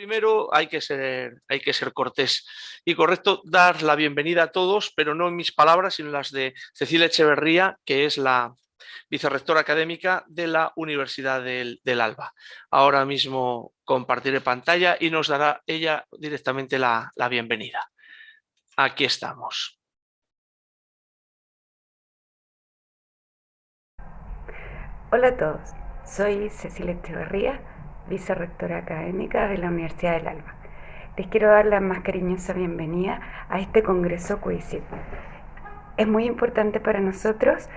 Primero hay que ser cortés y correcto, dar la bienvenida a todos, pero no en mis palabras, sino en las de Cecilia Echeverría, que es la vicerrectora académica de la Universidad del Alba. Ahora mismo compartiré pantalla y nos dará ella directamente la bienvenida. Aquí estamos. Hola a todos, soy Cecilia Echeverría, vicerrectora académica de la Universidad del Alba. Les quiero dar la más cariñosa bienvenida a este Congreso CUICIT. Es muy importante para nosotros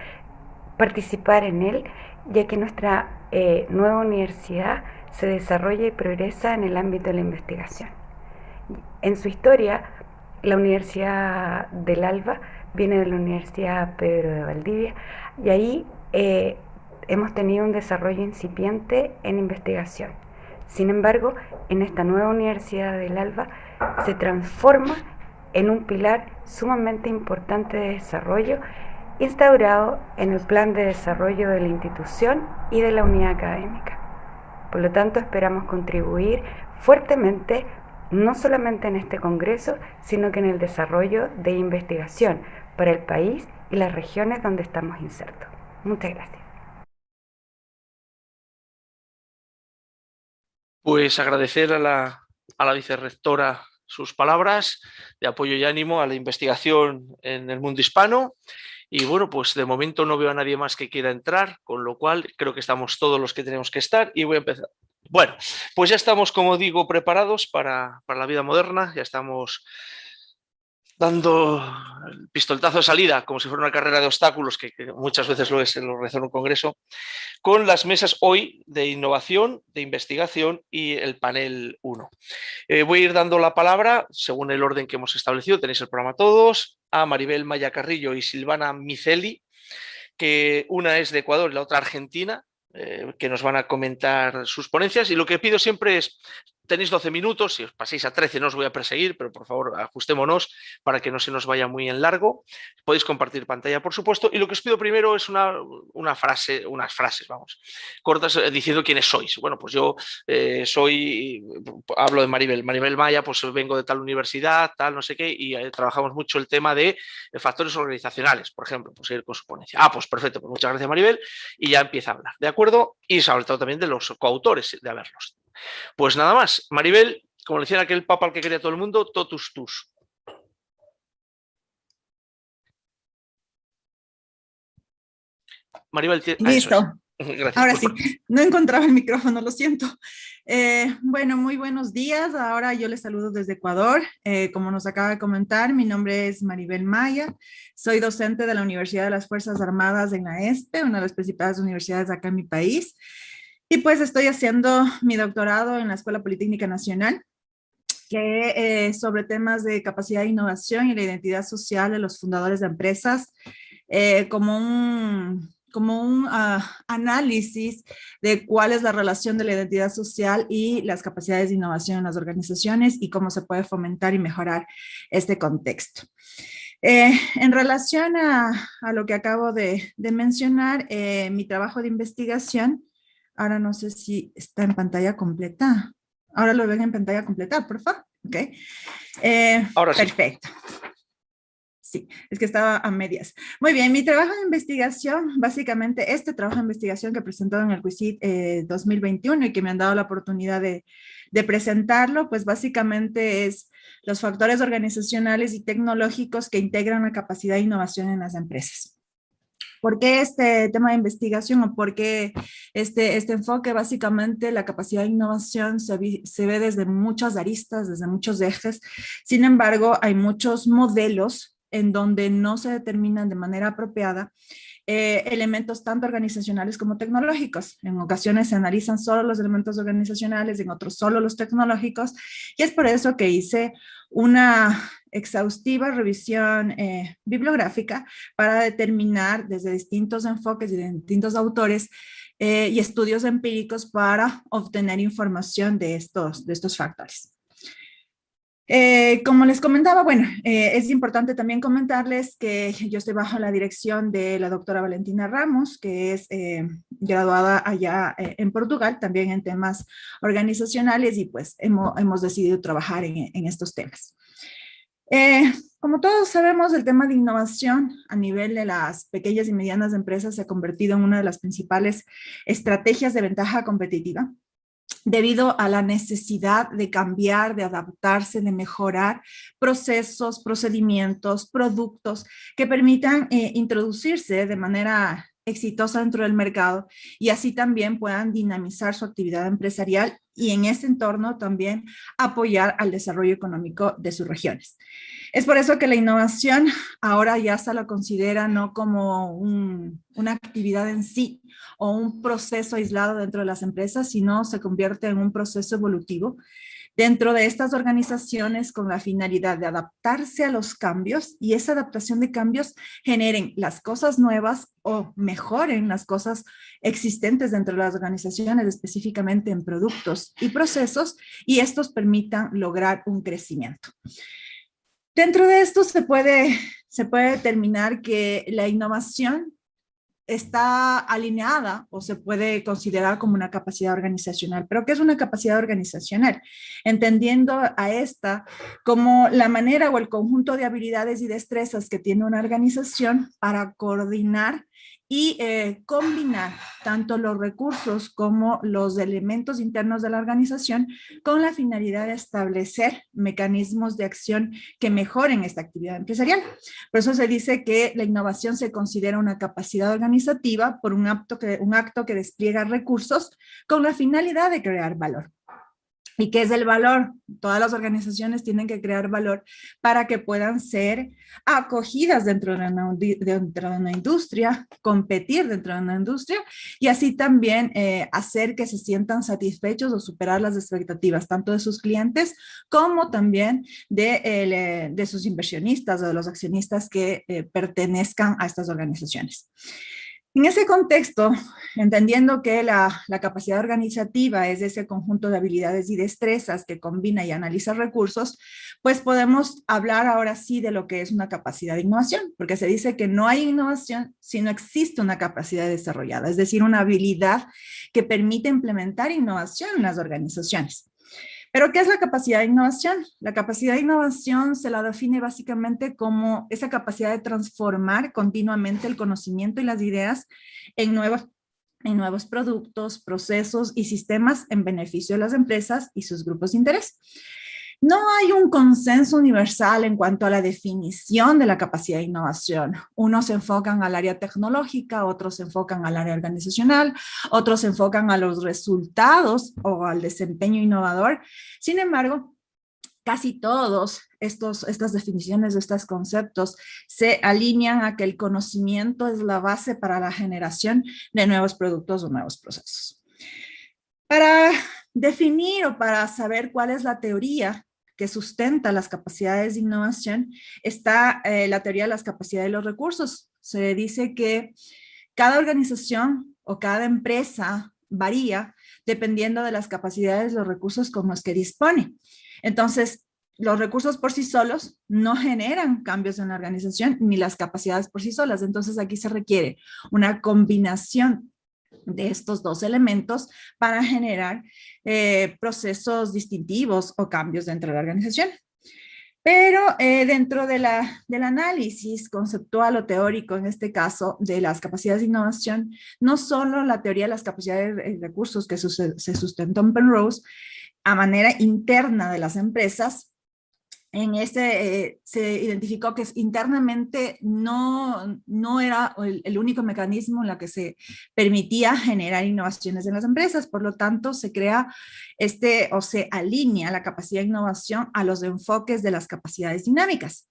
participar en él, ya que nuestra nueva universidad se desarrolla y progresa en el ámbito de la investigación. En su historia, la Universidad del Alba viene de la Universidad Pedro de Valdivia y ahí hemos tenido un desarrollo incipiente en investigación. Sin embargo, en esta nueva Universidad del Alba se transforma en un pilar sumamente importante de desarrollo instaurado en el plan de desarrollo de la institución y de la unidad académica. Por lo tanto, esperamos contribuir fuertemente no solamente en este congreso, sino que en el desarrollo de investigación para el país y las regiones donde estamos insertos. Muchas gracias. Pues agradecer a la vicerrectora sus palabras de apoyo y ánimo a la investigación en el mundo hispano. Y bueno, pues de momento no veo a nadie más que quiera entrar, con lo cual creo que estamos todos los que tenemos que estar y voy a empezar. Bueno, pues ya estamos, como digo, preparados para la vida moderna, ya estamos dando el pistoletazo de salida, como si fuera una carrera de obstáculos, que muchas veces lo es en un congreso, con las mesas hoy de innovación, de investigación y el panel 1. Voy a ir dando la palabra, según el orden que hemos establecido, tenéis el programa todos, a Maribel Maya Carrillo y Silvana Miceli, que una es de Ecuador y la otra Argentina, que nos van a comentar sus ponencias. Y lo que pido siempre es, tenéis 12 minutos, si os paséis a 13 no os voy a perseguir, pero por favor ajustémonos para que no se nos vaya muy en largo. Podéis compartir pantalla, por supuesto. Y lo que os pido primero es unas frases, vamos, cortas, diciendo quiénes sois. Bueno, pues yo hablo de Maribel Maya, pues vengo de tal universidad, tal, no sé qué, y trabajamos mucho el tema de factores organizacionales, por ejemplo, pues ir con su ponencia. Pues perfecto, pues muchas gracias Maribel, y ya empieza a hablar, ¿de acuerdo? Y sobre todo también de los coautores, de haberlos. Pues nada más, Maribel, como le decía aquel papa al que quería todo el mundo, totus tus. Maribel, eso es. Listo. Gracias. Ahora sí, no encontraba el micrófono, lo siento. Bueno, muy buenos días. Ahora yo les saludo desde Ecuador. Como nos acaba de comentar, mi nombre es Maribel Maya. Soy docente de la Universidad de las Fuerzas Armadas en la ESPE, una de las principales universidades acá en mi país. Y pues estoy haciendo mi doctorado en la Escuela Politécnica Nacional, que sobre temas de capacidad de innovación y la identidad social de los fundadores de empresas, como un análisis de cuál es la relación de la identidad social y las capacidades de innovación en las organizaciones y cómo se puede fomentar y mejorar este contexto. En relación a lo que acabo de mencionar, mi trabajo de investigación, ahora no sé si está en pantalla completa. Ahora lo ven en pantalla completa, por favor. Ok. Ahora sí. Perfecto. Sí, es que estaba a medias. Muy bien, mi trabajo de investigación, básicamente este trabajo de investigación que he presentado en el CUICIT 2021 y que me han dado la oportunidad de presentarlo, pues básicamente es los factores organizacionales y tecnológicos que integran la capacidad de innovación en las empresas. ¿Por qué este tema de investigación o por qué este enfoque? Básicamente la capacidad de innovación se ve desde muchas aristas, desde muchos ejes. Sin embargo, hay muchos modelos en donde no se determinan de manera apropiada elementos tanto organizacionales como tecnológicos. En ocasiones se analizan solo los elementos organizacionales, en otros solo los tecnológicos, y es por eso que hice una exhaustiva revisión bibliográfica para determinar desde distintos enfoques y de distintos autores y estudios empíricos para obtener información de estos factores. Como les comentaba, bueno, es importante también comentarles que yo estoy bajo la dirección de la doctora Valentina Ramos, que es graduada allá en Portugal, también en temas organizacionales, y pues hemos decidido trabajar en estos temas. Como todos sabemos, el tema de innovación a nivel de las pequeñas y medianas empresas se ha convertido en una de las principales estrategias de ventaja competitiva, debido a la necesidad de cambiar, de adaptarse, de mejorar procesos, procedimientos, productos que permitan introducirse de manera exitosa dentro del mercado y así también puedan dinamizar su actividad empresarial y en ese entorno también apoyar al desarrollo económico de sus regiones. Es por eso que la innovación ahora ya se la considera no como una actividad en sí o un proceso aislado dentro de las empresas, sino se convierte en un proceso evolutivo dentro de estas organizaciones con la finalidad de adaptarse a los cambios y esa adaptación de cambios generen las cosas nuevas o mejoren las cosas existentes dentro de las organizaciones, específicamente en productos y procesos, y estos permitan lograr un crecimiento. Dentro de esto se puede determinar que la innovación está alineada o se puede considerar como una capacidad organizacional. ¿Pero qué es una capacidad organizacional? Entendiendo a esta como la manera o el conjunto de habilidades y destrezas que tiene una organización para coordinar y combinar tanto los recursos como los elementos internos de la organización con la finalidad de establecer mecanismos de acción que mejoren esta actividad empresarial. Por eso se dice que la innovación se considera una capacidad organizativa por un acto que despliega recursos con la finalidad de crear valor. ¿Y qué es el valor? Todas las organizaciones tienen que crear valor para que puedan ser acogidas dentro de una industria, competir dentro de una industria y así también hacer que se sientan satisfechos o superar las expectativas tanto de sus clientes como también de sus inversionistas o de los accionistas que pertenezcan a estas organizaciones. En ese contexto, entendiendo que la capacidad organizativa es ese conjunto de habilidades y destrezas que combina y analiza recursos, pues podemos hablar ahora sí de lo que es una capacidad de innovación, porque se dice que no hay innovación si no existe una capacidad desarrollada, es decir, una habilidad que permite implementar innovación en las organizaciones. ¿Pero qué es la capacidad de innovación? La capacidad de innovación se la define básicamente como esa capacidad de transformar continuamente el conocimiento y las ideas en nuevos productos, procesos y sistemas en beneficio de las empresas y sus grupos de interés. No hay un consenso universal en cuanto a la definición de la capacidad de innovación. Unos se enfocan al área tecnológica, otros se enfocan al área organizacional, otros se enfocan a los resultados o al desempeño innovador. Sin embargo, casi todos estas definiciones, estos conceptos se alinean a que el conocimiento es la base para la generación de nuevos productos o nuevos procesos. Para definir o para saber cuál es la teoría que sustenta las capacidades de innovación, está la teoría de las capacidades de los recursos. Se dice que cada organización o cada empresa varía dependiendo de las capacidades, los recursos con los que dispone. Entonces, los recursos por sí solos no generan cambios en la organización ni las capacidades por sí solas. Entonces, aquí se requiere una combinación de estos dos elementos para generar procesos distintivos o cambios dentro de la organización. Pero dentro del análisis conceptual o teórico, en este caso, de las capacidades de innovación, no solo la teoría de las capacidades de recursos que se sustentó en Penrose a manera interna de las empresas, en se identificó que internamente no era el único mecanismo en el que se permitía generar innovaciones en las empresas. Por lo tanto, se crea o se alinea la capacidad de innovación a los enfoques de las capacidades dinámicas.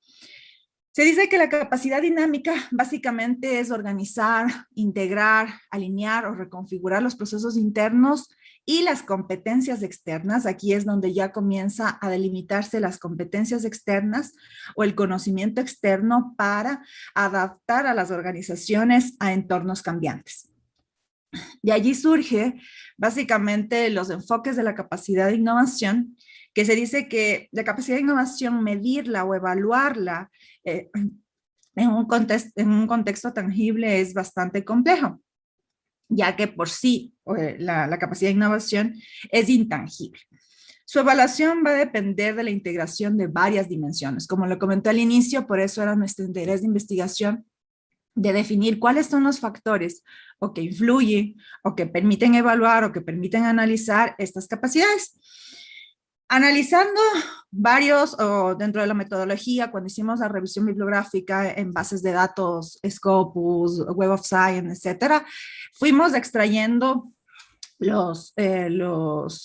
Se dice que la capacidad dinámica básicamente es organizar, integrar, alinear o reconfigurar los procesos internos y las competencias externas. Aquí es donde ya comienza a delimitarse las competencias externas o el conocimiento externo para adaptar a las organizaciones a entornos cambiantes. De allí surge básicamente los enfoques de la capacidad de innovación que se dice que la capacidad de innovación, medirla o evaluarla en un contexto tangible es bastante complejo, ya que por sí la capacidad de innovación es intangible. Su evaluación va a depender de la integración de varias dimensiones. Como lo comenté al inicio, por eso era nuestro interés de investigación, de definir cuáles son los factores o que influyen o que permiten evaluar o que permiten analizar estas capacidades. Analizando varios, o dentro de la metodología, cuando hicimos la revisión bibliográfica en bases de datos, Scopus, Web of Science, etcétera, fuimos extrayendo los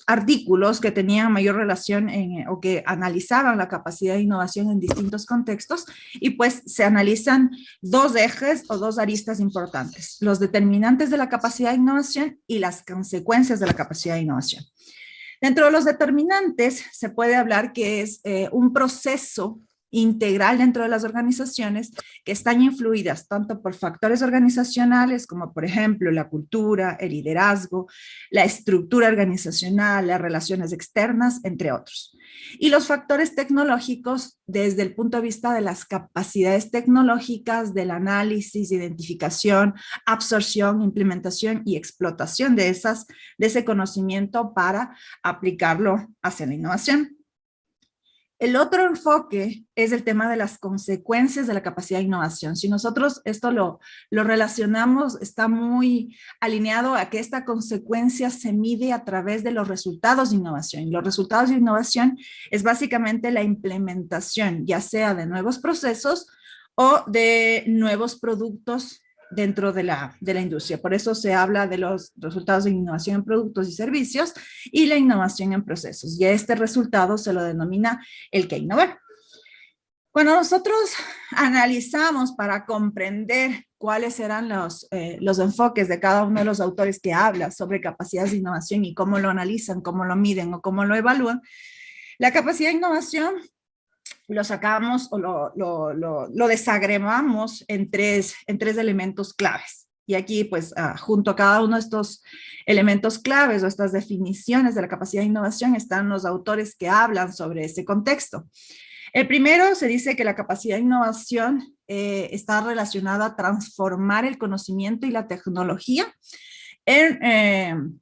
artículos que tenían mayor relación o que analizaban la capacidad de innovación en distintos contextos, y pues se analizan dos ejes o dos aristas importantes: los determinantes de la capacidad de innovación y las consecuencias de la capacidad de innovación. Dentro de los determinantes se puede hablar que es un proceso integral dentro de las organizaciones que están influidas tanto por factores organizacionales como, por ejemplo, la cultura, el liderazgo, la estructura organizacional, las relaciones externas, entre otros. Y los factores tecnológicos desde el punto de vista de las capacidades tecnológicas, del análisis, identificación, absorción, implementación y explotación de ese conocimiento para aplicarlo hacia la innovación. El otro enfoque es el tema de las consecuencias de la capacidad de innovación. Si nosotros esto lo relacionamos, está muy alineado a que esta consecuencia se mide a través de los resultados de innovación. Y los resultados de innovación es básicamente la implementación, ya sea de nuevos procesos o de nuevos productos dentro de la industria. Por eso se habla de los resultados de innovación en productos y servicios y la innovación en procesos. Y a este resultado se lo denomina el que innovar. Cuando nosotros analizamos para comprender cuáles eran los enfoques de cada uno de los autores que habla sobre capacidades de innovación y cómo lo analizan, cómo lo miden o cómo lo evalúan, la capacidad de innovación lo sacamos o lo desagregamos en tres elementos claves. Y aquí, pues, junto a cada uno de estos elementos claves o estas definiciones de la capacidad de innovación están los autores que hablan sobre ese contexto. El primero, se dice que la capacidad de innovación está relacionada a transformar el conocimiento y la tecnología en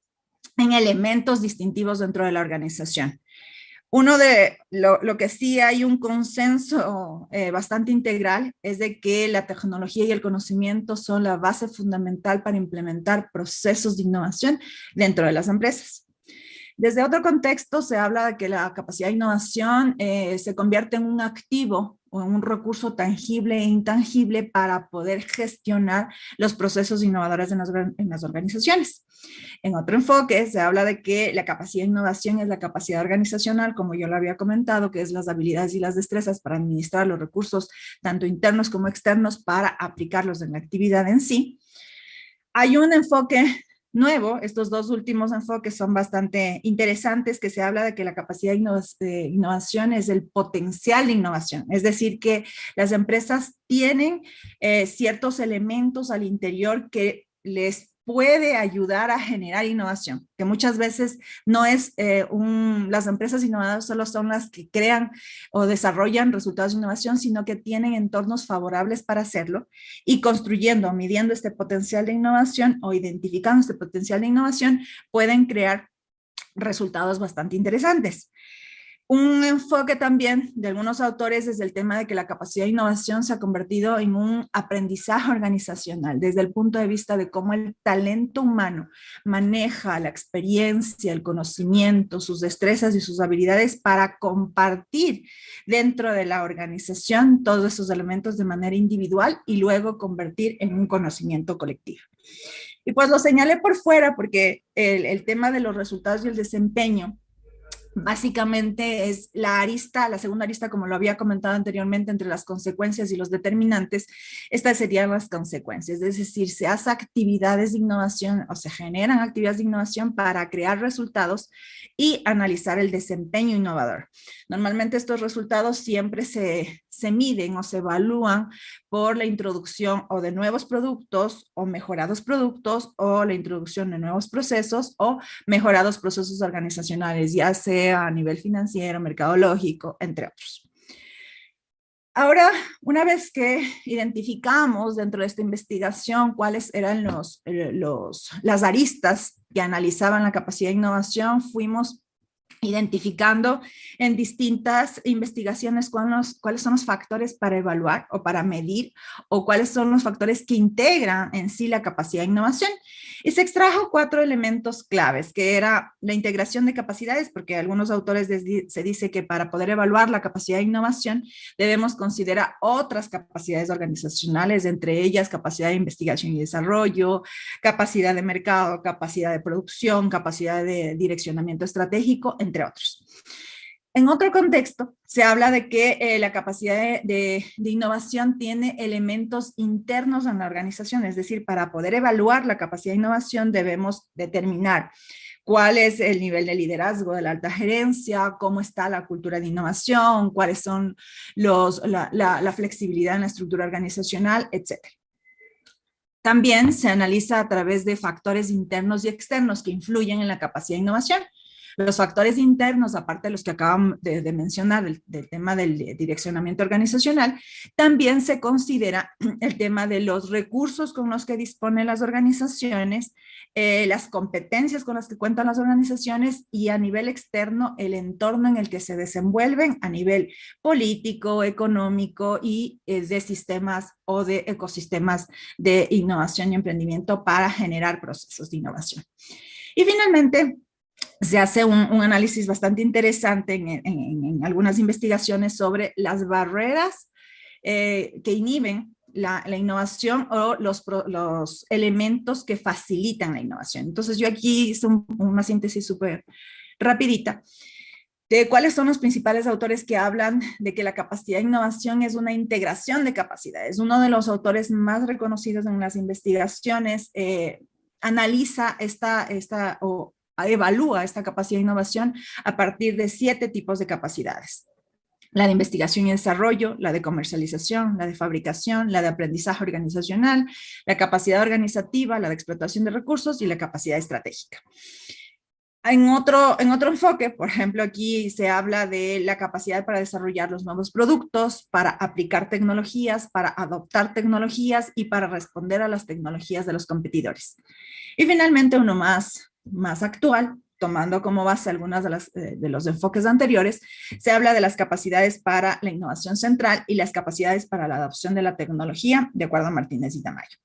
elementos distintivos dentro de la organización. Uno de lo que sí hay un consenso bastante integral es de que la tecnología y el conocimiento son la base fundamental para implementar procesos de innovación dentro de las empresas. Desde otro contexto se habla de que la capacidad de innovación se convierte en un activo o en un recurso tangible e intangible para poder gestionar los procesos innovadores en las organizaciones. En otro enfoque se habla de que la capacidad de innovación es la capacidad organizacional, como yo lo había comentado, que es las habilidades y las destrezas para administrar los recursos tanto internos como externos para aplicarlos en la actividad en sí. Hay un enfoque nuevo, estos dos últimos enfoques son bastante interesantes, que se habla de que la capacidad de innovación es el potencial de innovación, es decir, que las empresas tienen ciertos elementos al interior que les puede ayudar a generar innovación, que muchas veces no es las empresas innovadoras solo son las que crean o desarrollan resultados de innovación, sino que tienen entornos favorables para hacerlo y construyendo, midiendo este potencial de innovación o identificando este potencial de innovación, pueden crear resultados bastante interesantes. Un enfoque también de algunos autores es el tema de que la capacidad de innovación se ha convertido en un aprendizaje organizacional desde el punto de vista de cómo el talento humano maneja la experiencia, el conocimiento, sus destrezas y sus habilidades para compartir dentro de la organización todos esos elementos de manera individual y luego convertir en un conocimiento colectivo. Y pues lo señalé por fuera porque el tema de los resultados y el desempeño básicamente es la segunda arista, como lo había comentado anteriormente, entre las consecuencias y los determinantes. Estas serían las consecuencias, es decir, se hacen actividades de innovación o se generan actividades de innovación para crear resultados y analizar el desempeño innovador. Normalmente estos resultados siempre se miden o se evalúan por la introducción o de nuevos productos o mejorados productos o la introducción de nuevos procesos o mejorados procesos organizacionales, ya sea a nivel financiero, mercadológico, entre otros. Ahora, una vez que identificamos dentro de esta investigación cuáles eran las aristas que analizaban la capacidad de innovación, fuimos identificando en distintas investigaciones cuáles son los factores para evaluar o para medir, o cuáles son los factores que integran en sí la capacidad de innovación. Y se extrajo 4 elementos claves, que era la integración de capacidades, porque algunos autores se dice que para poder evaluar la capacidad de innovación debemos considerar otras capacidades organizacionales, entre ellas capacidad de investigación y desarrollo, capacidad de mercado, capacidad de producción, capacidad de direccionamiento estratégico, entre otros. En otro contexto, se habla de que la capacidad de innovación tiene elementos internos en la organización, es decir, para poder evaluar la capacidad de innovación debemos determinar cuál es el nivel de liderazgo de la alta gerencia, cómo está la cultura de innovación, cuáles son la flexibilidad en la estructura organizacional, etc. También se analiza a través de factores internos y externos que influyen en la capacidad de innovación. Los factores internos, aparte de los que acaban de mencionar, del tema del direccionamiento organizacional, también se considera el tema de los recursos con los que disponen las organizaciones, las competencias con las que cuentan las organizaciones y a nivel externo el entorno en el que se desenvuelven a nivel político, económico y de sistemas o de ecosistemas de innovación y emprendimiento para generar procesos de innovación. Y finalmente, se hace un análisis bastante interesante en algunas investigaciones sobre las barreras que inhiben la innovación o los elementos que facilitan la innovación. Entonces yo aquí hice una síntesis súper rapidita de cuáles son los principales autores que hablan de que la capacidad de innovación es una integración de capacidades. Uno de los autores más reconocidos en las investigaciones analiza evalúa esta capacidad de innovación a partir de 7 tipos de capacidades. La de investigación y desarrollo, la de comercialización, la de fabricación, la de aprendizaje organizacional, la capacidad organizativa, la de explotación de recursos y la capacidad estratégica. En otro enfoque, por ejemplo, aquí se habla de la capacidad para desarrollar los nuevos productos, para aplicar tecnologías, para adoptar tecnologías y para responder a las tecnologías de los competidores. Y finalmente uno más actual, tomando como base algunas de los enfoques anteriores, se habla de las capacidades para la innovación central y las capacidades para la adopción de la tecnología, de acuerdo a Martínez y Tamayo.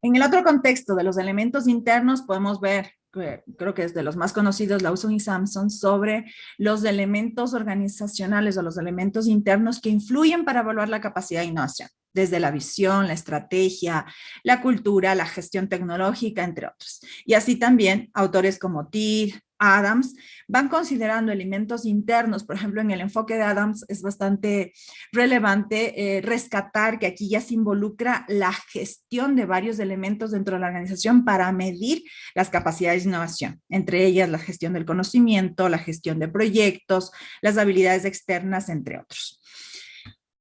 En el otro contexto de los elementos internos podemos ver, creo que es de los más conocidos, Lawson y Sampson, sobre los elementos organizacionales o los elementos internos que influyen para evaluar la capacidad de innovación, desde la visión, la estrategia, la cultura, la gestión tecnológica, entre otros. Y así también autores como Teed, Adams, van considerando elementos internos. Por ejemplo, en el enfoque de Adams es bastante relevante rescatar que aquí ya se involucra la gestión de varios elementos dentro de la organización para medir las capacidades de innovación, entre ellas la gestión del conocimiento, la gestión de proyectos, las habilidades externas, entre otros.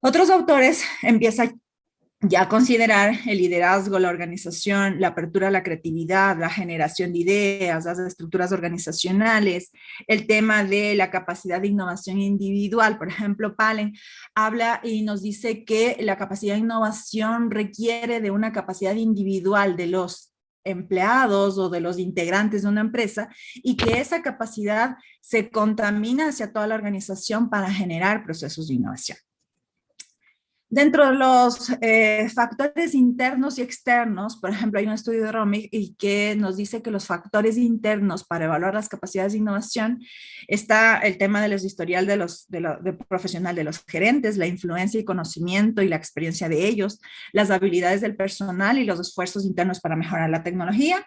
Otros autores empiezan ya a considerar el liderazgo, la organización, la apertura a la creatividad, la generación de ideas, las estructuras organizacionales, el tema de la capacidad de innovación individual. Por ejemplo, Palen habla y nos dice que la capacidad de innovación requiere de una capacidad individual de los empleados o de los integrantes de una empresa y que esa capacidad se contamina hacia toda la organización para generar procesos de innovación. Dentro de los factores internos y externos, por ejemplo, hay un estudio de Romig y que nos dice que los factores internos para evaluar las capacidades de innovación está el tema del historial de profesional de los gerentes, la influencia y conocimiento y la experiencia de ellos, las habilidades del personal y los esfuerzos internos para mejorar la tecnología.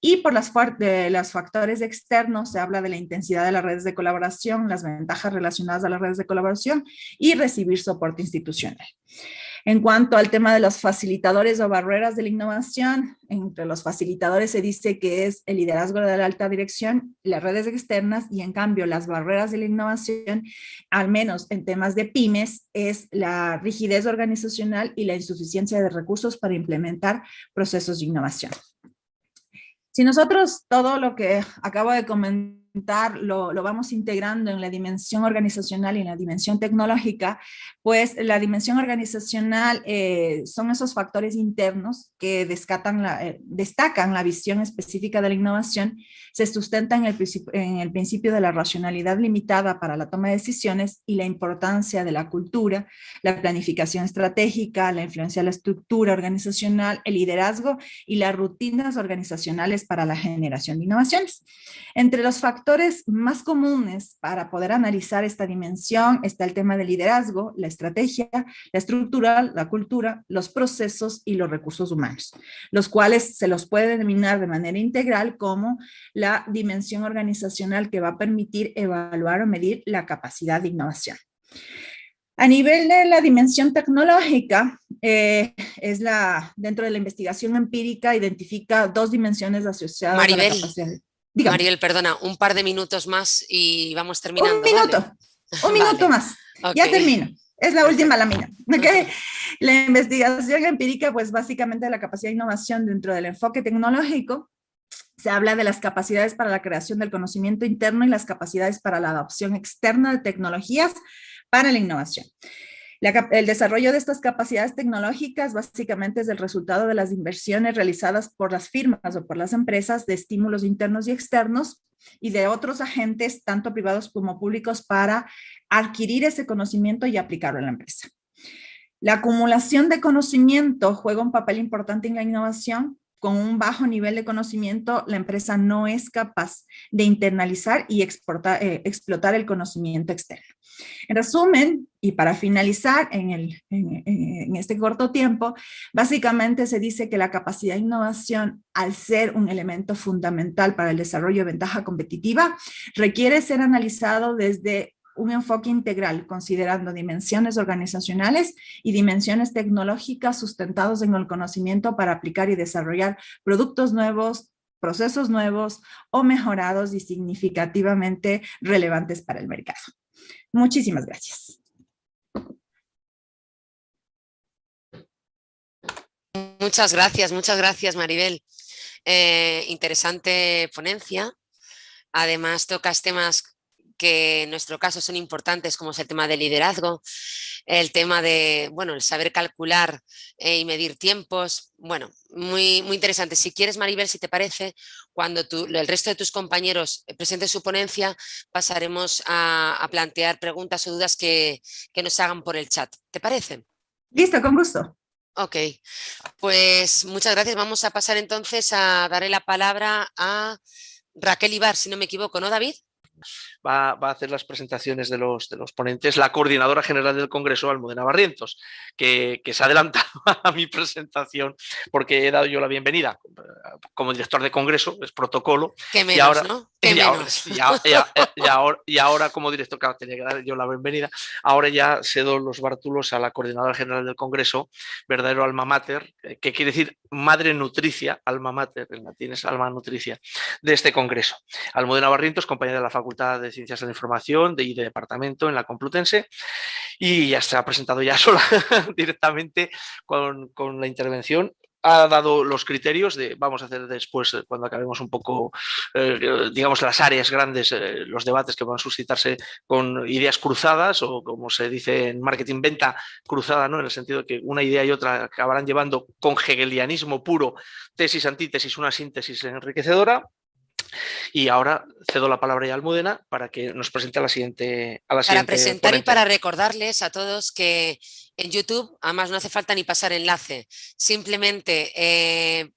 Y por los factores externos se habla de la intensidad de las redes de colaboración, las ventajas relacionadas a las redes de colaboración y recibir soporte institucional. En cuanto al tema de los facilitadores o barreras de la innovación, entre los facilitadores se dice que es el liderazgo de la alta dirección, las redes externas, y en cambio las barreras de la innovación, al menos en temas de pymes, es la rigidez organizacional y la insuficiencia de recursos para implementar procesos de innovación. Si nosotros todo lo que acabo de comentar lo vamos integrando en la dimensión organizacional y en la dimensión tecnológica, pues la dimensión organizacional son esos factores internos que destacan la visión específica de la innovación, se sustenta en el principio de la racionalidad limitada para la toma de decisiones y la importancia de la cultura, la planificación estratégica, la influencia de la estructura organizacional, el liderazgo y las rutinas organizacionales para la generación de innovaciones. Entre los factores más comunes para poder analizar esta dimensión está el tema del liderazgo, la estrategia, la estructura, la cultura, los procesos y los recursos humanos, los cuales se los puede denominar de manera integral como la dimensión organizacional que va a permitir evaluar o medir la capacidad de innovación. A nivel de la dimensión tecnológica, dentro de la investigación empírica identifica dos dimensiones asociadas a la capacidad. Dígame. Maribel, perdona, un par de minutos más y vamos terminando. Un minuto más. Okay. Ya termino. Es la última lámina. ¿Okay? La investigación empírica, pues básicamente la capacidad de innovación dentro del enfoque tecnológico, se habla de las capacidades para la creación del conocimiento interno y las capacidades para la adopción externa de tecnologías para la innovación. El desarrollo de estas capacidades tecnológicas básicamente es el resultado de las inversiones realizadas por las firmas o por las empresas de estímulos internos y externos y de otros agentes, tanto privados como públicos, para adquirir ese conocimiento y aplicarlo en la empresa. La acumulación de conocimiento juega un papel importante en la innovación. Con un bajo nivel de conocimiento, la empresa no es capaz de internalizar y explotar el conocimiento externo. En resumen, y para finalizar en este corto tiempo, básicamente se dice que la capacidad de innovación, al ser un elemento fundamental para el desarrollo de ventaja competitiva, requiere ser analizado desde un enfoque integral, considerando dimensiones organizacionales y dimensiones tecnológicas sustentados en el conocimiento para aplicar y desarrollar productos nuevos, procesos nuevos o mejorados y significativamente relevantes para el mercado. Muchísimas gracias. Muchas gracias, Maribel. Interesante ponencia. Además, tocas temas que en nuestro caso son importantes, como es el tema del liderazgo, el tema de, bueno, el saber calcular y medir tiempos. Bueno, muy interesante. Si quieres, Maribel, si te parece, cuando el resto de tus compañeros presenten su ponencia, pasaremos a plantear preguntas o dudas que nos hagan por el chat. ¿Te parece? Listo, con gusto. Ok, pues muchas gracias. Vamos a pasar entonces a darle la palabra a Raquel Ibar, si no me equivoco, ¿no, David? Va a hacer las presentaciones de los ponentes la coordinadora general del Congreso, Almudena Barrientos, que se ha adelantado a mi presentación porque he dado yo la bienvenida como director de Congreso, es protocolo. Qué menos, y ahora, ¿no? Qué menos. Y ahora como director, claro, tenía que dar yo la bienvenida, ahora ya cedo los bártulos a la coordinadora general del Congreso, verdadero alma mater, que quiere decir madre nutricia, alma mater, en latín es alma nutricia, de este Congreso. Almudena Barrientos, compañera de la Facultad de Ciencias de la Información y de Departamento en la Complutense, y ya se ha presentado ya sola directamente con la intervención. Ha dado los criterios de, vamos a hacer después, cuando acabemos un poco, digamos, las áreas grandes, los debates que van a suscitarse con ideas cruzadas, o como se dice en marketing, venta cruzada, ¿no? En el sentido de que una idea y otra acabarán llevando con hegelianismo puro, tesis, antítesis, una síntesis enriquecedora. Y ahora cedo la palabra ya a Almudena para que nos presente a la siguiente Para presentar ponente. Y para recordarles a todos que en YouTube, además no hace falta ni pasar enlace, simplemente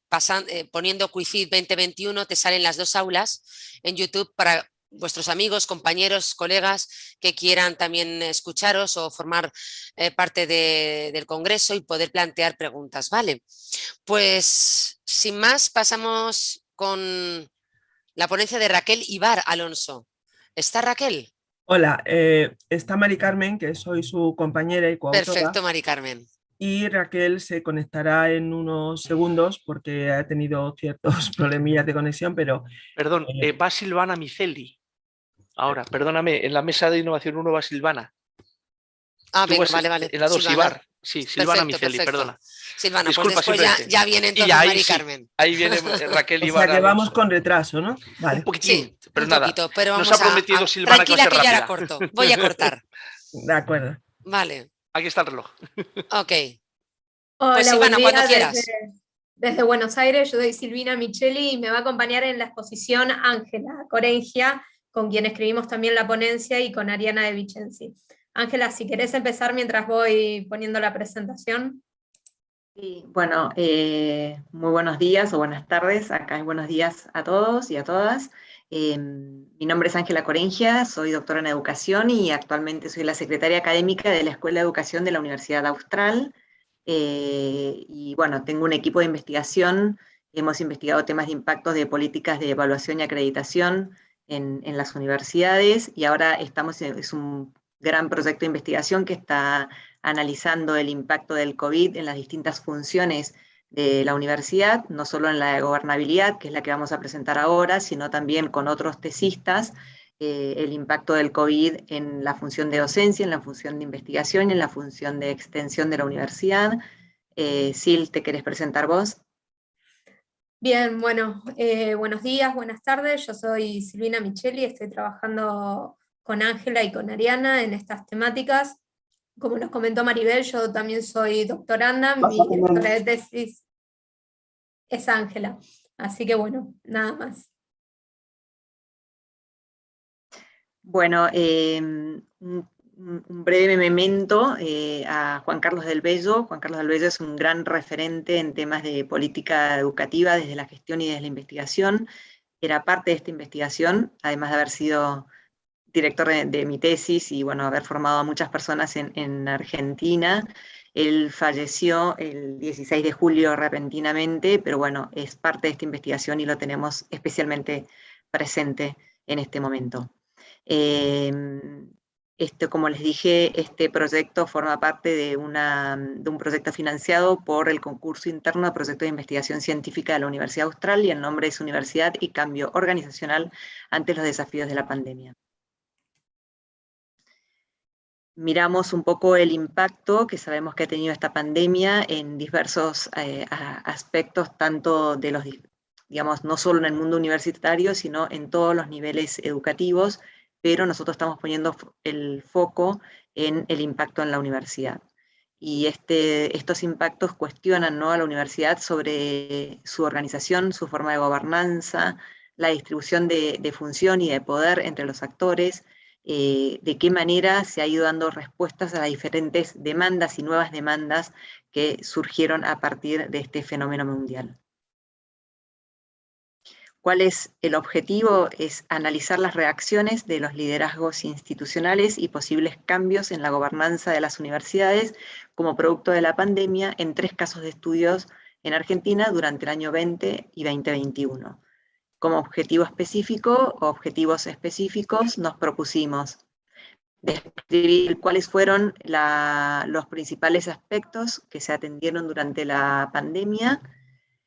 poniendo Quizid 2021 te salen las dos aulas en YouTube para vuestros amigos, compañeros, colegas que quieran también escucharos o formar parte del Congreso y poder plantear preguntas, ¿vale? Pues sin más pasamos con la ponencia de Raquel Ibar Alonso. ¿Está Raquel? Hola, está Mari Carmen, que soy su compañera y coautora. Perfecto, Mari Carmen. Y Raquel se conectará en unos segundos porque ha tenido ciertos problemillas de conexión, pero... Perdón, va Silvana Miceli. Ahora, perdóname, en la mesa de innovación 1 va Silvana. Ah, venga, vale. En la 2, Ibar. Sí, Silvana Perfecto, Miceli, perfecto. perdona. Silvana, pues Disculpa, después simplemente. ya viene Y entonces ya ahí Mari sí, Carmen. ahí viene Raquel O Ibar sea que vamos Alonso. con retraso, ¿no? Vale, Sí, Pero un nada, poquito, pero nos ha vamos prometido Silvana que va a tranquila ser que yo ahora rápida. corto. Voy a cortar. de acuerdo. Vale, Aquí está el reloj. ok. Pues Hola, buen Silvana, cuando día quieras. desde Buenos Aires. Yo soy Silvina Micheli y me va a acompañar en la exposición Ángela Corengia, con quien escribimos también la ponencia, y con Ariana de Vicenzi. Ángela, si querés empezar mientras voy poniendo la presentación. Sí, bueno, muy buenos días o buenas tardes. Acá es buenos días a todos y a todas. Mi nombre es Ángela Corengia, soy doctora en educación y actualmente soy la secretaria académica de la Escuela de Educación de la Universidad Austral. Y bueno, tengo un equipo de investigación. Hemos investigado temas de impactos de políticas de evaluación y acreditación en las universidades, y ahora es un gran proyecto de investigación que está analizando el impacto del COVID en las distintas funciones de la universidad, no solo en la de gobernabilidad, que es la que vamos a presentar ahora, sino también con otros tesistas, el impacto del COVID en la función de docencia, en la función de investigación y en la función de extensión de la universidad. Sil, ¿te querés presentar vos? Bien, bueno, buenos días, buenas tardes. Yo soy Silvina Micheli, estoy trabajando con Ángela y con Ariana en estas temáticas. Como nos comentó Maribel, yo también soy doctoranda, mi directora de tesis es Ángela. Así que bueno, nada más. Bueno, un breve memento a Juan Carlos del Bello. Juan Carlos del Bello es un gran referente en temas de política educativa desde la gestión y desde la investigación. Era parte de esta investigación, además de haber sido director de mi tesis y bueno, haber formado a muchas personas en Argentina. Él falleció el 16 de julio repentinamente, pero bueno, es parte de esta investigación y lo tenemos especialmente presente en este momento. Como les dije, este proyecto forma parte de un proyecto financiado por el concurso interno de proyectos de investigación científica de la Universidad Austral, y el nombre es Universidad y Cambio Organizacional ante los desafíos de la pandemia. Miramos un poco el impacto que sabemos que ha tenido esta pandemia en diversos aspectos, tanto de los, digamos, no solo en el mundo universitario, sino en todos los niveles educativos, pero nosotros estamos poniendo el foco en el impacto en la universidad. Y estos impactos cuestionan, ¿no?, a la universidad sobre su organización, su forma de gobernanza, la distribución de función y de poder entre los actores, de qué manera se ha ido dando respuestas a las diferentes demandas y nuevas demandas que surgieron a partir de este fenómeno mundial. ¿Cuál es el objetivo? Es analizar las reacciones de los liderazgos institucionales y posibles cambios en la gobernanza de las universidades como producto de la pandemia en 3 casos de estudios en Argentina durante el año 20 y 2021. Como objetivo específico o objetivos específicos nos propusimos describir cuáles fueron los principales aspectos que se atendieron durante la pandemia,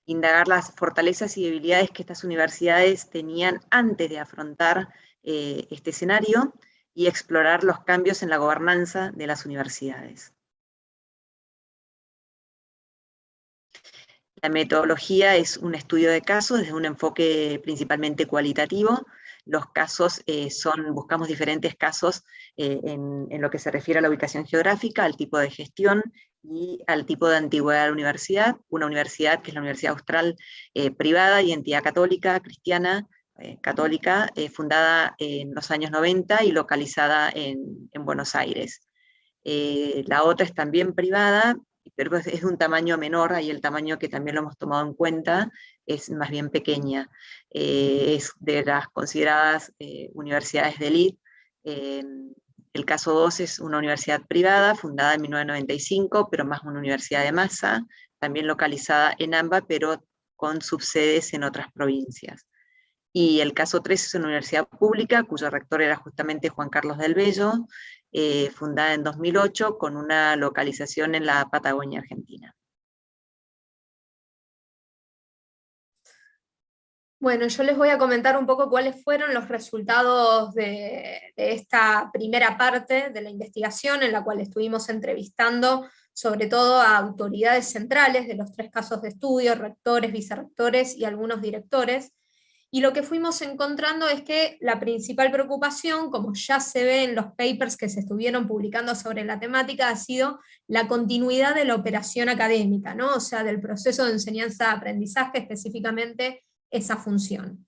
indagar las fortalezas y debilidades que estas universidades tenían antes de afrontar este escenario, y explorar los cambios en la gobernanza de las universidades. La metodología es un estudio de casos desde un enfoque principalmente cualitativo. Los casos buscamos diferentes casos en lo que se refiere a la ubicación geográfica, al tipo de gestión y al tipo de antigüedad de la universidad. Una universidad que es la Universidad Austral, privada y entidad católica, cristiana, católica, fundada en los años 90 y localizada en Buenos Aires. La otra es también privada, pero es de un tamaño menor, ahí el tamaño que también lo hemos tomado en cuenta es más bien pequeña. Es de las consideradas universidades de élite. El caso 2 es una universidad privada, fundada en 1995, pero más una universidad de masa, también localizada en AMBA, pero con subsedes en otras provincias. Y el caso 3 es una universidad pública, cuyo rector era justamente Juan Carlos del Bello, fundada en 2008, con una localización en la Patagonia Argentina. Bueno, yo les voy a comentar un poco cuáles fueron los resultados de esta primera parte de la investigación, en la cual estuvimos entrevistando sobre todo a autoridades centrales de los 3 casos de estudio, rectores, vicerrectores y algunos directores. Y lo que fuimos encontrando es que la principal preocupación, como ya se ve en los papers que se estuvieron publicando sobre la temática, ha sido la continuidad de la operación académica, ¿no? O sea, del proceso de enseñanza-aprendizaje, específicamente esa función.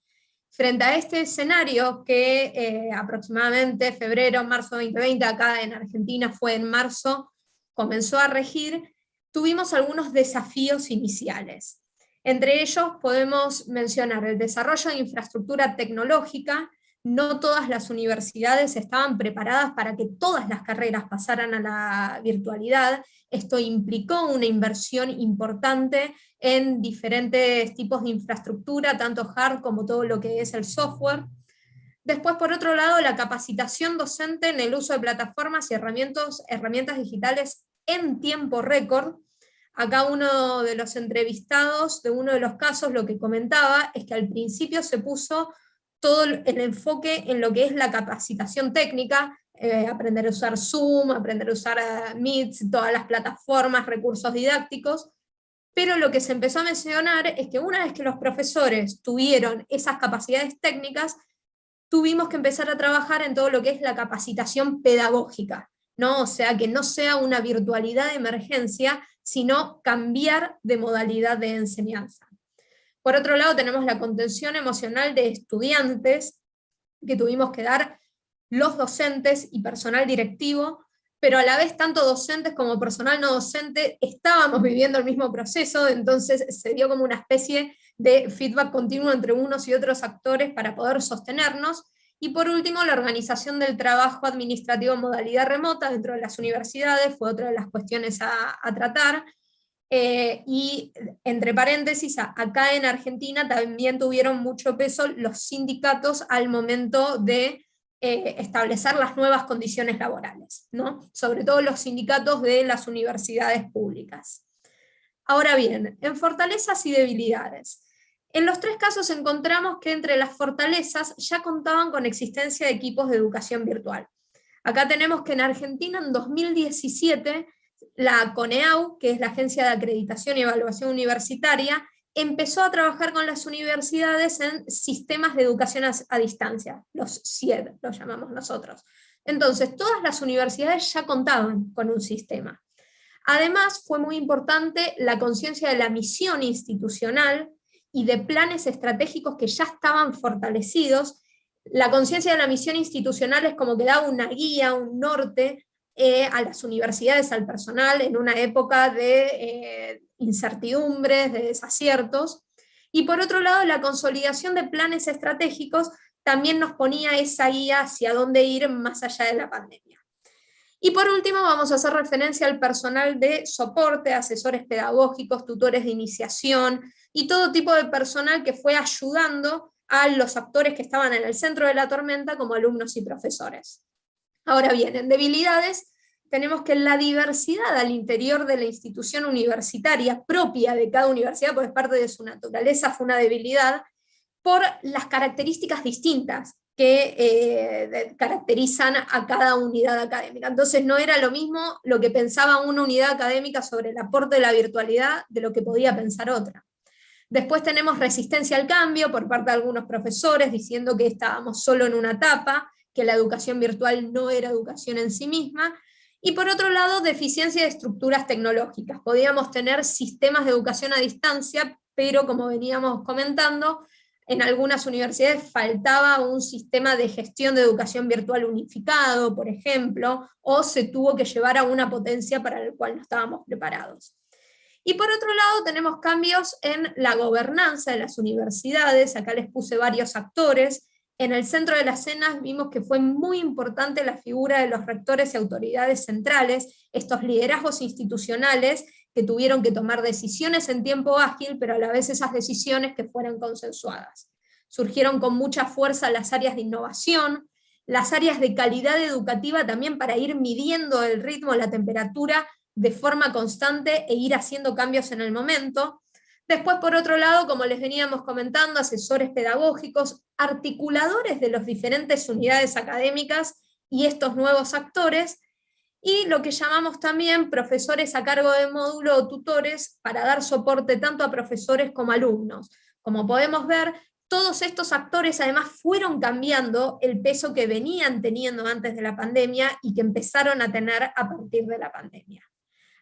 Frente a este escenario, que aproximadamente febrero, marzo 2020, acá en Argentina fue en marzo, comenzó a regir, tuvimos algunos desafíos iniciales. Entre ellos podemos mencionar el desarrollo de infraestructura tecnológica. No todas las universidades estaban preparadas para que todas las carreras pasaran a la virtualidad. Esto implicó una inversión importante en diferentes tipos de infraestructura, tanto hard como todo lo que es el software. Después, por otro lado, la capacitación docente en el uso de plataformas y herramientas digitales en tiempo récord. Acá uno de los entrevistados de uno de los casos lo que comentaba es que al principio se puso todo el enfoque en lo que es la capacitación técnica, aprender a usar Zoom, aprender a usar Meet, todas las plataformas, recursos didácticos, pero lo que se empezó a mencionar es que una vez que los profesores tuvieron esas capacidades técnicas, tuvimos que empezar a trabajar en todo lo que es la capacitación pedagógica, ¿no? O sea, que no sea una virtualidad de emergencia, sino cambiar de modalidad de enseñanza. Por otro lado, tenemos la contención emocional de estudiantes, que tuvimos que dar los docentes y personal directivo, pero a la vez tanto docentes como personal no docente estábamos viviendo el mismo proceso, entonces se dio como una especie de feedback continuo entre unos y otros actores para poder sostenernos. Y por último, la organización del trabajo administrativo en modalidad remota dentro de las universidades fue otra de las cuestiones a tratar. Y entre paréntesis, acá en Argentina también tuvieron mucho peso los sindicatos al momento de establecer las nuevas condiciones laborales, ¿no? Sobre todo los sindicatos de las universidades públicas. Ahora bien, en fortalezas y debilidades. En los 3 casos encontramos que entre las fortalezas ya contaban con existencia de equipos de educación virtual. Acá tenemos que en Argentina en 2017 la CONEAU, que es la Agencia de Acreditación y Evaluación Universitaria, empezó a trabajar con las universidades en sistemas de educación a distancia, los SIED, los llamamos nosotros. Entonces, todas las universidades ya contaban con un sistema. Además, fue muy importante la conciencia de la misión institucional y de planes estratégicos que ya estaban fortalecidos. La conciencia de la misión institucional es como que da una guía, un norte a las universidades, al personal, en una época de incertidumbres, de desaciertos. Y por otro lado, la consolidación de planes estratégicos también nos ponía esa guía hacia dónde ir más allá de la pandemia. Y por último vamos a hacer referencia al personal de soporte, asesores pedagógicos, tutores de iniciación y todo tipo de personal que fue ayudando a los actores que estaban en el centro de la tormenta como alumnos y profesores. Ahora bien, en debilidades tenemos que la diversidad al interior de la institución universitaria propia de cada universidad, porque es parte de su naturaleza, fue una debilidad por las características distintas que caracterizan a cada unidad académica. Entonces no era lo mismo lo que pensaba una unidad académica sobre el aporte de la virtualidad de lo que podía pensar otra. Después tenemos resistencia al cambio por parte de algunos profesores diciendo que estábamos solo en una etapa, que la educación virtual no era educación en sí misma, y por otro lado, deficiencia de estructuras tecnológicas. Podíamos tener sistemas de educación a distancia, pero como veníamos comentando, en algunas universidades faltaba un sistema de gestión de educación virtual unificado, por ejemplo, o se tuvo que llevar a una potencia para la cual no estábamos preparados. Y por otro lado tenemos cambios en la gobernanza de las universidades, acá les puse varios actores. En el centro de la escena vimos que fue muy importante la figura de los rectores y autoridades centrales, estos liderazgos institucionales que tuvieron que tomar decisiones en tiempo ágil, pero a la vez esas decisiones que fueran consensuadas. Surgieron con mucha fuerza las áreas de innovación, las áreas de calidad educativa también para ir midiendo el ritmo, la temperatura de forma constante e ir haciendo cambios en el momento. Después, por otro lado, como les veníamos comentando, asesores pedagógicos, articuladores de las diferentes unidades académicas y estos nuevos actores, y lo que llamamos también profesores a cargo de módulo o tutores para dar soporte tanto a profesores como a alumnos. Como podemos ver, todos estos actores además fueron cambiando el peso que venían teniendo antes de la pandemia y que empezaron a tener a partir de la pandemia.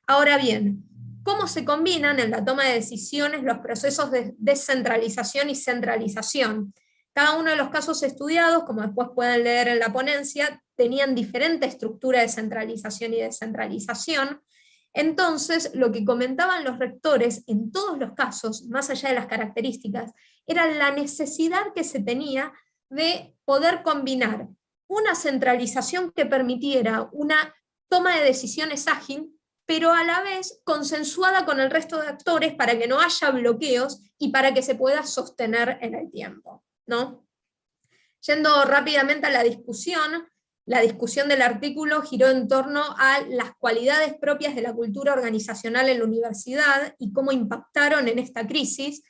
Ahora bien, ¿cómo se combinan en la toma de decisiones los procesos de descentralización y centralización? Cada uno de los casos estudiados, como después pueden leer en la ponencia, tenían diferente estructura de centralización y descentralización. Entonces, lo que comentaban los rectores en todos los casos, más allá de las características, era la necesidad que se tenía de poder combinar una centralización que permitiera una toma de decisiones ágil, pero a la vez consensuada con el resto de actores para que no haya bloqueos y para que se pueda sostener en el tiempo, ¿no? Yendo rápidamente a la discusión del artículo giró en torno a las cualidades propias de la cultura organizacional en la universidad y cómo impactaron en esta crisis.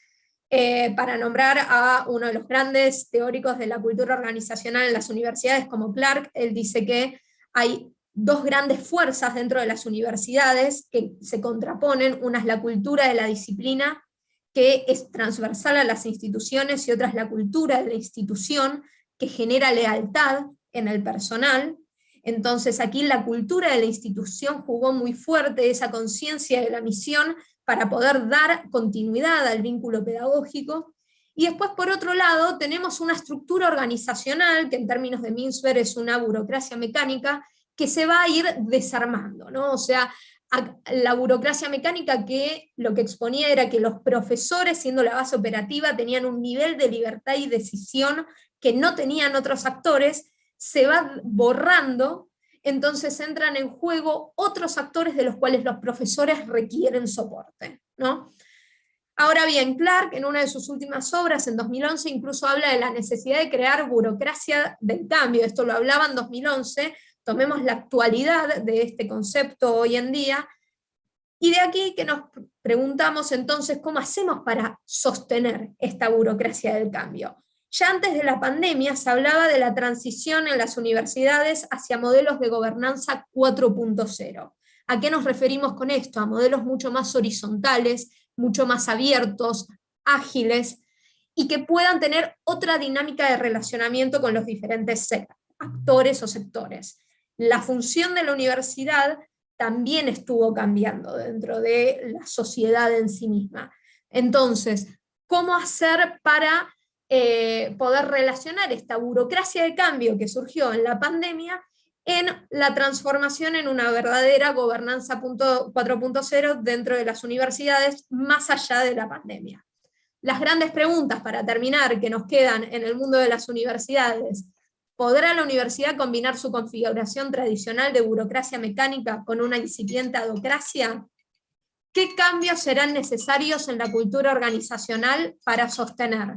Para nombrar a uno de los grandes teóricos de la cultura organizacional en las universidades como Clark, él dice que hay dos grandes fuerzas dentro de las universidades que se contraponen. Una es la cultura de la disciplina, que es transversal a las instituciones, y otra es la cultura de la institución, que genera lealtad en el personal. Entonces aquí la cultura de la institución jugó muy fuerte, esa conciencia de la misión, para poder dar continuidad al vínculo pedagógico. Y después, por otro lado, tenemos una estructura organizacional, que en términos de Mintzberg es una burocracia mecánica, que se va a ir desarmando, ¿no? O sea, la burocracia mecánica, que lo que exponía era que los profesores, siendo la base operativa, tenían un nivel de libertad y decisión que no tenían otros actores, se va borrando. Entonces entran en juego otros actores de los cuales los profesores requieren soporte, ¿no? Ahora bien, Clark, en una de sus últimas obras, en 2011, incluso habla de la necesidad de crear burocracia del cambio. Esto lo hablaba en 2011, tomemos la actualidad de este concepto hoy en día, y de aquí que nos preguntamos entonces cómo hacemos para sostener esta burocracia del cambio. Ya antes de la pandemia se hablaba de la transición en las universidades hacia modelos de gobernanza 4.0. ¿A qué nos referimos con esto? A modelos mucho más horizontales, mucho más abiertos, ágiles, y que puedan tener otra dinámica de relacionamiento con los diferentes actores o sectores. La función de la universidad también estuvo cambiando dentro de la sociedad en sí misma. Entonces, ¿cómo hacer para poder relacionar esta burocracia de cambio que surgió en la pandemia en la transformación en una verdadera gobernanza 4.0 dentro de las universidades, más allá de la pandemia? Las grandes preguntas para terminar que nos quedan en el mundo de las universidades: ¿podrá la universidad combinar su configuración tradicional de burocracia mecánica con una incipiente adocracia? ¿Qué cambios serán necesarios en la cultura organizacional para sostener?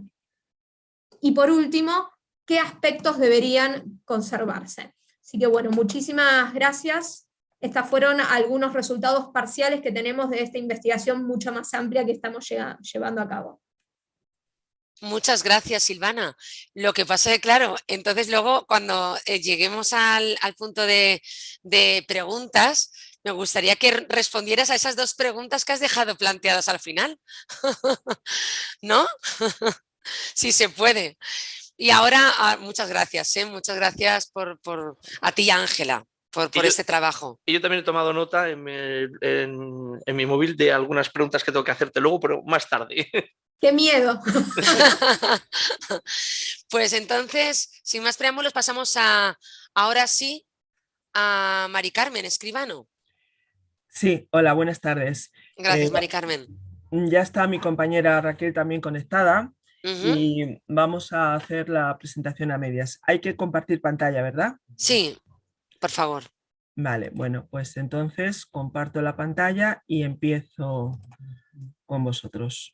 Y por último, ¿qué aspectos deberían conservarse? Así que bueno, muchísimas gracias. Estos fueron algunos resultados parciales que tenemos de esta investigación mucho más amplia que estamos llevando a cabo. Muchas gracias, Silvana. Lo que pasa es que, claro, entonces luego cuando lleguemos al punto de preguntas, me gustaría que respondieras a esas dos preguntas que has dejado planteadas al final. ¿No? Sí se puede. Y ahora, muchas gracias, muchas gracias a ti, Ángela, por este trabajo. Y yo también he tomado nota en mi móvil de algunas preguntas que tengo que hacerte luego, pero más tarde. ¡Qué miedo! Pues entonces, sin más preámbulos, pasamos ahora sí a Mari Carmen Escribano. Sí, hola, buenas tardes. Gracias, Mari Carmen. Ya está mi compañera Raquel también conectada. Y vamos a hacer la presentación a medias. Hay que compartir pantalla, ¿verdad? Sí, por favor. Vale, bueno, pues entonces comparto la pantalla y empiezo con vosotros.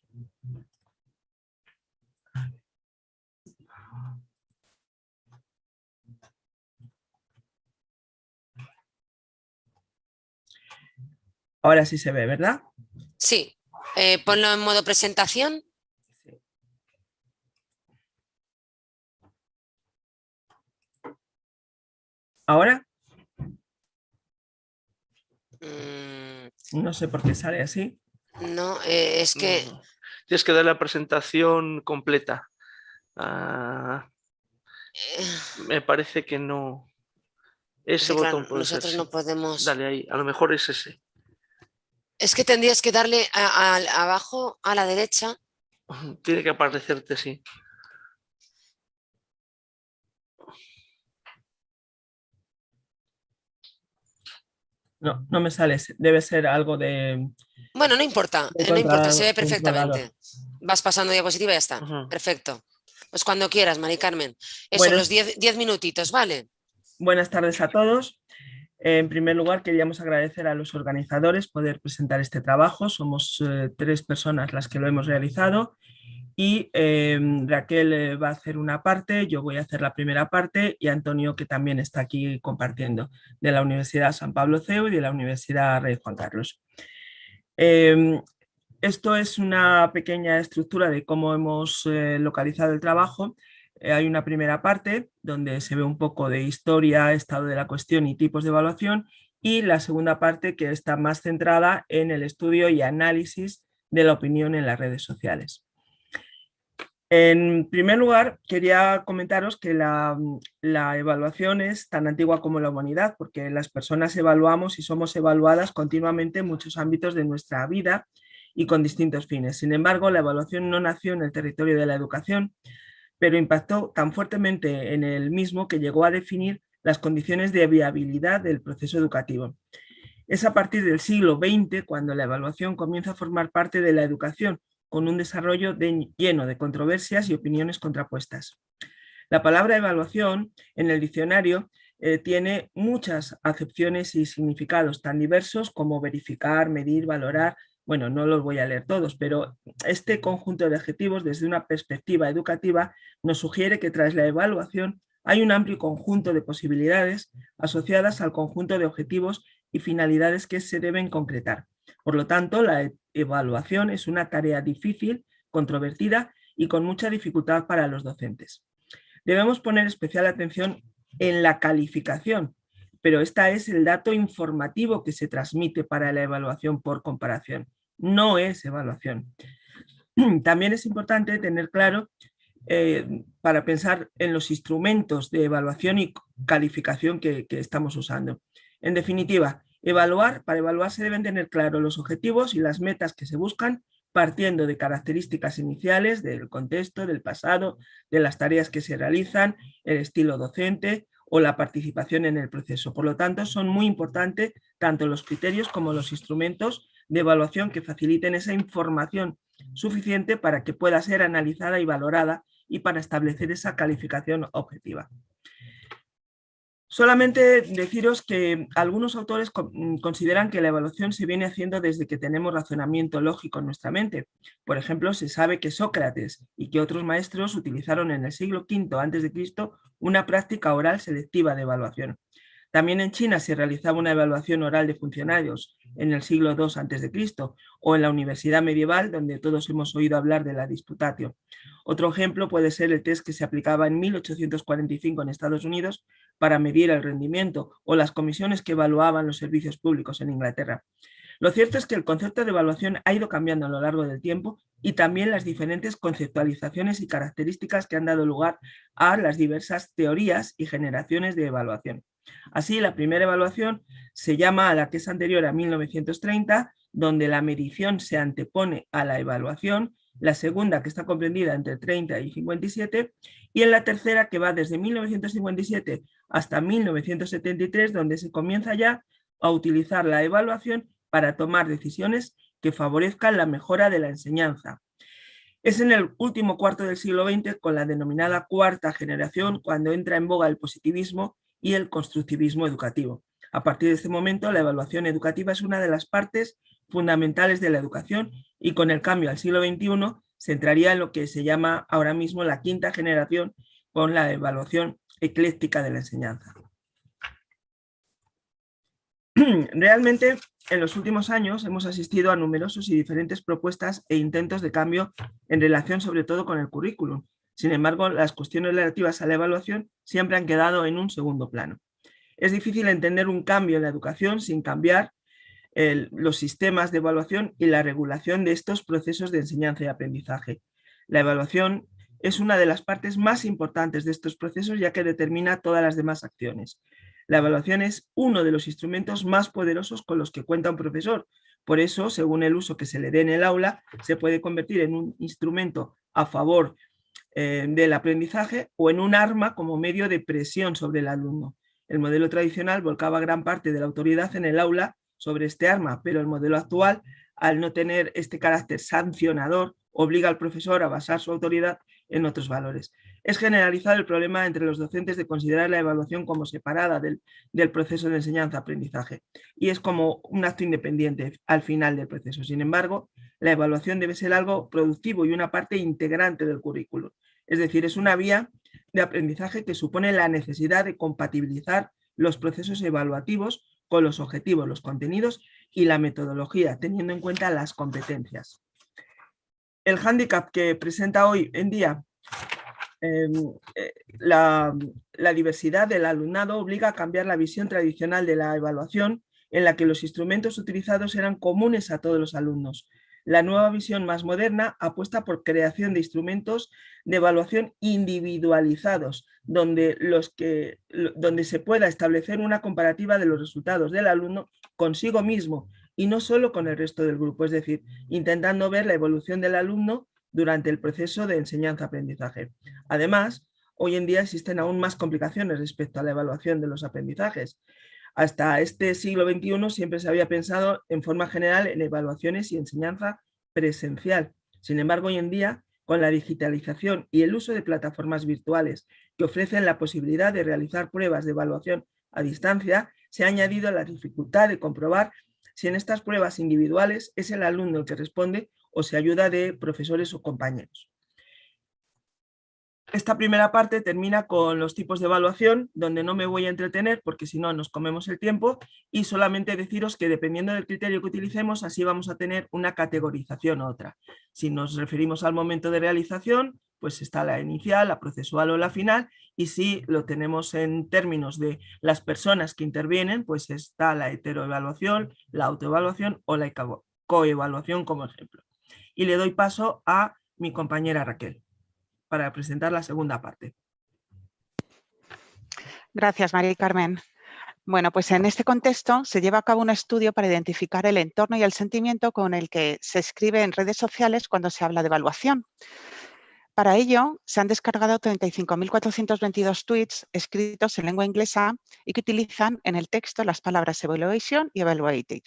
Ahora sí se ve, ¿verdad? Sí, ponlo en modo presentación. ¿Ahora? No sé por qué sale así. No, es que... No. Tienes que dar la presentación completa. Me parece que no. Es Ese que, claro, botón puede ser, nosotros sí. no podemos... Dale ahí, a lo mejor es ese. Es que tendrías que darle abajo a la derecha. Tiene que aparecerte, sí. No, no me sale. Debe ser algo de Bueno, no importa, no importa, se ve controlador. perfectamente. Vas pasando diapositiva y ya está. Perfecto. Pues cuando quieras, Mari Carmen. Eso, Bueno, los 10 minutitos, ¿vale? buenas tardes a todos. En primer lugar, queríamos agradecer a los organizadores poder presentar este trabajo. Somos 3 personas las que lo hemos realizado y Raquel va a hacer una parte, yo voy a hacer la primera parte y Antonio, que también está aquí compartiendo, de la Universidad San Pablo CEU y de la Universidad Rey Juan Carlos. Esto es una pequeña estructura de cómo hemos localizado el trabajo. Hay una primera parte donde se ve un poco de historia, estado de la cuestión y tipos de evaluación, y la segunda parte que está más centrada en el estudio y análisis de la opinión en las redes sociales. En primer lugar, quería comentaros que la evaluación es tan antigua como la humanidad, porque las personas evaluamos y somos evaluadas continuamente en muchos ámbitos de nuestra vida y con distintos fines. Sin embargo, la evaluación no nació en el territorio de la educación, pero impactó tan fuertemente en el mismo que llegó a definir las condiciones de viabilidad del proceso educativo. Es a partir del siglo XX cuando la evaluación comienza a formar parte de la educación, con un desarrollo lleno de controversias y opiniones contrapuestas. La palabra evaluación en el diccionario tiene muchas acepciones y significados tan diversos como verificar, medir, valorar. Bueno, no los voy a leer todos, pero este conjunto de adjetivos desde una perspectiva educativa nos sugiere que tras la evaluación hay un amplio conjunto de posibilidades asociadas al conjunto de objetivos y finalidades que se deben concretar. Por lo tanto, la evaluación es una tarea difícil, controvertida y con mucha dificultad para los docentes. Debemos poner especial atención en la calificación, pero esta es el dato informativo que se transmite para la evaluación por comparación. No es evaluación. También es importante tener claro para pensar en los instrumentos de evaluación y calificación que estamos usando. En definitiva, para evaluar se deben tener claros los objetivos y las metas que se buscan, partiendo de características iniciales del contexto, del pasado, de las tareas que se realizan, el estilo docente o la participación en el proceso. Por lo tanto, son muy importantes tanto los criterios como los instrumentos de evaluación que faciliten esa información suficiente para que pueda ser analizada y valorada y para establecer esa calificación objetiva. Solamente deciros que algunos autores consideran que la evaluación se viene haciendo desde que tenemos razonamiento lógico en nuestra mente. Por ejemplo, se sabe que Sócrates y que otros maestros utilizaron en el siglo V a.C. una práctica oral selectiva de evaluación. También en China se realizaba una evaluación oral de funcionarios en el siglo II a.C. o en la Universidad Medieval, donde todos hemos oído hablar de la disputatio. Otro ejemplo puede ser el test que se aplicaba en 1845 en Estados Unidos para medir el rendimiento, o las comisiones que evaluaban los servicios públicos en Inglaterra. Lo cierto es que el concepto de evaluación ha ido cambiando a lo largo del tiempo y también las diferentes conceptualizaciones y características que han dado lugar a las diversas teorías y generaciones de evaluación. Así, la primera evaluación se llama a la que es anterior a 1930, donde la medición se antepone a la evaluación, la segunda que está comprendida entre 30 y 57, y en la tercera que va desde 1957 hasta 1973, donde se comienza ya a utilizar la evaluación para tomar decisiones que favorezcan la mejora de la enseñanza. Es en el último cuarto del siglo XX, con la denominada cuarta generación, cuando entra en boga el positivismo y el constructivismo educativo. A partir de este momento, la evaluación educativa es una de las partes fundamentales de la educación y con el cambio al siglo XXI se entraría en lo que se llama ahora mismo la quinta generación, con la evaluación ecléctica de la enseñanza. Realmente, en los últimos años hemos asistido a numerosos y diferentes propuestas e intentos de cambio en relación sobre todo con el currículum. Sin embargo, las cuestiones relativas a la evaluación siempre han quedado en un segundo plano. Es difícil entender un cambio en la educación sin cambiar los sistemas de evaluación y la regulación de estos procesos de enseñanza y aprendizaje. La evaluación es una de las partes más importantes de estos procesos, ya que determina todas las demás acciones. La evaluación es uno de los instrumentos más poderosos con los que cuenta un profesor. Por eso, según el uso que se le dé en el aula, se puede convertir en un instrumento a favor del aprendizaje o en un arma como medio de presión sobre el alumno. El modelo tradicional volcaba gran parte de la autoridad en el aula sobre este arma, pero el modelo actual, al no tener este carácter sancionador, obliga al profesor a basar su autoridad en otros valores. Es generalizado el problema entre los docentes de considerar la evaluación como separada del proceso de enseñanza-aprendizaje y es como un acto independiente al final del proceso. Sin embargo, la evaluación debe ser algo productivo y una parte integrante del currículum. Es decir, es una vía de aprendizaje que supone la necesidad de compatibilizar los procesos evaluativos con los objetivos, los contenidos y la metodología, teniendo en cuenta las competencias. El hándicap que presenta hoy en día la diversidad del alumnado obliga a cambiar la visión tradicional de la evaluación, en la que los instrumentos utilizados eran comunes a todos los alumnos. La nueva visión más moderna apuesta por creación de instrumentos de evaluación individualizados, donde se pueda establecer una comparativa de los resultados del alumno consigo mismo y no solo con el resto del grupo, es decir, intentando ver la evolución del alumno durante el proceso de enseñanza-aprendizaje. Además, hoy en día existen aún más complicaciones respecto a la evaluación de los aprendizajes. Hasta este siglo XXI siempre se había pensado en forma general en evaluaciones y enseñanza presencial. Sin embargo, hoy en día, con la digitalización y el uso de plataformas virtuales que ofrecen la posibilidad de realizar pruebas de evaluación a distancia, se ha añadido la dificultad de comprobar si en estas pruebas individuales es el alumno el que responde o se ayuda de profesores o compañeros. Esta primera parte termina con los tipos de evaluación, donde no me voy a entretener porque si no nos comemos el tiempo, y solamente deciros que dependiendo del criterio que utilicemos, así vamos a tener una categorización u otra. Si nos referimos al momento de realización, pues está la inicial, la procesual o la final, y si lo tenemos en términos de las personas que intervienen, pues está la heteroevaluación, la autoevaluación o la coevaluación como ejemplo. Y le doy paso a mi compañera Raquel para presentar la segunda parte. Gracias, María Carmen. Bueno, pues en este contexto se lleva a cabo un estudio para identificar el entorno y el sentimiento con el que se escribe en redes sociales cuando se habla de evaluación. Para ello, se han descargado 35.422 tweets escritos en lengua inglesa y que utilizan en el texto las palabras evaluation y evaluated.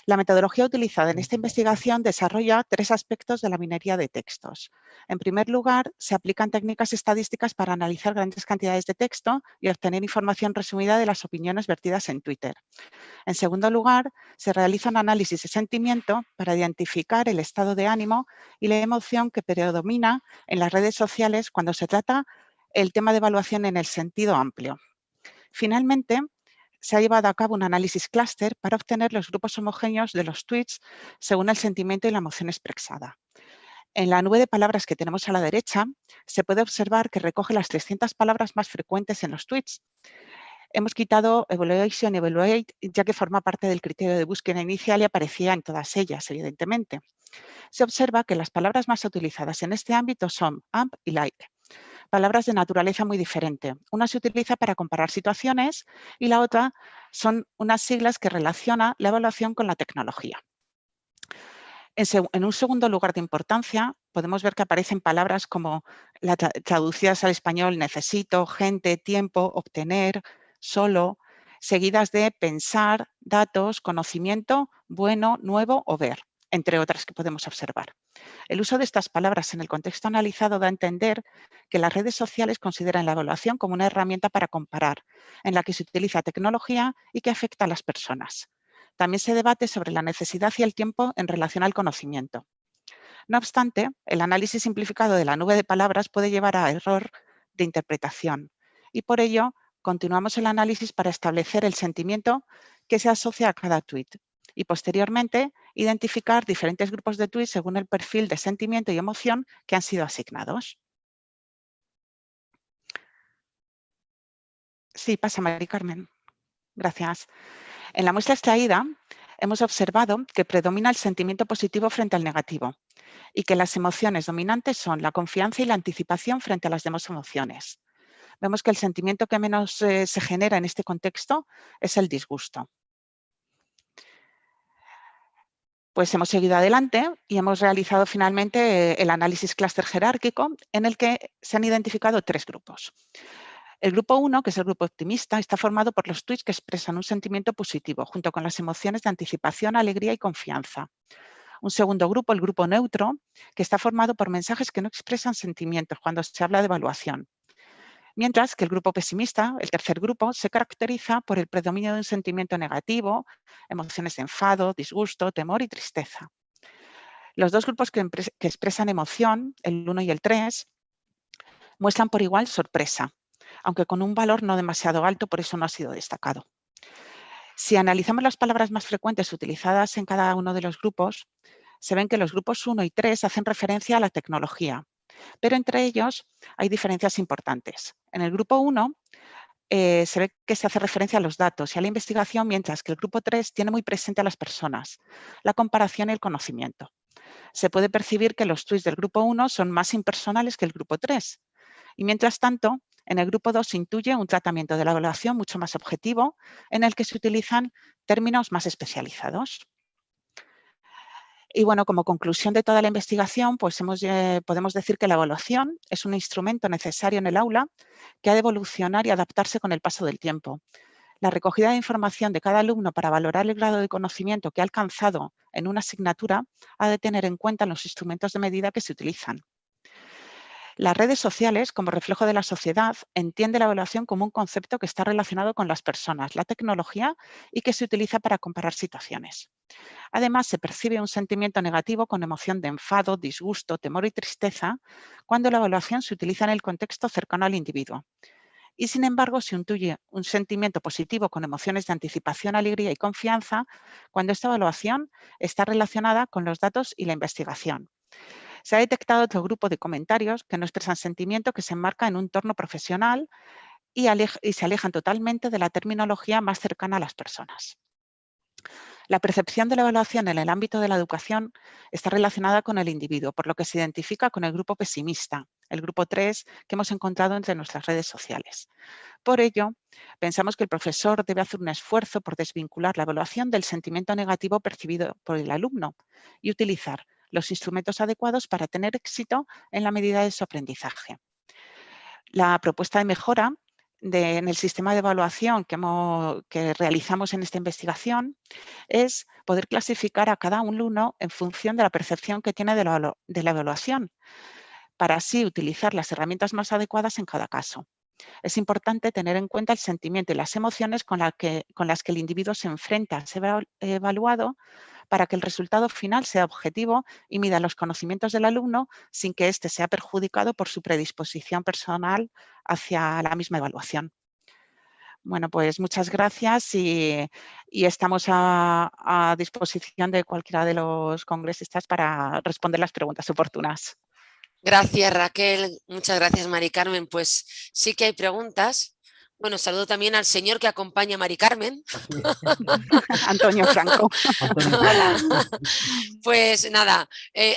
La metodología utilizada en esta investigación desarrolla tres aspectos de la minería de textos. En primer lugar, se aplican técnicas estadísticas para analizar grandes cantidades de texto y obtener información resumida de las opiniones vertidas en Twitter. En segundo lugar, se realiza un análisis de sentimiento para identificar el estado de ánimo y la emoción que predomina en las redes sociales cuando se trata el tema de evaluación en el sentido amplio. Finalmente, se ha llevado a cabo un análisis clúster para obtener los grupos homogéneos de los tweets según el sentimiento y la emoción expresada. En la nube de palabras que tenemos a la derecha, se puede observar que recoge las 300 palabras más frecuentes en los tweets. Hemos quitado evaluation y evaluate, ya que forma parte del criterio de búsqueda inicial y aparecía en todas ellas, evidentemente. Se observa que las palabras más utilizadas en este ámbito son amp y like. Palabras de naturaleza muy diferente. Una se utiliza para comparar situaciones y la otra son unas siglas que relacionan la evaluación con la tecnología. En un segundo lugar de importancia, podemos ver que aparecen palabras como traducidas al español necesito, gente, tiempo, obtener, solo, seguidas de pensar, datos, conocimiento, bueno, nuevo o ver, entre otras que podemos observar. El uso de estas palabras en el contexto analizado da a entender que las redes sociales consideran la evaluación como una herramienta para comparar, en la que se utiliza tecnología y que afecta a las personas. También se debate sobre la necesidad y el tiempo en relación al conocimiento. No obstante, el análisis simplificado de la nube de palabras puede llevar a error de interpretación y por ello continuamos el análisis para establecer el sentimiento que se asocia a cada tweet y posteriormente identificar diferentes grupos de tweets según el perfil de sentimiento y emoción que han sido asignados. Sí, pasa, María Carmen. Gracias. En la muestra extraída hemos observado que predomina el sentimiento positivo frente al negativo y que las emociones dominantes son la confianza y la anticipación frente a las demás emociones. Vemos que el sentimiento que menos se genera en este contexto es el disgusto. Pues hemos seguido adelante y hemos realizado finalmente el análisis clúster jerárquico en el que se han identificado 3 grupos. El grupo 1, que es el grupo optimista, está formado por los tweets que expresan un sentimiento positivo, junto con las emociones de anticipación, alegría y confianza. Un segundo grupo, el grupo neutro, que está formado por mensajes que no expresan sentimientos cuando se habla de evaluación. Mientras que el grupo pesimista, el tercer grupo, se caracteriza por el predominio de un sentimiento negativo, emociones de enfado, disgusto, temor y tristeza. Los 2 grupos que expresan emoción, el 1 y el 3, muestran por igual sorpresa, aunque con un valor no demasiado alto, por eso no ha sido destacado. Si analizamos las palabras más frecuentes utilizadas en cada uno de los grupos, se ven que los grupos 1 y 3 hacen referencia a la tecnología, pero entre ellos hay diferencias importantes. En el grupo 1 se ve que se hace referencia a los datos y a la investigación, mientras que el grupo 3 tiene muy presente a las personas, la comparación y el conocimiento. Se puede percibir que los tweets del grupo 1 son más impersonales que el grupo 3. Y mientras tanto, en el grupo 2 se intuye un tratamiento de la evaluación mucho más objetivo, en el que se utilizan términos más especializados. Y bueno, como conclusión de toda la investigación, pues podemos decir que la evaluación es un instrumento necesario en el aula que ha de evolucionar y adaptarse con el paso del tiempo. La recogida de información de cada alumno para valorar el grado de conocimiento que ha alcanzado en una asignatura ha de tener en cuenta los instrumentos de medida que se utilizan. Las redes sociales, como reflejo de la sociedad, entiende la evaluación como un concepto que está relacionado con las personas, la tecnología y que se utiliza para comparar situaciones. Además, se percibe un sentimiento negativo con emoción de enfado, disgusto, temor y tristeza cuando la evaluación se utiliza en el contexto cercano al individuo. Y sin embargo, se intuye un sentimiento positivo con emociones de anticipación, alegría y confianza cuando esta evaluación está relacionada con los datos y la investigación. Se ha detectado otro grupo de comentarios que no expresan sentimiento, que se enmarca en un entorno profesional y se alejan totalmente de la terminología más cercana a las personas. La percepción de la evaluación en el ámbito de la educación está relacionada con el individuo, por lo que se identifica con el grupo pesimista, el grupo 3 que hemos encontrado entre nuestras redes sociales. Por ello, pensamos que el profesor debe hacer un esfuerzo por desvincular la evaluación del sentimiento negativo percibido por el alumno y utilizar los instrumentos adecuados para tener éxito en la medida de su aprendizaje. La propuesta de mejora en el sistema de evaluación que realizamos en esta investigación es poder clasificar a cada alumno en función de la percepción que tiene de la evaluación, para así utilizar las herramientas más adecuadas en cada caso. Es importante tener en cuenta el sentimiento y las emociones con las que el individuo se enfrenta a ser evaluado, para que el resultado final sea objetivo y mida los conocimientos del alumno sin que éste sea perjudicado por su predisposición personal hacia la misma evaluación. Bueno, pues muchas gracias y estamos a disposición de cualquiera de los congresistas para responder las preguntas oportunas. Gracias, Raquel. Muchas gracias, Mari Carmen. Pues sí que hay preguntas. Bueno, saludo también al señor que acompaña a Mari Carmen. Antonio Franco. Hola. Pues nada,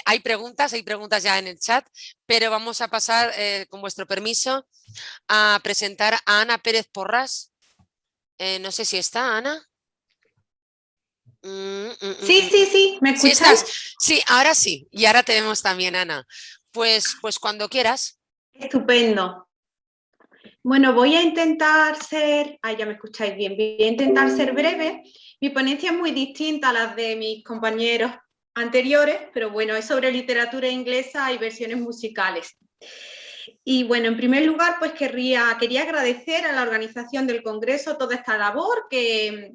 hay preguntas ya en el chat, pero vamos a pasar, con vuestro permiso, a presentar a Ana Pérez Porras. No sé si está, Ana. Sí, ¿me escucháis? Sí, ahora sí, y ahora te vemos también, Ana. Pues cuando quieras. Estupendo. Bueno, voy a intentar ser... ya me escucháis bien. Voy a intentar ser breve. Mi ponencia es muy distinta a las de mis compañeros anteriores, pero bueno, es sobre literatura inglesa y versiones musicales. Y bueno, en primer lugar, pues quería agradecer a la organización del Congreso toda esta labor que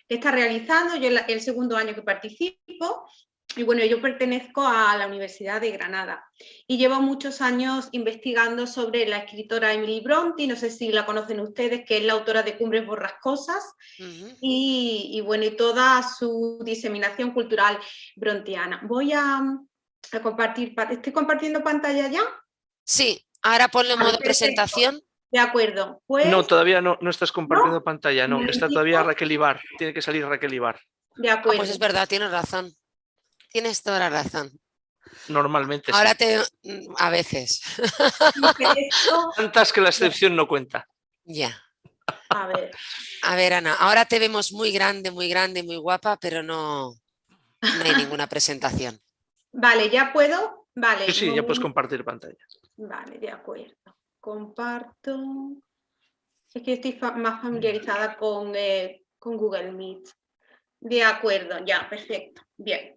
está realizando. Yo el segundo año que participo. Y bueno, yo pertenezco a la Universidad de Granada y llevo muchos años investigando sobre la escritora Emily Brontë, no sé si la conocen ustedes, que es la autora de Cumbres Borrascosas, y bueno, y toda su diseminación cultural brontiana. Voy a compartir, ¿estoy compartiendo pantalla ya? Sí, ahora ponle en modo presentación. De acuerdo. Pues, No, todavía no estás compartiendo ¿no? pantalla, no. Un Está todavía momentito. Raquel Ibar. Tiene que salir Raquel Ibar. De Ah, acuerdo. pues es verdad, tienes razón. Tienes toda la razón. Normalmente Ahora sí. a veces. Esto, Tantas que la excepción no cuenta. Ya. a ver. A ver, Ana, ahora te vemos muy grande, muy guapa, pero no hay ninguna presentación. Vale, ¿ya puedo? Vale. Sí, ya puedes compartir pantalla. Vale, de acuerdo. Comparto. Es que estoy más familiarizada con Google Meet. De acuerdo, ya, perfecto. Bien.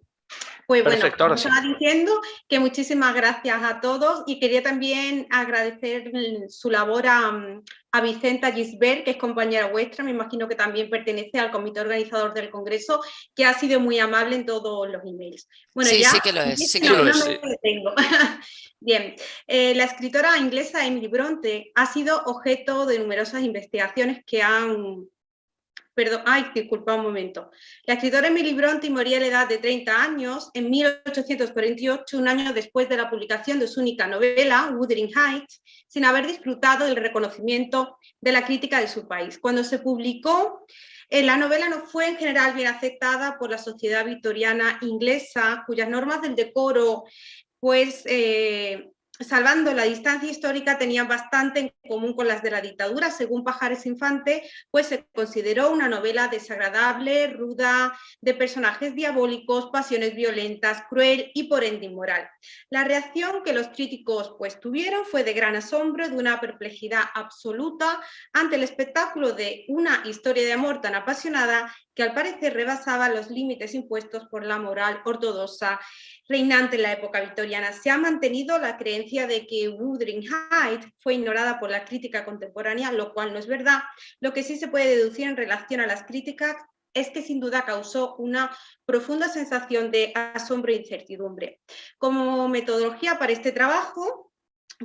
Pues Perfecto, bueno, ahora sí. estaba diciendo que muchísimas gracias a todos y quería también agradecer su labor a Vicenta Gisbert, que es compañera vuestra, me imagino que también pertenece al comité organizador del Congreso, que ha sido muy amable en todos los emails. Bueno, Sí, ya, sí que lo es. Sí que Sí lo lo es. es, me detengo. Bien, la escritora inglesa Emily Bronte ha sido objeto de numerosas investigaciones que han... Perdón, ay, disculpa un momento. La escritora Emily Bronte moría a la edad de 30 años en 1848, un año después de la publicación de su única novela, Wuthering Heights, sin haber disfrutado del reconocimiento de la crítica de su país. Cuando se publicó, la novela no fue en general bien aceptada por la sociedad victoriana inglesa, cuyas normas del decoro, pues, salvando la distancia histórica, tenían bastante en común con las de la dictadura. Según Pajares Infante, pues se consideró una novela desagradable, ruda, de personajes diabólicos, pasiones violentas, cruel y por ende inmoral. La reacción que los críticos pues tuvieron fue de gran asombro, de una perplejidad absoluta ante el espectáculo de una historia de amor tan apasionada que al parecer rebasaba los límites impuestos por la moral ortodoxa reinante en la época victoriana. Se ha mantenido la creencia de que Wuthering Heights fue ignorada por la crítica contemporánea, lo cual no es verdad. Lo que sí se puede deducir en relación a las críticas es que sin duda causó una profunda sensación de asombro e incertidumbre. Como metodología para este trabajo,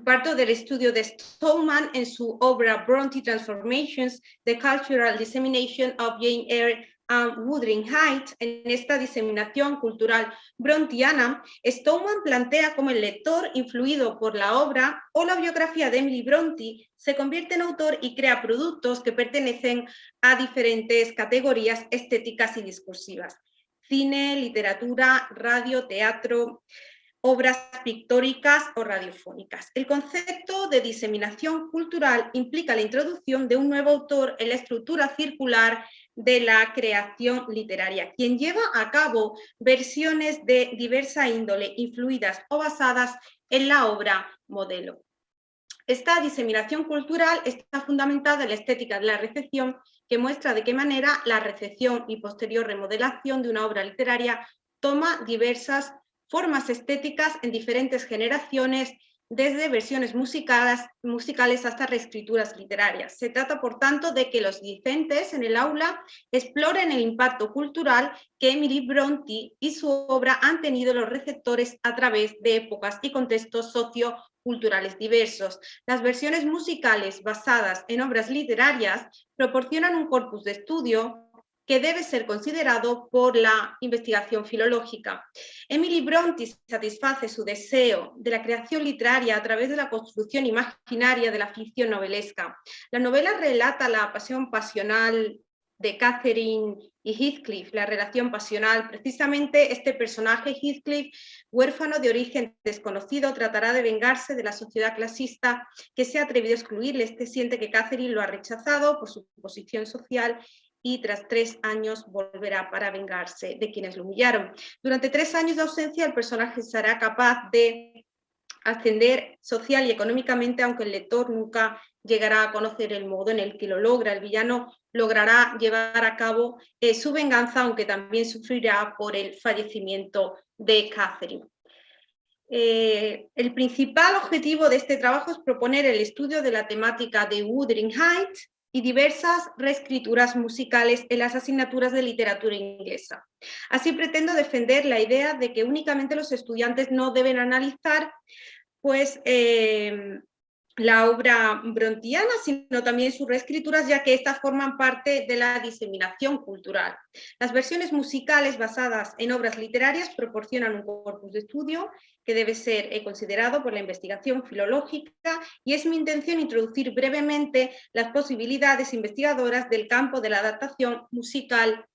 parto del estudio de Stallman en su obra Bronte Transformations, The Cultural Dissemination of Jane Eyre and Wuthering Heights. En esta diseminación cultural brontiana, Stallman plantea cómo el lector, influido por la obra o la biografía de Emily Bronte, se convierte en autor y crea productos que pertenecen a diferentes categorías estéticas y discursivas: cine, literatura, radio, teatro, obras pictóricas o radiofónicas. El concepto de diseminación cultural implica la introducción de un nuevo autor en la estructura circular de la creación literaria, quien lleva a cabo versiones de diversa índole, influidas o basadas en la obra modelo. Esta diseminación cultural está fundamentada en la estética de la recepción, que muestra de qué manera la recepción y posterior remodelación de una obra literaria toma diversas formas estéticas en diferentes generaciones, desde versiones musicales hasta reescrituras literarias. Se trata, por tanto, de que los docentes en el aula exploren el impacto cultural que Emily Bronte y su obra han tenido en los receptores a través de épocas y contextos socioculturales diversos. Las versiones musicales basadas en obras literarias proporcionan un corpus de estudio que debe ser considerado por la investigación filológica. Emily Bronte satisface su deseo de la creación literaria a través de la construcción imaginaria de la ficción novelesca. La novela relata la pasión pasional de Catherine y Heathcliff, la relación pasional. Precisamente este personaje, Heathcliff, huérfano de origen desconocido, tratará de vengarse de la sociedad clasista que se ha atrevido a excluirle. Este siente que Catherine lo ha rechazado por su posición social y tras 3 años volverá para vengarse de quienes lo humillaron. Durante 3 años de ausencia, el personaje será capaz de ascender social y económicamente, aunque el lector nunca llegará a conocer el modo en el que lo logra. El villano logrará llevar a cabo su venganza, aunque también sufrirá por el fallecimiento de Catherine. El principal objetivo de este trabajo es proponer el estudio de la temática de Wuthering Heights y diversas reescrituras musicales en las asignaturas de literatura inglesa. Así pretendo defender la idea de que únicamente los estudiantes no deben analizar pues, la obra brontiana, sino también sus reescrituras, ya que estas forman parte de la diseminación cultural. Las versiones musicales basadas en obras literarias proporcionan un corpus de estudio que debe ser considerado por la investigación filológica, y es mi intención introducir brevemente las posibilidades investigadoras del campo de la adaptación musical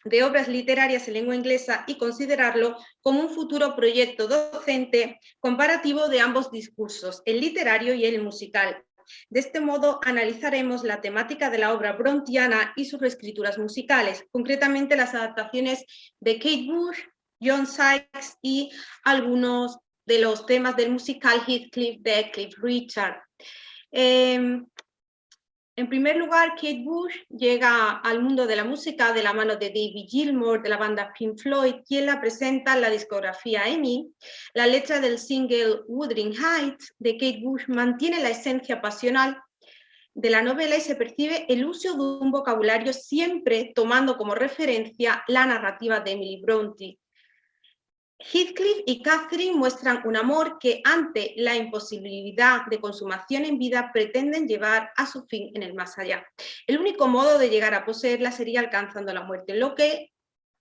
de obras literarias en lengua inglesa y considerarlo como un futuro proyecto docente comparativo de ambos discursos, el literario y el musical. De este modo, analizaremos la temática de la obra brontiana y sus reescrituras musicales, concretamente las adaptaciones de Kate Bush, John Sykes y algunos de los temas del musical Heathcliff de Cliff Richard. En primer lugar, Kate Bush llega al mundo de la música de la mano de David Gilmour de la banda Pink Floyd, quien la presenta en la discografía EMI. La letra del single Wuthering Heights de Kate Bush mantiene la esencia pasional de la novela y se percibe el uso de un vocabulario siempre tomando como referencia la narrativa de Emily Brontë. Heathcliff y Catherine muestran un amor que, ante la imposibilidad de consumación en vida, pretenden llevar a su fin en el más allá. El único modo de llegar a poseerla sería alcanzando la muerte, lo que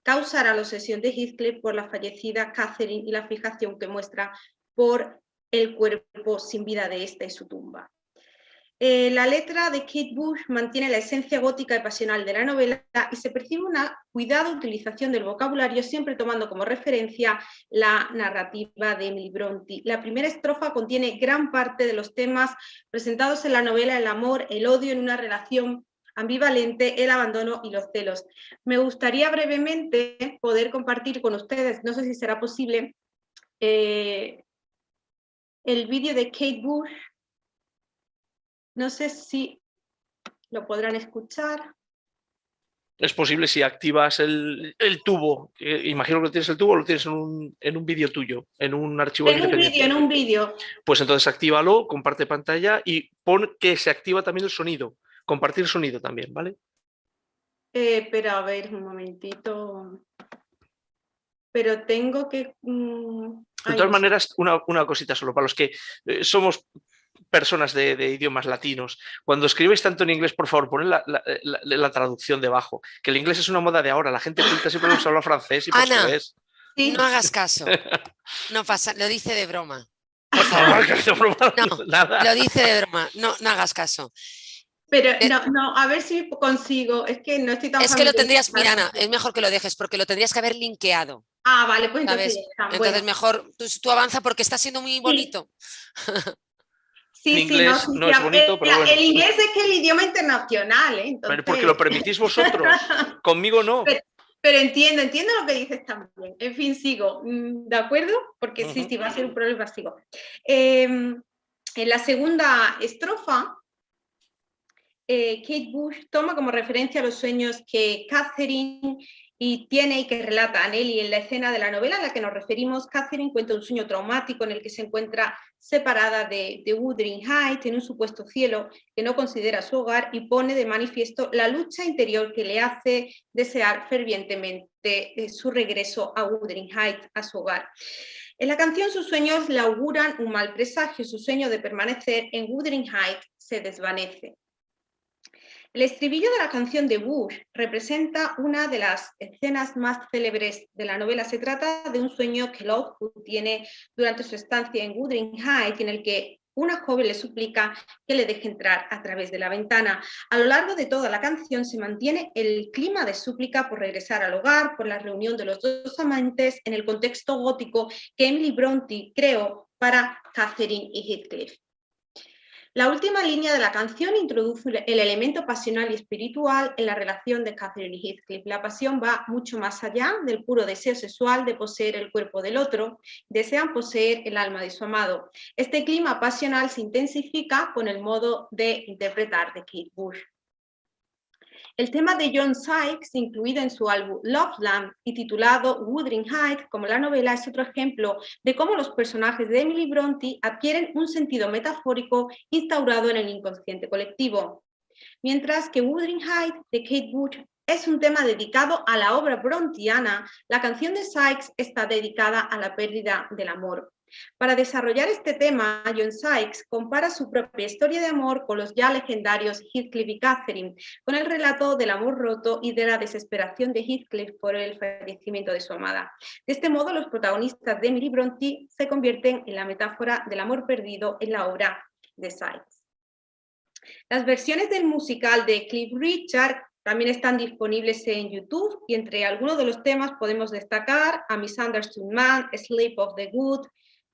causará la obsesión de Heathcliff por la fallecida Catherine y la fijación que muestra por el cuerpo sin vida de esta y su tumba. La letra de Kate Bush mantiene la esencia gótica y pasional de la novela y se percibe una cuidada utilización del vocabulario, siempre tomando como referencia la narrativa de Emily Brontë. La primera estrofa contiene gran parte de los temas presentados en la novela: el amor, el odio en una relación ambivalente, el abandono y los celos. Me gustaría brevemente poder compartir con ustedes, no sé si será posible, el vídeo de Kate Bush. No sé si lo podrán escuchar. Es posible si activas el tubo. Imagino que tienes el tubo, lo tienes en un vídeo tuyo, en un archivo independiente. En un vídeo. Pues entonces actívalo, comparte pantalla y pon que se activa también el sonido. Compartir sonido también, ¿vale? Pero a ver, un momentito. Pero tengo que... De todas maneras, una cosita solo, para los que somos personas de idiomas latinos, cuando escribes tanto en inglés, por favor, poned la traducción debajo, que el inglés es una moda de ahora, la gente culta siempre nos habla francés y portugués. Sí. No hagas caso, no pasa, lo dice de broma. Por favor, no, nada. Lo dice de broma, no hagas caso. Pero no, a ver si consigo, es que no estoy tan... Es que lo tendrías, mira, Ana, es mejor que lo dejes, porque lo tendrías que haber linkeado. Ah, vale, pues entonces... Entonces mejor, tú avanza porque está siendo muy bonito. Sí, en inglés sí, no es bonito, pero bueno. El inglés es que el idioma internacional, ¿eh? Entonces... Pero porque lo permitís vosotros, conmigo no. Pero entiendo lo que dices también. En fin, sigo, ¿de acuerdo? Porque sí, va a ser un problema, sigo. En la segunda estrofa, Kate Bush toma como referencia los sueños que Catherine tiene y que relata a Nelly en la escena de la novela en la que nos referimos. Catherine cuenta un sueño traumático en el que se encuentra separada de Wuthering Heights en un supuesto cielo que no considera su hogar, y pone de manifiesto la lucha interior que le hace desear fervientemente su regreso a Wuthering Heights, a su hogar. En la canción sus sueños le auguran un mal presagio, su sueño de permanecer en Wuthering Heights se desvanece. El estribillo de la canción de Bush representa una de las escenas más célebres de la novela. Se trata de un sueño que Lovegood tiene durante su estancia en Wuthering Heights, en el que una joven le suplica que le deje entrar a través de la ventana. A lo largo de toda la canción se mantiene el clima de súplica por regresar al hogar, por la reunión de los dos amantes en el contexto gótico que Emily Brontë creó para Catherine y Heathcliff. La última línea de la canción introduce el elemento pasional y espiritual en la relación de Catherine y Heathcliff. La pasión va mucho más allá del puro deseo sexual de poseer el cuerpo del otro, desean poseer el alma de su amado. Este clima pasional se intensifica con el modo de interpretar de Kate Bush. El tema de John Sykes, incluido en su álbum Loveland y titulado Wuthering Heights, como la novela, es otro ejemplo de cómo los personajes de Emily Brontë adquieren un sentido metafórico instaurado en el inconsciente colectivo. Mientras que Wuthering Heights de Kate Bush es un tema dedicado a la obra brontiana, la canción de Sykes está dedicada a la pérdida del amor. Para desarrollar este tema, John Sykes compara su propia historia de amor con los ya legendarios Heathcliff y Catherine, con el relato del amor roto y de la desesperación de Heathcliff por el fallecimiento de su amada. De este modo, los protagonistas de Emily Brontë se convierten en la metáfora del amor perdido en la obra de Sykes. Las versiones del musical de Cliff Richard también están disponibles en YouTube y entre algunos de los temas podemos destacar A Misunderstood Man, Sleep of the Good,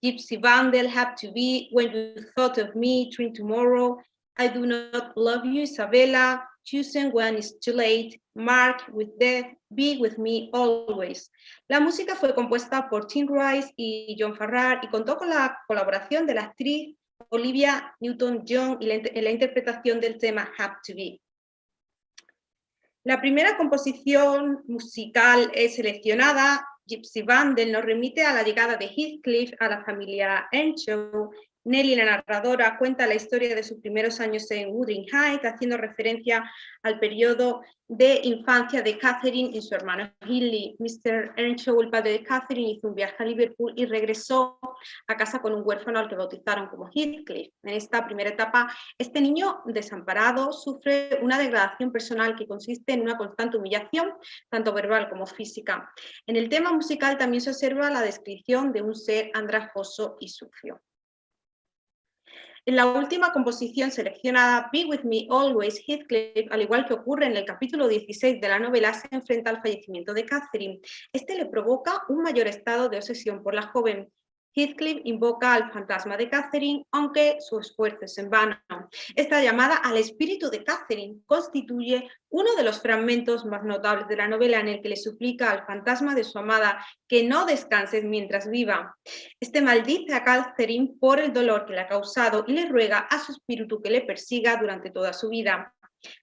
Gypsy Bundle, Have to Be, When You Thought of Me, Dream Tomorrow, I Do Not Love You, Isabella, Choosing When It's Too Late, Mark with Death, Be With Me Always. La música fue compuesta por Tim Rice y John Farrar y contó con la colaboración de la actriz Olivia Newton-John en la interpretación del tema Have to Be. La primera composición musical seleccionada, Gypsy Bundle, nos remite a la llegada de Heathcliff a la familia Earnshaw. Nelly, la narradora, cuenta la historia de sus primeros años en Wuthering Heights, haciendo referencia al periodo de infancia de Catherine y su hermano Hindley. Mr. Earnshaw, el padre de Catherine, hizo un viaje a Liverpool y regresó a casa con un huérfano al que bautizaron como Heathcliff. En esta primera etapa, este niño desamparado sufre una degradación personal que consiste en una constante humillación, tanto verbal como física. En el tema musical también se observa la descripción de un ser andrajoso y sucio. En la última composición seleccionada, Be With Me Always, Heathcliff, al igual que ocurre en el capítulo 16 de la novela, se enfrenta al fallecimiento de Catherine. Este le provoca un mayor estado de obsesión por la joven. Heathcliff invoca al fantasma de Catherine, aunque su esfuerzo es en vano. Esta llamada al espíritu de Catherine constituye uno de los fragmentos más notables de la novela, en el que le suplica al fantasma de su amada que no descanse mientras viva. Este maldice a Catherine por el dolor que le ha causado y le ruega a su espíritu que le persiga durante toda su vida.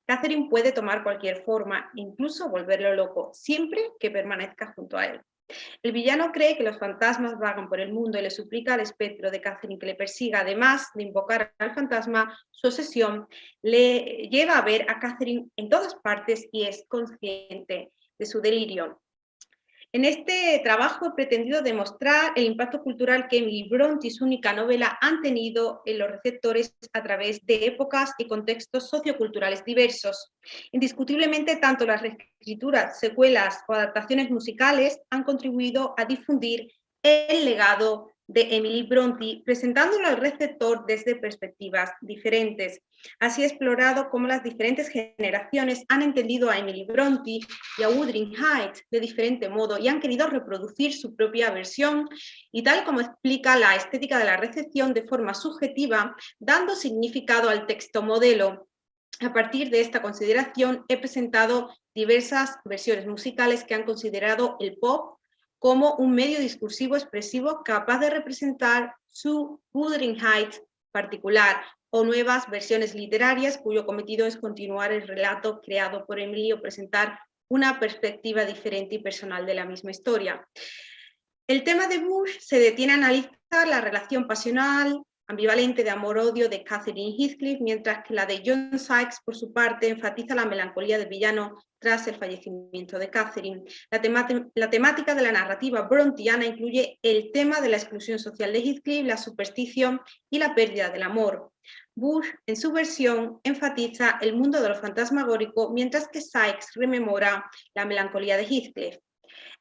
Catherine puede tomar cualquier forma, incluso volverlo loco, siempre que permanezca junto a él. El villano cree que los fantasmas vagan por el mundo y le suplica al espectro de Catherine que le persiga. Además de invocar al fantasma, su obsesión le lleva a ver a Catherine en todas partes y es consciente de su delirio. En este trabajo he pretendido demostrar el impacto cultural que Emily Brontë y su única novela han tenido en los receptores a través de épocas y contextos socioculturales diversos. Indiscutiblemente, tanto las reescrituras, secuelas o adaptaciones musicales han contribuido a difundir el legado de Emily Brontë, presentándolo al receptor desde perspectivas diferentes. Así he explorado cómo las diferentes generaciones han entendido a Emily Brontë y a Wuthering Heights de diferente modo y han querido reproducir su propia versión, y tal como explica la estética de la recepción de forma subjetiva, dando significado al texto modelo. A partir de esta consideración he presentado diversas versiones musicales que han considerado el pop como un medio discursivo expresivo capaz de representar su Wuthering Heights particular, o nuevas versiones literarias cuyo cometido es continuar el relato creado por Emily o presentar una perspectiva diferente y personal de la misma historia. El tema de Bush se detiene a analizar la relación pasional ambivalente de amor-odio de Catherine y Heathcliff, mientras que la de John Sykes, por su parte, enfatiza la melancolía del villano tras el fallecimiento de Catherine. La temática de la narrativa brontiana incluye el tema de la exclusión social de Heathcliff, la superstición y la pérdida del amor. Bush, en su versión, enfatiza el mundo de lo fantasmagórico, mientras que Sykes rememora la melancolía de Heathcliff.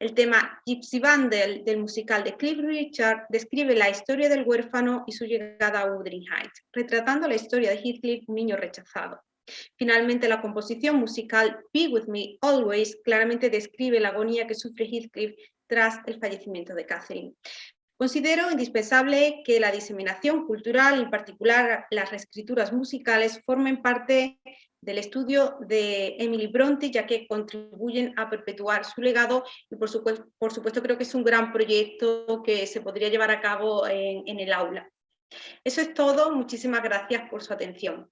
El tema Gypsy Bundle del musical de Cliff Richard describe la historia del huérfano y su llegada a Wuthering Heights, retratando la historia de Heathcliff, un niño rechazado. Finalmente, la composición musical Be With Me Always claramente describe la agonía que sufre Heathcliff tras el fallecimiento de Catherine. Considero indispensable que la diseminación cultural, en particular las reescrituras musicales, formen parte del estudio de Emily Brontë, ya que contribuyen a perpetuar su legado y por supuesto creo que es un gran proyecto que se podría llevar a cabo en el aula. Eso es todo, muchísimas gracias por su atención.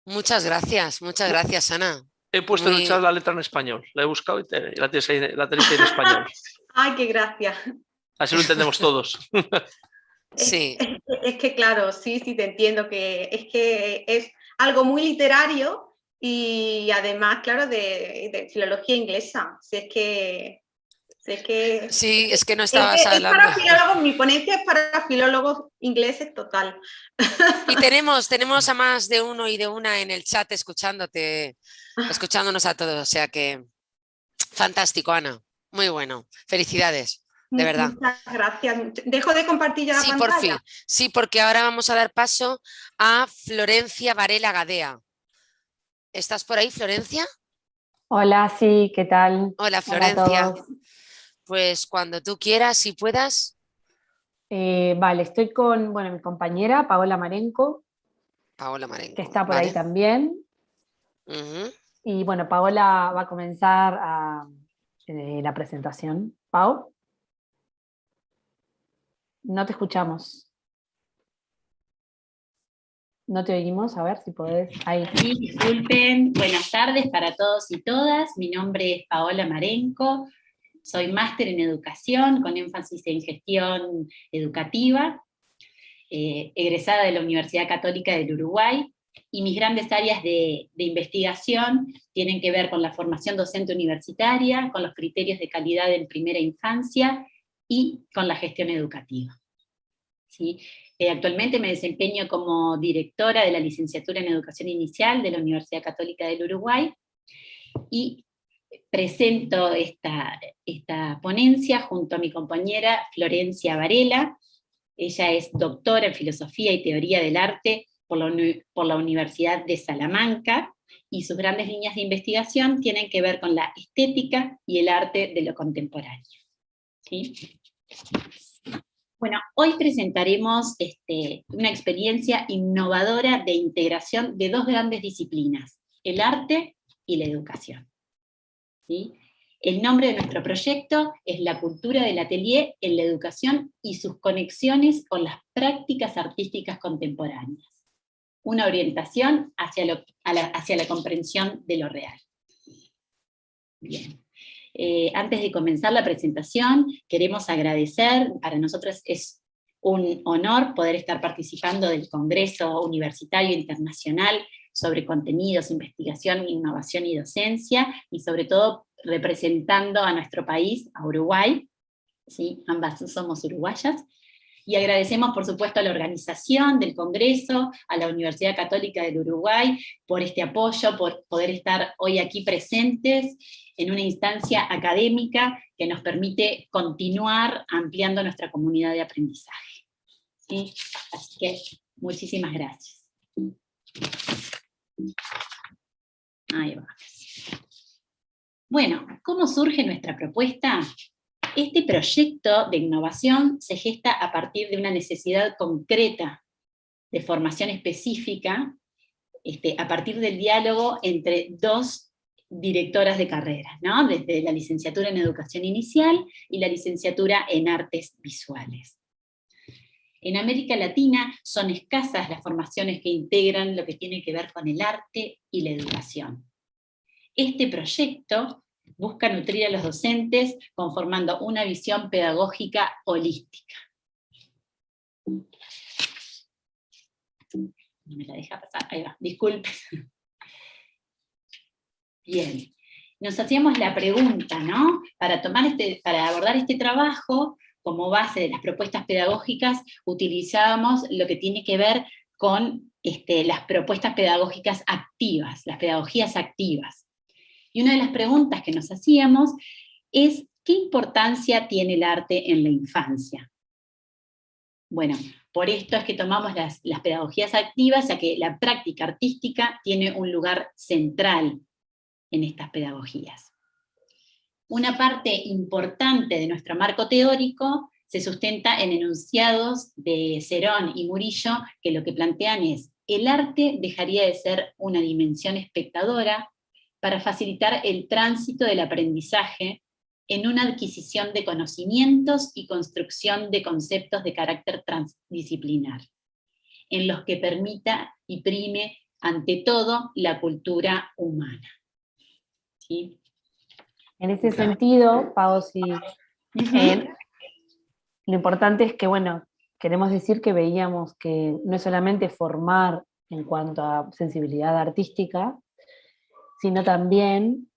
Muchas gracias Ana. He puesto en el chat la letra en español, la he buscado y la tenéis ahí en español. Ay, qué gracia. Así lo entendemos todos. Sí. Es que claro, sí, te entiendo, que es algo muy literario, y además, claro, de filología inglesa. Si es que... Sí, es que no estabas es hablando. para filólogos, mi ponencia es para filólogos ingleses total. Y tenemos a más de uno y de una en el chat escuchándonos a todos, o sea que fantástico, Ana, muy bueno, felicidades, de verdad. Muchas gracias. ¿Dejo de compartir ya la Sí, pantalla? por fin, sí, porque ahora vamos a dar paso a Florencia Varela Gadea. ¿Estás por ahí, Florencia? Hola, sí, ¿qué tal? Hola, Hola a Florencia. todos. Pues cuando tú quieras, si puedas. Vale, estoy con, bueno, mi compañera Paola Marenco, Paola que Marenco, está por ahí vale. también. Ujú. Y bueno, Paola va a comenzar la presentación. Pau, no te escuchamos. No te oímos, a ver si podés. Ahí. Sí, disculpen. Buenas tardes para todos y todas. Mi nombre es Paola Marenco. Soy máster en educación con énfasis en gestión educativa, egresada de la Universidad Católica del Uruguay, y mis grandes áreas de investigación tienen que ver con la formación docente universitaria, con los criterios de calidad en primera infancia y con la gestión educativa. ¿Sí? Actualmente me desempeño como directora de la licenciatura en Educación Inicial de la Universidad Católica del Uruguay, y presento esta ponencia junto a mi compañera Florencia Varela. Ella es doctora en Filosofía y Teoría del Arte por la Universidad de Salamanca, y sus grandes líneas de investigación tienen que ver con la estética y el arte de lo contemporáneo. ¿Sí? Bueno, hoy presentaremos una experiencia innovadora de integración de dos grandes disciplinas, el arte y la educación. ¿Sí? El nombre de nuestro proyecto es La cultura del atelier en la educación y sus conexiones con las prácticas artísticas contemporáneas. Una orientación hacia la comprensión de lo real. Bien. Antes de comenzar la presentación, queremos agradecer, para nosotros es un honor poder estar participando del Congreso Universitario Internacional sobre Contenidos, Investigación, Innovación y Docencia, y sobre todo representando a nuestro país, a Uruguay, ¿sí? Ambas somos uruguayas, y agradecemos por supuesto a la organización del Congreso, a la Universidad Católica del Uruguay, por este apoyo, por poder estar hoy aquí presentes en una instancia académica que nos permite continuar ampliando nuestra comunidad de aprendizaje. ¿Sí? Así que muchísimas gracias. Ahí va. Bueno, ¿cómo surge nuestra propuesta? Este proyecto de innovación se gesta a partir de una necesidad concreta de formación específica, a partir del diálogo entre dos directoras de carrera, ¿no? Desde la licenciatura en Educación Inicial y la licenciatura en Artes Visuales. En América Latina son escasas las formaciones que integran lo que tiene que ver con el arte y la educación. Este proyecto busca nutrir a los docentes conformando una visión pedagógica holística. No me la deja pasar, ahí va, disculpe. Bien, nos hacíamos la pregunta, ¿no? Para abordar este trabajo, como base de las propuestas pedagógicas, utilizábamos lo que tiene que ver con las propuestas pedagógicas activas, las pedagogías activas. Y una de las preguntas que nos hacíamos es, ¿qué importancia tiene el arte en la infancia? Bueno, por esto es que tomamos las pedagogías activas, ya que la práctica artística tiene un lugar central en estas pedagogías. Una parte importante de nuestro marco teórico se sustenta en enunciados de Cerón y Murillo, que lo que plantean es, el arte dejaría de ser una dimensión espectadora para facilitar el tránsito del aprendizaje en una adquisición de conocimientos y construcción de conceptos de carácter transdisciplinar, en los que permita y prime, ante todo, la cultura humana. ¿Sí? En ese sentido, Pau, sí, lo importante es que, bueno, queremos decir que veíamos que no es solamente formar en cuanto a sensibilidad artística, sino también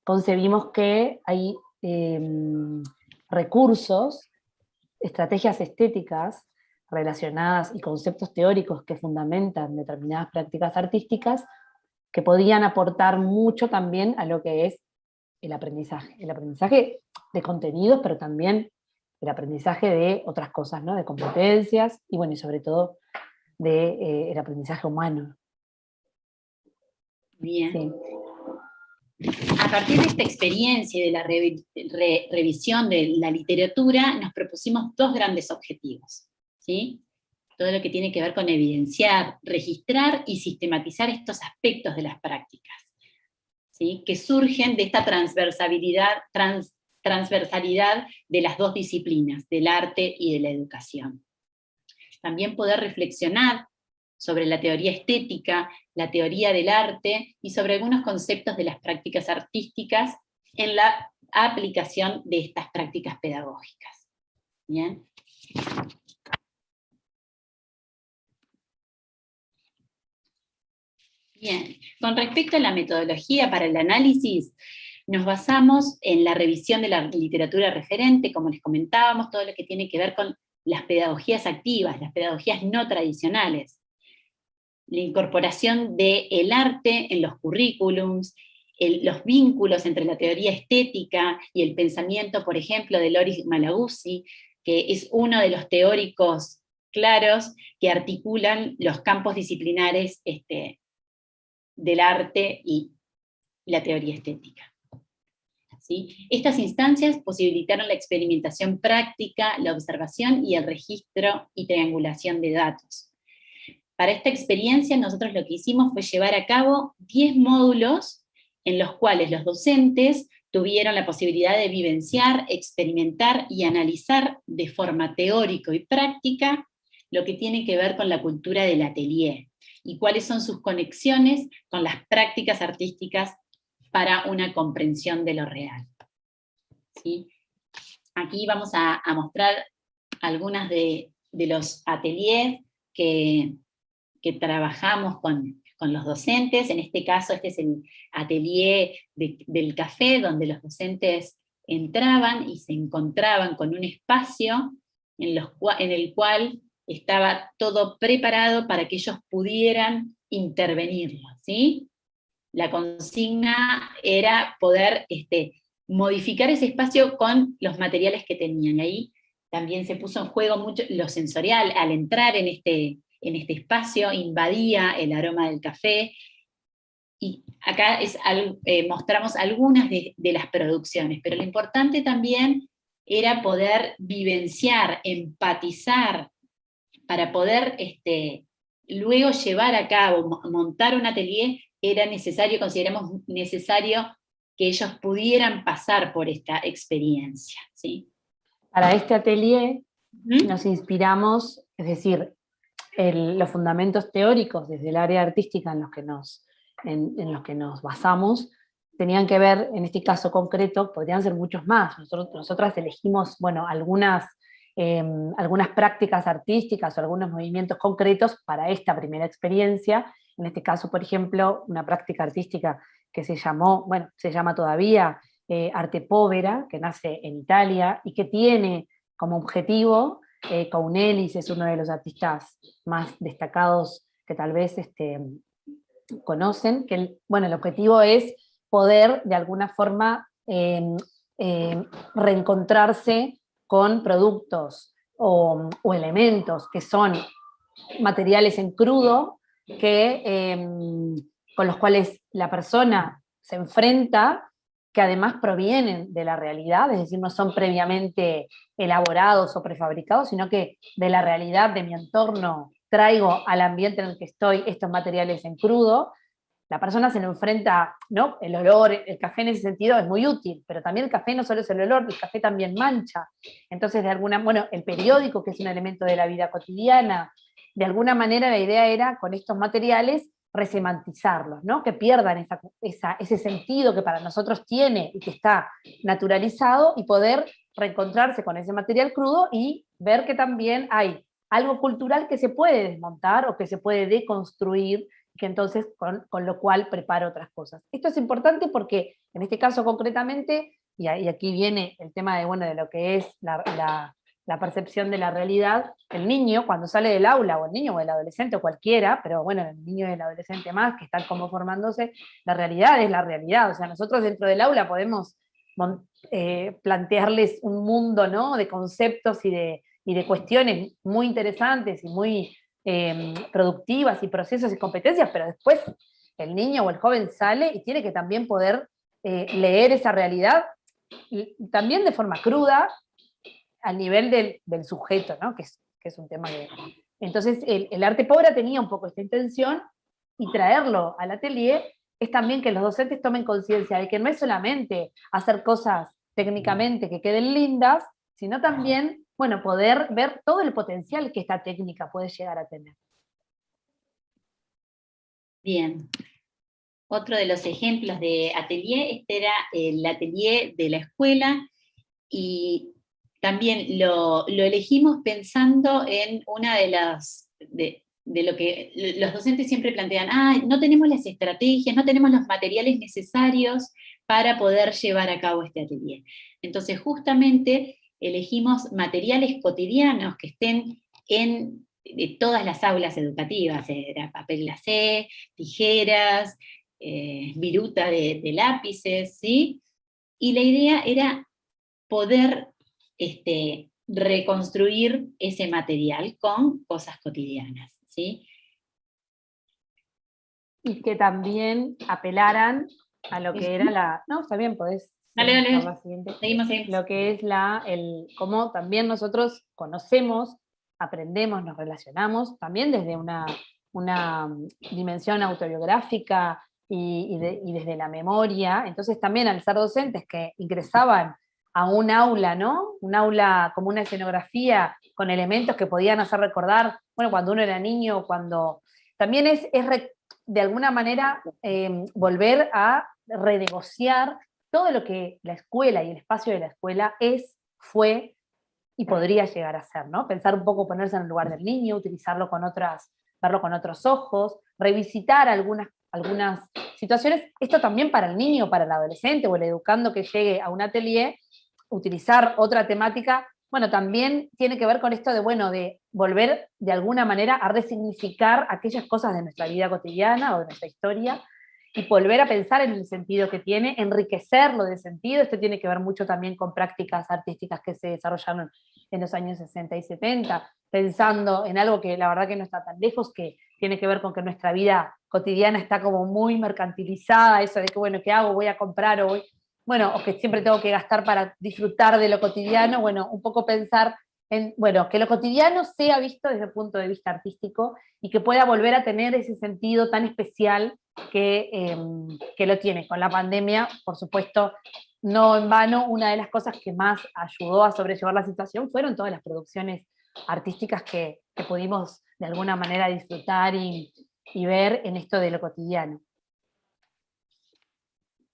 concebimos que hay recursos, estrategias estéticas relacionadas y conceptos teóricos que fundamentan determinadas prácticas artísticas que podían aportar mucho también a lo que es el aprendizaje de contenidos, pero también el aprendizaje de otras cosas, ¿no? De competencias y bueno, y sobre todo de el aprendizaje humano. Bien. Sí. A partir de esta experiencia y de la revisión de la literatura, nos propusimos dos grandes objetivos, ¿sí? Todo lo que tiene que ver con evidenciar, registrar y sistematizar estos aspectos de las prácticas, ¿sí? Que surgen de esta transversalidad de las dos disciplinas, del arte y de la educación. También poder reflexionar sobre la teoría estética, la teoría del arte y sobre algunos conceptos de las prácticas artísticas en la aplicación de estas prácticas pedagógicas. ¿Bien? Bien, con respecto a la metodología para el análisis, nos basamos en la revisión de la literatura referente, como les comentábamos, todo lo que tiene que ver con las pedagogías activas, las pedagogías no tradicionales, la incorporación del arte en los currículums, los vínculos entre la teoría estética y el pensamiento, por ejemplo, de Loris Malaguzzi, que es uno de los teóricos claros que articulan los campos disciplinares del arte y la teoría estética. ¿Sí? Estas instancias posibilitaron la experimentación práctica, la observación y el registro y triangulación de datos. Para esta experiencia nosotros lo que hicimos fue llevar a cabo 10 módulos en los cuales los docentes tuvieron la posibilidad de vivenciar, experimentar y analizar de forma teórica y práctica lo que tiene que ver con la cultura del atelier y cuáles son sus conexiones con las prácticas artísticas para una comprensión de lo real. ¿Sí? Aquí vamos a mostrar algunas de los ateliers que trabajamos con los docentes. En este caso, este es el atelier del café, donde los docentes entraban y se encontraban con un espacio en el cual estaba todo preparado para que ellos pudieran intervenirlo, ¿sí? La consigna era poder modificar ese espacio con los materiales que tenían. Ahí también se puso en juego mucho lo sensorial. Al entrar en este espacio invadía el aroma del café, y acá mostramos algunas de las producciones, pero lo importante también era poder vivenciar, empatizar, para poder luego llevar a cabo, montar un atelier. Era necesario, consideramos necesario, que ellos pudieran pasar por esta experiencia, ¿sí? Para este atelier nos inspiramos, es decir, los fundamentos teóricos desde el área artística en los que nos basamos, tenían que ver, en este caso concreto, podrían ser muchos más. Nosotras elegimos, bueno, algunas prácticas artísticas o algunos movimientos concretos para esta primera experiencia. En este caso, por ejemplo, una práctica artística que se llama todavía Arte Povera, que nace en Italia y que tiene como objetivo, Counelis es uno de los artistas más destacados que tal vez conocen, que el objetivo es poder de alguna forma reencontrarse con productos o elementos que son materiales en crudo, con los cuales la persona se enfrenta, que además provienen de la realidad, es decir, no son previamente elaborados o prefabricados, sino que de la realidad de mi entorno traigo al ambiente en el que estoy estos materiales en crudo. La persona se lo enfrenta, ¿no? El olor, el café en ese sentido es muy útil, pero también el café no solo es el olor, el café también mancha. Entonces, el periódico, que es un elemento de la vida cotidiana, de alguna manera la idea era, con estos materiales, resemantizarlos, ¿no? Que pierdan ese sentido que para nosotros tiene y que está naturalizado, y poder reencontrarse con ese material crudo y ver que también hay algo cultural que se puede desmontar o que se puede deconstruir que entonces con lo cual preparo otras cosas. Esto es importante porque en este caso concretamente, y aquí viene el tema de, bueno, de lo que es la percepción de la realidad, el niño cuando sale del aula, o el niño o el adolescente o cualquiera, pero bueno, el niño y el adolescente más, que están como formándose, la realidad es la realidad, o sea, nosotros dentro del aula podemos plantearles un mundo, ¿no?, de conceptos y de cuestiones muy interesantes y muy productivas y procesos y competencias, pero después el niño o el joven sale y tiene que también poder leer esa realidad, y también de forma cruda, al nivel del sujeto, ¿no?, que es un tema que... Entonces, el arte pobre tenía un poco esta intención, y traerlo al atelier es también que los docentes tomen conciencia de que no es solamente hacer cosas técnicamente que queden lindas, sino también, bueno, poder ver todo el potencial que esta técnica puede llegar a tener. Bien. Otro de los ejemplos de atelier, este era el atelier de la escuela, y también lo elegimos pensando en una de las, de lo que los docentes siempre plantean, no tenemos las estrategias, no tenemos los materiales necesarios para poder llevar a cabo este atelier. Entonces justamente elegimos materiales cotidianos que estén en todas las aulas educativas, era papel glacé, tijeras, viruta de lápices, ¿sí? Y la idea era poder reconstruir ese material con cosas cotidianas, ¿sí? Y que también apelaran a lo que era la... No, está bien, podés... Dale, dale, la siguiente. seguimos. Lo que es cómo también nosotros conocemos, aprendemos, nos relacionamos, también desde una dimensión autobiográfica y desde la memoria. Entonces también al ser docentes que ingresaban a un aula, ¿no? Un aula como una escenografía con elementos que podían hacer recordar, bueno, cuando uno era niño, cuando... También es de alguna manera volver a renegociar todo lo que la escuela y el espacio de la escuela fue y podría llegar a ser, ¿no? Pensar un poco, ponerse en el lugar del niño, utilizarlo verlo con otros ojos, revisitar algunas situaciones. Esto también para el niño, para el adolescente o el educando que llegue a un atelier, utilizar otra temática, bueno, también tiene que ver con esto de volver de alguna manera a resignificar aquellas cosas de nuestra vida cotidiana o de nuestra historia, y volver a pensar en el sentido que tiene, enriquecerlo de sentido. Esto tiene que ver mucho también con prácticas artísticas que se desarrollaron en los años 60 y 70, pensando en algo que la verdad que no está tan lejos, que tiene que ver con que nuestra vida cotidiana está como muy mercantilizada, eso de que, bueno, ¿qué hago? ¿Voy a comprar o o que siempre tengo que gastar para disfrutar de lo cotidiano? Bueno, un poco pensar en, que lo cotidiano sea visto desde el punto de vista artístico y que pueda volver a tener ese sentido tan especial que lo tiene. Con la pandemia, por supuesto, no en vano, una de las cosas que más ayudó a sobrellevar la situación fueron todas las producciones artísticas que pudimos de alguna manera disfrutar y ver en esto de lo cotidiano.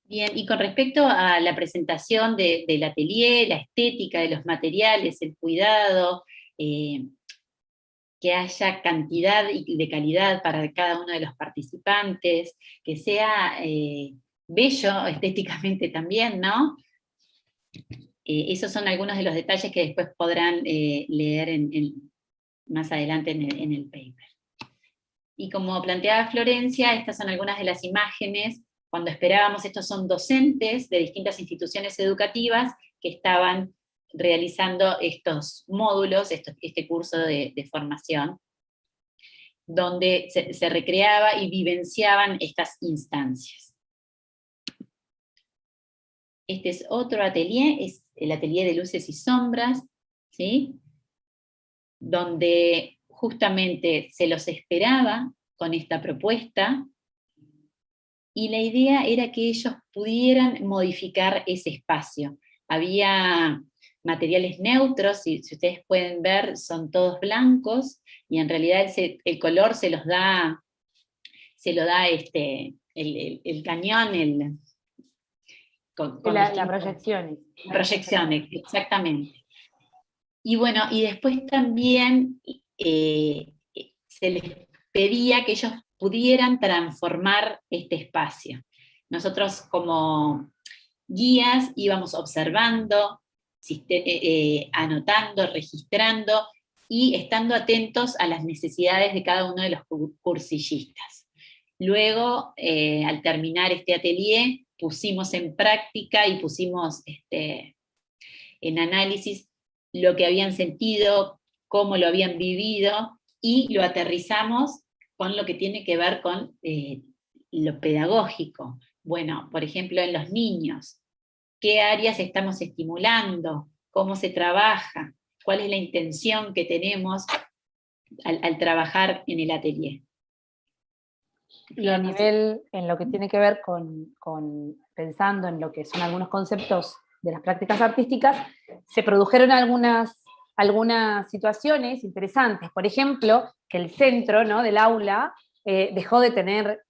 Bien, y con respecto a la presentación del atelier, la estética de los materiales, el cuidado, que haya cantidad y de calidad para cada uno de los participantes, que sea bello estéticamente también, ¿no? Esos son algunos de los detalles que después podrán leer más adelante en el paper. Y como planteaba Florencia, estas son algunas de las imágenes. Cuando esperábamos, estos son docentes de distintas instituciones educativas que estaban realizando estos módulos, este curso de formación, donde se recreaba y vivenciaban estas instancias. Este es otro atelier, es el atelier de luces y sombras, ¿sí? Donde justamente se los esperaba con esta propuesta, y la idea era que ellos pudieran modificar ese espacio. Había materiales neutros, si ustedes pueden ver, son todos blancos, y en realidad el color se lo da el cañón, la proyección. Proyecciones, exactamente. Y bueno, y después también se les pedía que ellos pudieran transformar este espacio. Nosotros como guías íbamos observando, anotando, registrando y estando atentos a las necesidades de cada uno de los cursillistas. Luego, al terminar este atelier, pusimos en práctica y pusimos en análisis lo que habían sentido, cómo lo habían vivido, y lo aterrizamos con lo que tiene que ver con lo pedagógico. Bueno, por ejemplo, en los niños, ¿qué áreas estamos estimulando? ¿Cómo se trabaja? ¿Cuál es la intención que tenemos al trabajar en el atelier? Y a nivel, en lo que tiene que ver con pensando en lo que son algunos conceptos de las prácticas artísticas, se produjeron algunas situaciones interesantes. Por ejemplo, que el centro, ¿no?, del aula dejó de tener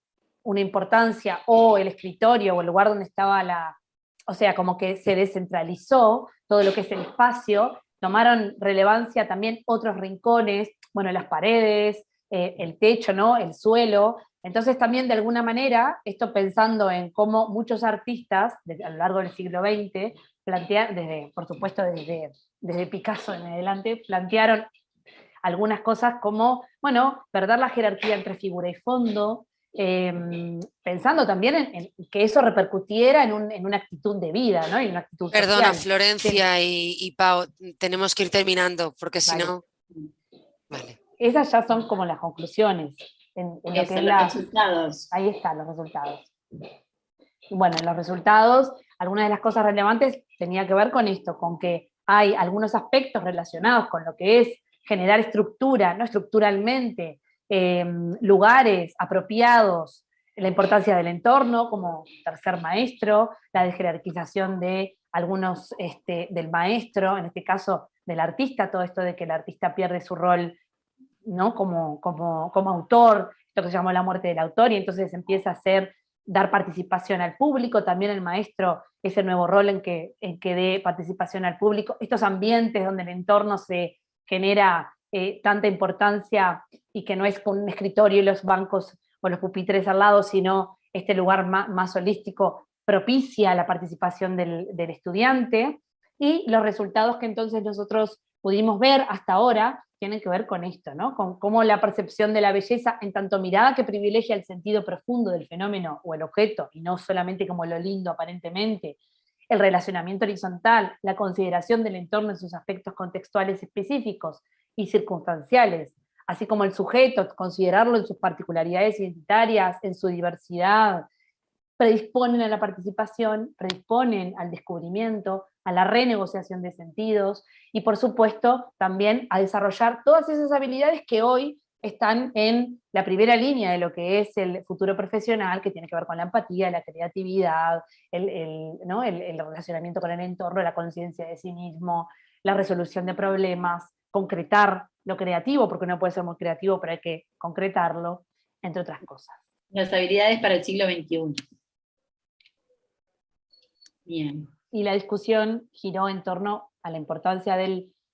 una importancia, o el escritorio o el lugar donde estaba o sea, como que se descentralizó todo lo que es el espacio, tomaron relevancia también otros rincones, bueno, las paredes, el techo, ¿no?, el suelo. Entonces también de alguna manera, esto pensando en cómo muchos artistas a lo largo del siglo XX, por supuesto desde Picasso en adelante, plantearon algunas cosas como, bueno, perder la jerarquía entre figura y fondo, pensando también en que eso repercutiera en una actitud de vida, ¿no?, en una actitud Perdona, social. Florencia y Pau, tenemos que ir terminando, porque si no... Vale. Esas ya son como las conclusiones. En lo que es los resultados. Ahí están los resultados. Y bueno, en los resultados, algunas de las cosas relevantes tenía que ver con esto, con que hay algunos aspectos relacionados con lo que es generar estructura, no estructuralmente, lugares apropiados, la importancia del entorno como tercer maestro, la desjerarquización de algunos del maestro, en este caso del artista, todo esto de que el artista pierde su rol, ¿no?, como autor, esto que se llamó la muerte del autor, y entonces empieza a dar participación al público, también el maestro, ese nuevo rol en que dé participación al público, estos ambientes donde el entorno se genera tanta importancia, y que no es con un escritorio y los bancos o los pupitres al lado, sino este lugar más holístico propicia la participación del estudiante, y los resultados que entonces nosotros pudimos ver hasta ahora tienen que ver con esto, ¿no?, con cómo la percepción de la belleza, en tanto mirada que privilegia el sentido profundo del fenómeno o el objeto, y no solamente como lo lindo aparentemente, el relacionamiento horizontal, la consideración del entorno en sus aspectos contextuales específicos y circunstanciales, así como el sujeto, considerarlo en sus particularidades identitarias, en su diversidad, predisponen a la participación, predisponen al descubrimiento, a la renegociación de sentidos, y por supuesto también a desarrollar todas esas habilidades que hoy están en la primera línea de lo que es el futuro profesional, que tiene que ver con la empatía, la creatividad, ¿no?, el relacionamiento con el entorno, la conciencia de sí mismo, la resolución de problemas, concretar lo creativo, porque uno puede ser muy creativo, pero hay que concretarlo, entre otras cosas. Las habilidades para el siglo XXI. Bien. Y la discusión giró en torno a la importancia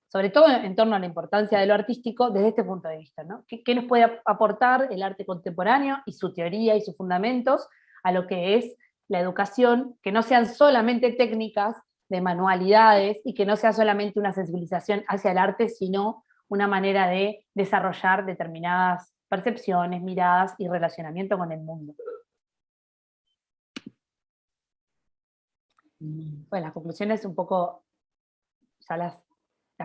sobre todo en torno a la importancia de lo artístico desde este punto de vista, ¿no? ¿Qué nos puede aportar el arte contemporáneo y su teoría y sus fundamentos a lo que es la educación, que no sean solamente técnicas de manualidades y que no sea solamente una sensibilización hacia el arte, sino una manera de desarrollar determinadas percepciones, miradas y relacionamiento con el mundo? Bueno, las conclusiones un poco ya las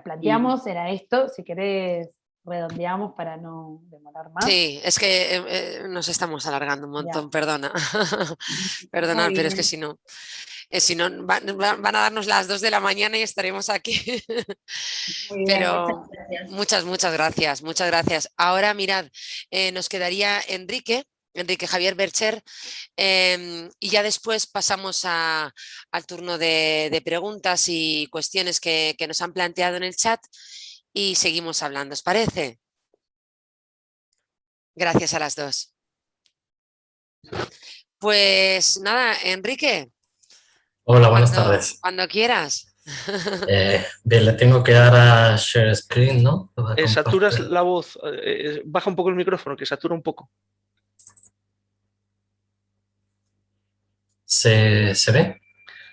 planteamos, era esto, si querés redondeamos para no demorar más. Sí, es que nos estamos alargando un montón, perdona. Perdona, pero es que si no van a darnos las 2 de la mañana y estaremos aquí. Muy bien, pero muchas gracias. Ahora mirad, nos quedaría Enrique Javier Bercher, y ya después pasamos al turno de preguntas y cuestiones que nos han planteado en el chat y seguimos hablando, ¿os parece? Gracias a las dos. Pues nada, Enrique. Hola, buenas tardes. Cuando quieras. Bien, le tengo que dar a share screen, ¿no? Saturas la voz, baja un poco el micrófono, que satura un poco. ¿Se ve?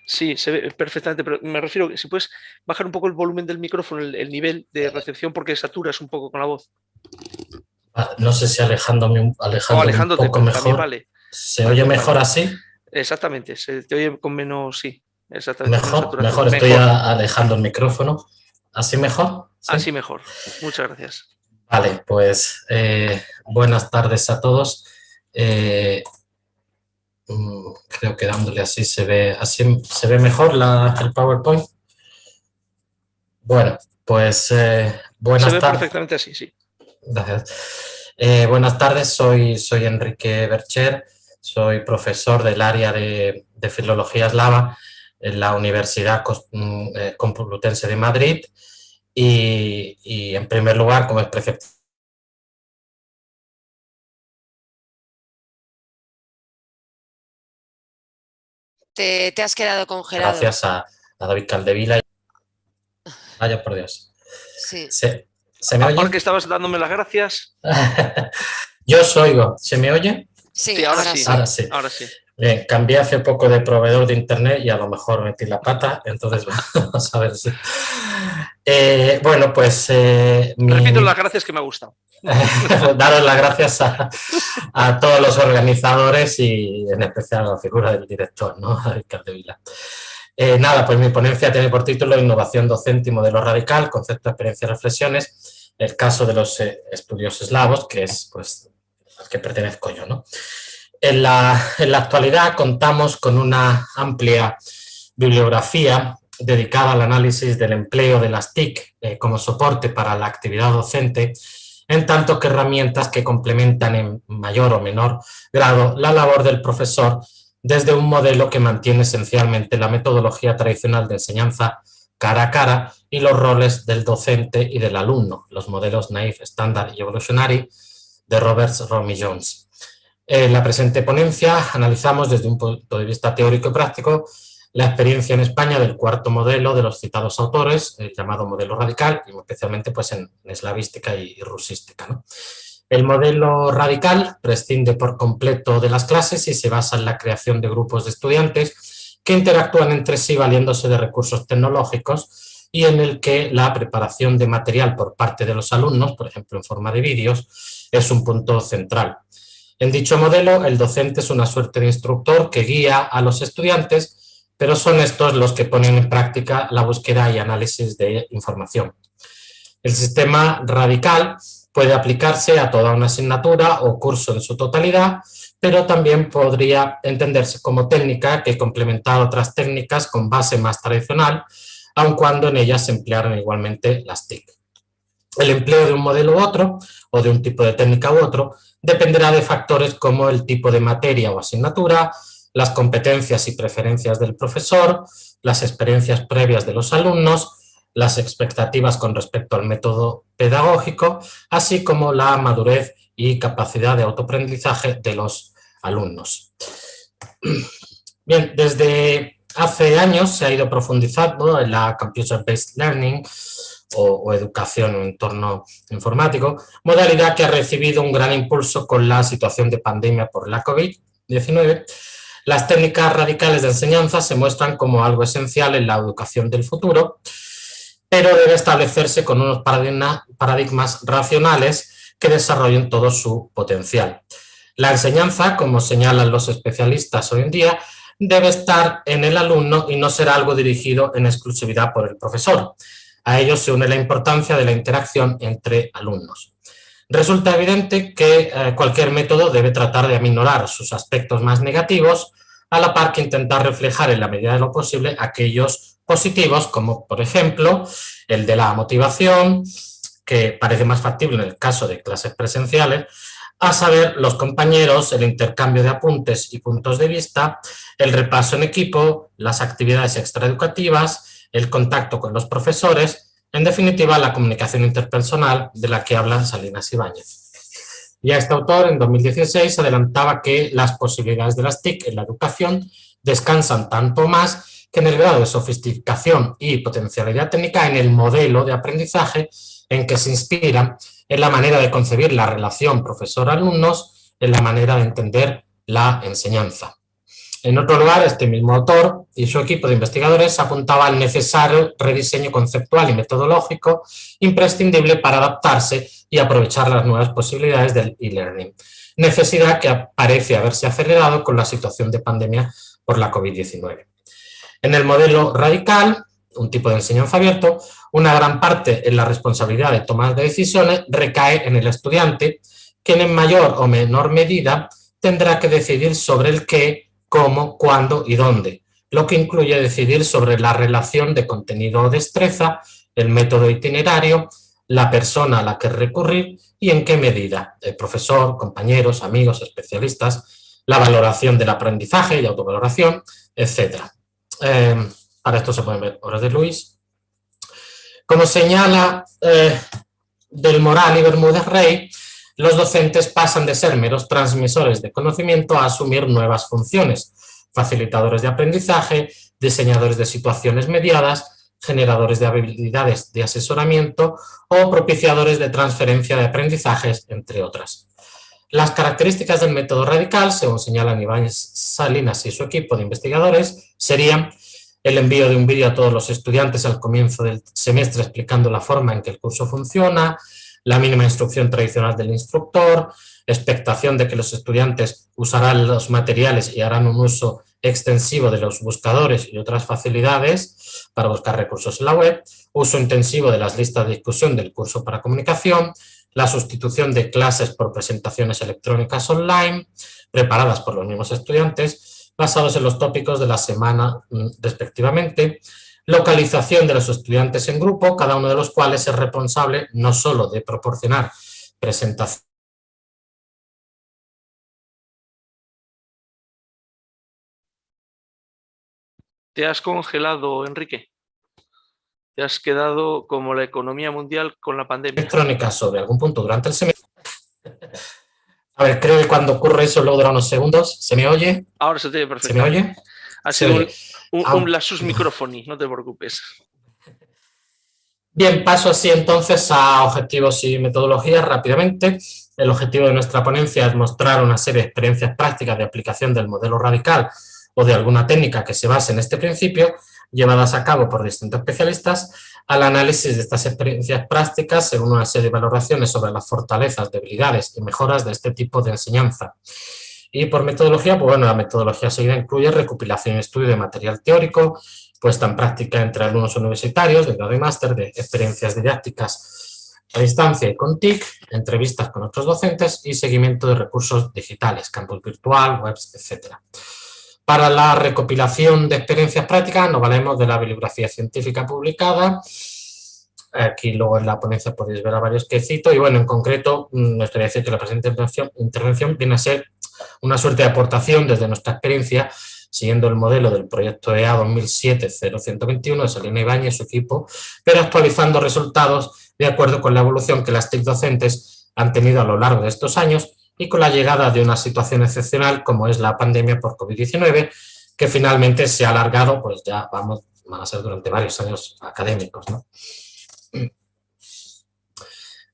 Sí, se ve perfectamente, pero me refiero que si puedes bajar un poco el volumen del micrófono, el nivel de recepción, porque saturas un poco con la voz. No sé si alejándome un Alejándote, poco pero también mejor. vale. ¿Se oye mejor vale. así? Exactamente, se te oye con menos, sí, exactamente. Mejor, estoy alejando el micrófono. ¿Así mejor? ¿Sí? Así mejor. Muchas gracias. Vale, pues buenas tardes a todos. Creo que dándole así se ve mejor el PowerPoint. Bueno, pues buenas tardes. Se ve perfectamente así, sí. Gracias. Buenas tardes, soy Enrique Bercher, soy profesor del área de Filología Eslava en la Universidad Complutense de Madrid y en primer lugar, como es preceptor. Te has quedado congelado. Gracias a David Caldevila. Vaya por Dios. Sí. ¿Se me oye? Ahora que estabas dándome las gracias. Yo os oigo. ¿Se me oye? Sí, ahora sí. Ahora sí. Bien, cambié hace poco de proveedor de internet y a lo mejor metí la pata, entonces vamos a ver si... bueno, pues... Repito las gracias que me ha gustado. Daros las gracias a todos los organizadores y en especial a la figura del director, ¿no? David Caldevila. Nada, pues mi ponencia tiene por título Innovación docente y modelo radical, concepto, experiencia y reflexiones, el caso de los estudios eslavos, que es pues al que pertenezco yo, ¿no? En la actualidad contamos con una amplia bibliografía dedicada al análisis del empleo de las TIC como soporte para la actividad docente, en tanto que herramientas que complementan en mayor o menor grado la labor del profesor desde un modelo que mantiene esencialmente la metodología tradicional de enseñanza cara a cara y los roles del docente y del alumno, los modelos Naive, Standard y Evolutionary de Roberts, Rom y Jones. En la presente ponencia analizamos desde un punto de vista teórico y práctico la experiencia en España del cuarto modelo de los citados autores, el llamado modelo radical, y especialmente pues, en eslavística y rusística, ¿no? El modelo radical prescinde por completo de las clases y se basa en la creación de grupos de estudiantes que interactúan entre sí valiéndose de recursos tecnológicos y en el que la preparación de material por parte de los alumnos, por ejemplo en forma de vídeos, es un punto central. En dicho modelo, el docente es una suerte de instructor que guía a los estudiantes, pero son estos los que ponen en práctica la búsqueda y análisis de información. El sistema radical puede aplicarse a toda una asignatura o curso en su totalidad, pero también podría entenderse como técnica que complementa otras técnicas con base más tradicional, aun cuando en ellas se emplearon igualmente las TIC. El empleo de un modelo u otro, o de un tipo de técnica u otro, dependerá de factores como el tipo de materia o asignatura, las competencias y preferencias del profesor, las experiencias previas de los alumnos, las expectativas con respecto al método pedagógico, así como la madurez y capacidad de autoaprendizaje de los alumnos. Bien, desde hace años se ha ido profundizando en la Computer-Based Learning o educación en entorno informático, modalidad que ha recibido un gran impulso con la situación de pandemia por la COVID-19. Las técnicas radicales de enseñanza se muestran como algo esencial en la educación del futuro, pero debe establecerse con unos paradigmas racionales que desarrollen todo su potencial. La enseñanza, como señalan los especialistas hoy en día, debe estar en el alumno y no ser algo dirigido en exclusividad por el profesor. A ello se une la importancia de la interacción entre alumnos. Resulta evidente que cualquier método debe tratar de aminorar sus aspectos más negativos, a la par que intentar reflejar en la medida de lo posible aquellos positivos, como por ejemplo el de la motivación, que parece más factible en el caso de clases presenciales, a saber, los compañeros, el intercambio de apuntes y puntos de vista, el repaso en equipo, las actividades extraeducativas, el contacto con los profesores, en definitiva, la comunicación interpersonal de la que habla Salinas Ibáñez. Ya este autor, en 2016, adelantaba que las posibilidades de las TIC en la educación descansan tanto más que en el grado de sofisticación y potencialidad técnica en el modelo de aprendizaje en que se inspira en la manera de concebir la relación profesor-alumnos, en la manera de entender la enseñanza. En otro lugar, este mismo autor y su equipo de investigadores apuntaba al necesario rediseño conceptual y metodológico imprescindible para adaptarse y aprovechar las nuevas posibilidades del e-learning, necesidad que parece haberse acelerado con la situación de pandemia por la COVID-19. En el modelo radical, un tipo de enseñanza abierto, una gran parte en la responsabilidad de tomar de decisiones recae en el estudiante, quien en mayor o menor medida tendrá que decidir sobre el qué, cómo, cuándo y dónde, lo que incluye decidir sobre la relación de contenido o destreza, el método itinerario, la persona a la que recurrir y en qué medida, el profesor, compañeros, amigos, especialistas, la valoración del aprendizaje y autovaloración, etc. Para esto se pueden ver obras de Luis. Como señala Del Moral y Bermúdez Rey, los docentes pasan de ser meros transmisores de conocimiento a asumir nuevas funciones, facilitadores de aprendizaje, diseñadores de situaciones mediadas, generadores de habilidades de asesoramiento o propiciadores de transferencia de aprendizajes, entre otras. Las características del método radical, según señalan Ibáñez Salinas y su equipo de investigadores, serían el envío de un vídeo a todos los estudiantes al comienzo del semestre explicando la forma en que el curso funciona, la mínima instrucción tradicional del instructor, expectación de que los estudiantes usarán los materiales y harán un uso extensivo de los buscadores y otras facilidades para buscar recursos en la web, uso intensivo de las listas de discusión del curso para comunicación, la sustitución de clases por presentaciones electrónicas online, preparadas por los mismos estudiantes, basados en los tópicos de la semana respectivamente, localización de los estudiantes en grupo, cada uno de los cuales es responsable no solo de proporcionar presentación. ¿Te has congelado, Enrique? ¿Te has quedado como la economía mundial con la pandemia? Electrónica sobre algún punto durante el semestre. A ver, creo que cuando ocurre eso luego dura unos segundos. ¿Se me oye? Ahora se te oye perfecto. ¿Se me oye? Ha sido un lapsus microfoni, no te preocupes. Bien, paso así entonces a objetivos y metodologías rápidamente. El objetivo de nuestra ponencia es mostrar una serie de experiencias prácticas de aplicación del modelo radical o de alguna técnica que se base en este principio, llevadas a cabo por distintos especialistas, al análisis de estas experiencias prácticas según una serie de valoraciones sobre las fortalezas, debilidades y mejoras de este tipo de enseñanza. Y por metodología, pues bueno, la metodología seguida incluye recopilación y estudio de material teórico, puesta en práctica entre alumnos universitarios de grado y máster, de experiencias didácticas a distancia y con TIC, entrevistas con otros docentes y seguimiento de recursos digitales, campus virtual, webs, etc. Para la recopilación de experiencias prácticas nos valemos de la bibliografía científica publicada. Aquí luego en la ponencia podéis ver a varios que cito y bueno, en concreto me gustaría decir que la presente intervención viene a ser una suerte de aportación desde nuestra experiencia siguiendo el modelo del proyecto EA 2007-0121 de Salina Ibáñez y su equipo, pero actualizando resultados de acuerdo con la evolución que las TIC docentes han tenido a lo largo de estos años y con la llegada de una situación excepcional como es la pandemia por COVID-19, que finalmente se ha alargado, pues ya van a ser durante varios años académicos, ¿no?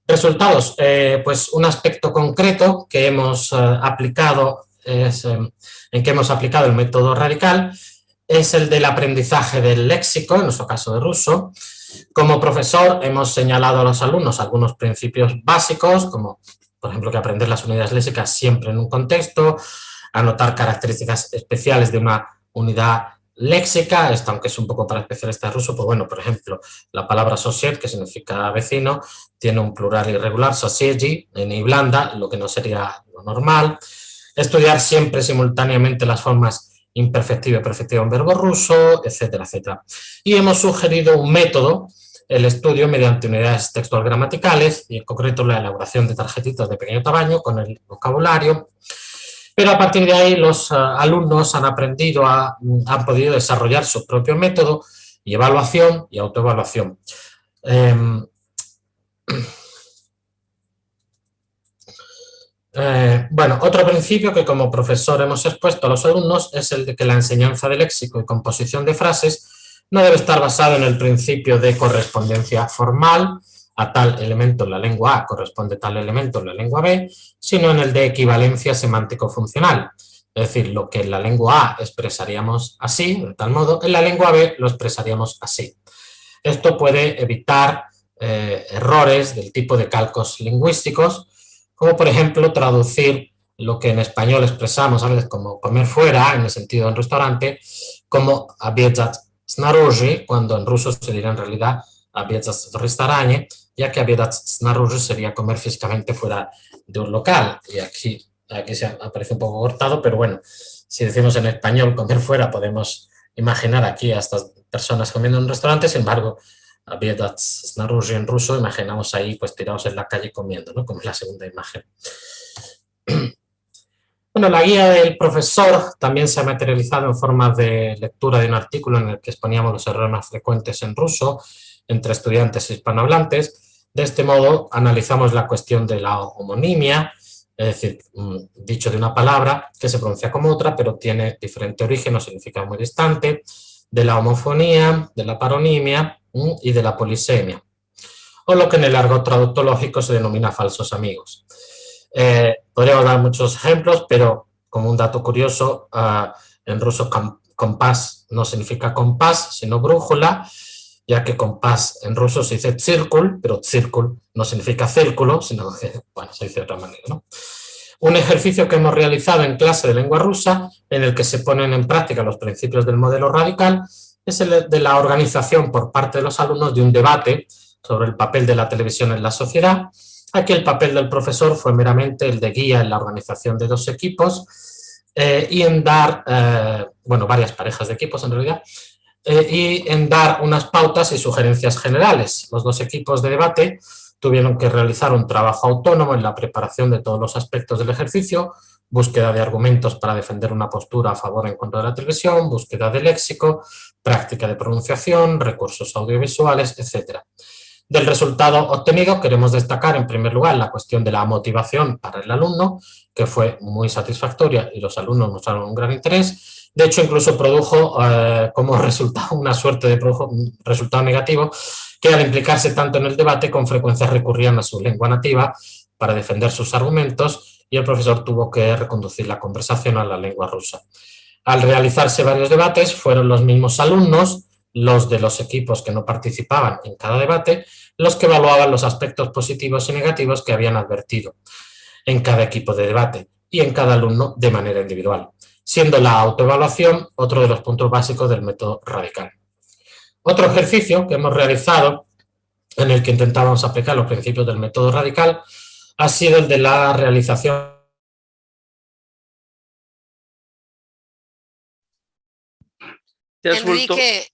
Resultados, pues un aspecto concreto que hemos aplicado en que hemos aplicado el método radical es el del aprendizaje del léxico, en nuestro caso de ruso. Como profesor hemos señalado a los alumnos algunos principios básicos, como por ejemplo que aprender las unidades léxicas siempre en un contexto, anotar características especiales de una unidad léxica, esto aunque es un poco para especialistas rusos, pues bueno, por ejemplo, la palabra sosied, que significa vecino, tiene un plural irregular, sosiedzi, en y blanda, lo que no sería lo normal. Estudiar siempre simultáneamente las formas imperfectiva y perfectiva en verbo ruso, etcétera, etcétera. Y hemos sugerido un método, el estudio mediante unidades textual gramaticales, y en concreto la elaboración de tarjetitas de pequeño tamaño con el vocabulario. Pero a partir de ahí los alumnos han podido desarrollar su propio método y evaluación y autoevaluación. Bueno, otro principio que como profesor hemos expuesto a los alumnos es el de que la enseñanza de léxico y composición de frases no debe estar basado en el principio de correspondencia formal, a tal elemento en la lengua A corresponde tal elemento en la lengua B, sino en el de equivalencia semántico-funcional, Es decir, lo que en la lengua A expresaríamos así, de tal modo, en la lengua B lo expresaríamos así. Esto puede evitar errores del tipo de calcos lingüísticos, como por ejemplo traducir lo que en español expresamos a veces como comer fuera, en el sentido de un restaurante, como obiedzać snarozhi, cuando en ruso se diría en realidad obiedzać w restauranie, ya que obiedzać snarozhi sería comer físicamente fuera de un local. Y aquí se aparece un poco cortado, pero bueno, si decimos en español comer fuera, podemos imaginar aquí a estas personas comiendo en un restaurante. Sin embargo, obiedzać snarozhi en ruso, imaginamos ahí pues tirados en la calle comiendo, ¿no? Como es la segunda imagen. Bueno, la guía del profesor también se ha materializado en forma de lectura de un artículo en el que exponíamos los errores más frecuentes en ruso entre estudiantes hispanohablantes. De este modo, analizamos la cuestión de la homonimia, es decir, dicho de una palabra que se pronuncia como otra, pero tiene diferente origen o significado muy distante, de la homofonía, de la paronimia y de la polisemia, o lo que en el argot traductológico se denomina falsos amigos. Podríamos dar muchos ejemplos, pero como un dato curioso, en ruso compás no significa compás, sino brújula, ya que compás en ruso se dice círculo, pero círculo no significa círculo, sino que, bueno, se dice de otra manera, ¿no? Un ejercicio que hemos realizado en clase de lengua rusa, en el que se ponen en práctica los principios del modelo radical, es el de la organización por parte de los alumnos de un debate sobre el papel de la televisión en la sociedad. Aquí el papel del profesor fue meramente el de guía en la organización de dos equipos y en dar, bueno, varias parejas de equipos en realidad, y en dar unas pautas y sugerencias generales. Los dos equipos de debate tuvieron que realizar un trabajo autónomo en la preparación de todos los aspectos del ejercicio, búsqueda de argumentos para defender una postura a favor o en contra de la televisión, búsqueda de léxico, práctica de pronunciación, recursos audiovisuales, etc. Del resultado obtenido queremos destacar en primer lugar la cuestión de la motivación para el alumno, que fue muy satisfactoria y los alumnos mostraron un gran interés. De hecho, incluso produjo como resultado una suerte de resultado negativo, que al implicarse tanto en el debate con frecuencia recurrían a su lengua nativa para defender sus argumentos y el profesor tuvo que reconducir la conversación a la lengua rusa. Al realizarse varios debates, fueron los mismos alumnos, los de los equipos que no participaban en cada debate, los que evaluaban los aspectos positivos y negativos que habían advertido en cada equipo de debate y en cada alumno de manera individual, siendo la autoevaluación otro de los puntos básicos del método radical. Otro ejercicio que hemos realizado en el que intentábamos aplicar los principios del método radical ha sido el de la realización Enrique,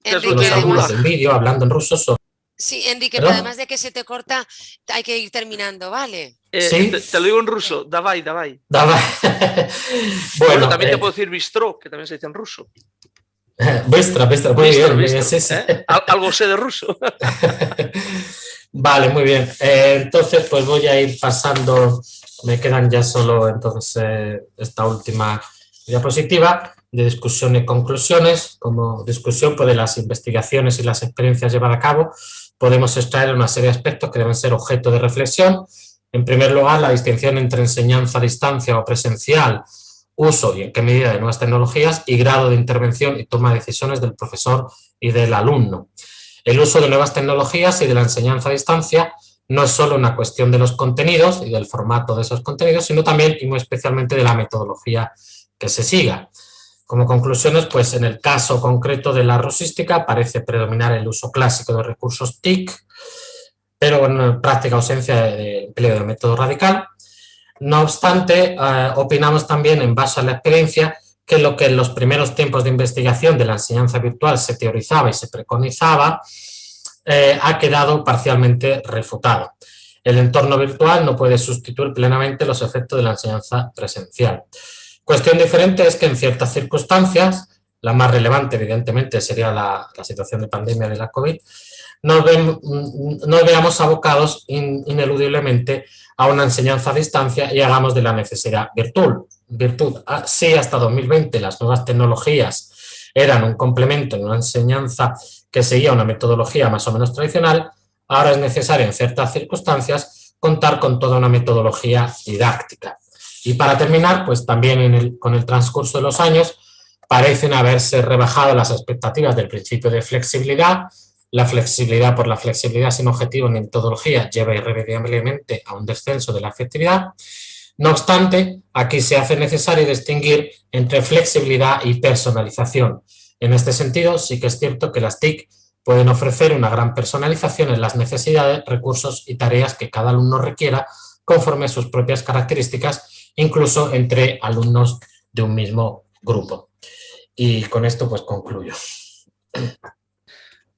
un vídeo hablando en ruso sobre... Sí, Enrique, pero además de que se te corta, hay que ir terminando, ¿vale? ¿Sí? Te lo digo en ruso, davai, davai. Davai. Bueno, también te puedo decir bistro, que también se dice en ruso. Vuestra, muy bien. Sí, sí. Algo sé de ruso. Vale, muy bien. Entonces, pues voy a ir pasando, me quedan ya solo entonces esta última diapositiva de discusión y conclusiones. Como discusión, pues de las investigaciones y las experiencias llevadas a cabo, podemos extraer una serie de aspectos que deben ser objeto de reflexión. En primer lugar, la distinción entre enseñanza a distancia o presencial, uso y en qué medida de nuevas tecnologías y grado de intervención y toma de decisiones del profesor y del alumno. El uso de nuevas tecnologías y de la enseñanza a distancia no es solo una cuestión de los contenidos y del formato de esos contenidos, sino también y muy especialmente de la metodología que se siga. Como conclusiones, pues en el caso concreto de la rusística parece predominar el uso clásico de recursos TIC, pero en práctica ausencia de empleo del método radical. No obstante, opinamos también, en base a la experiencia, que lo que en los primeros tiempos de investigación de la enseñanza virtual se teorizaba y se preconizaba, ha quedado parcialmente refutado. El entorno virtual no puede sustituir plenamente los efectos de la enseñanza presencial. Cuestión diferente es que en ciertas circunstancias, la más relevante evidentemente sería la situación de pandemia de la COVID, nos veamos abocados ineludiblemente a una enseñanza a distancia y hagamos de la necesidad virtud. Si hasta 2020 las nuevas tecnologías eran un complemento en una enseñanza que seguía una metodología más o menos tradicional, ahora es necesario en ciertas circunstancias contar con toda una metodología didáctica. Y para terminar, pues también con el transcurso de los años parecen haberse rebajado las expectativas del principio de flexibilidad. La flexibilidad por la flexibilidad sin objetivo en metodología lleva irremediablemente a un descenso de la efectividad. No obstante, aquí se hace necesario distinguir entre flexibilidad y personalización. En este sentido, sí que es cierto que las TIC pueden ofrecer una gran personalización en las necesidades, recursos y tareas que cada alumno requiera conforme a sus propias características, incluso entre alumnos de un mismo grupo. Y con esto pues concluyo.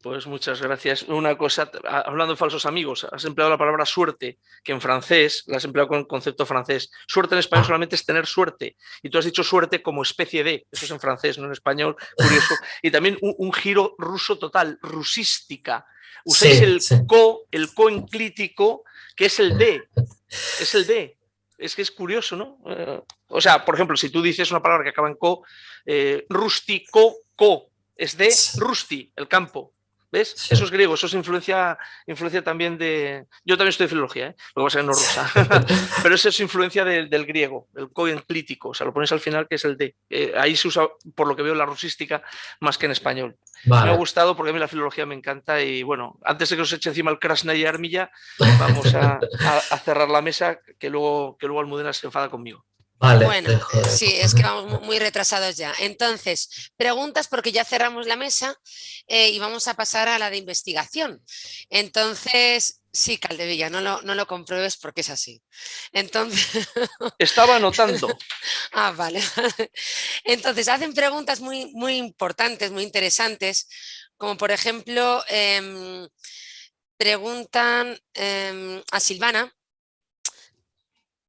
Pues muchas gracias. Una cosa, hablando de falsos amigos, has empleado la palabra suerte, que en francés la has empleado con el concepto francés. Suerte en español solamente es tener suerte. Y tú has dicho suerte como especie de, eso es en francés, no en español, curioso. Y también un giro ruso total, rusística. Usáis Sí, el co enclítico, que es el de. Es el de. Es que es curioso, ¿no? O sea, por ejemplo, si tú dices una palabra que acaba en co, rústico, co, es de rusti, el campo. ¿Ves? Sí. Eso es griego, eso es influencia también de... Yo también estoy de filología, ¿eh? Lo que pasa es que no rusa. Pero eso es influencia del griego, el co enclítico. O sea, lo pones al final, que es el de. Ahí se usa, por lo que veo, la rusística más que en español. Vale. Me ha gustado porque a mí la filología me encanta y, bueno, antes de que os eche encima el Krasnaya y Armilla, vamos a cerrar la mesa, que luego Almudena se enfada conmigo. Vale, bueno, sí, es que vamos muy retrasados ya. Entonces, preguntas porque ya cerramos la mesa y vamos a pasar a la de investigación. Entonces, sí, Caldevilla, no lo compruebes porque es así. Entonces... Estaba anotando. Ah, vale. Entonces, hacen preguntas muy importantes, muy interesantes, como por ejemplo, preguntan a Silvana,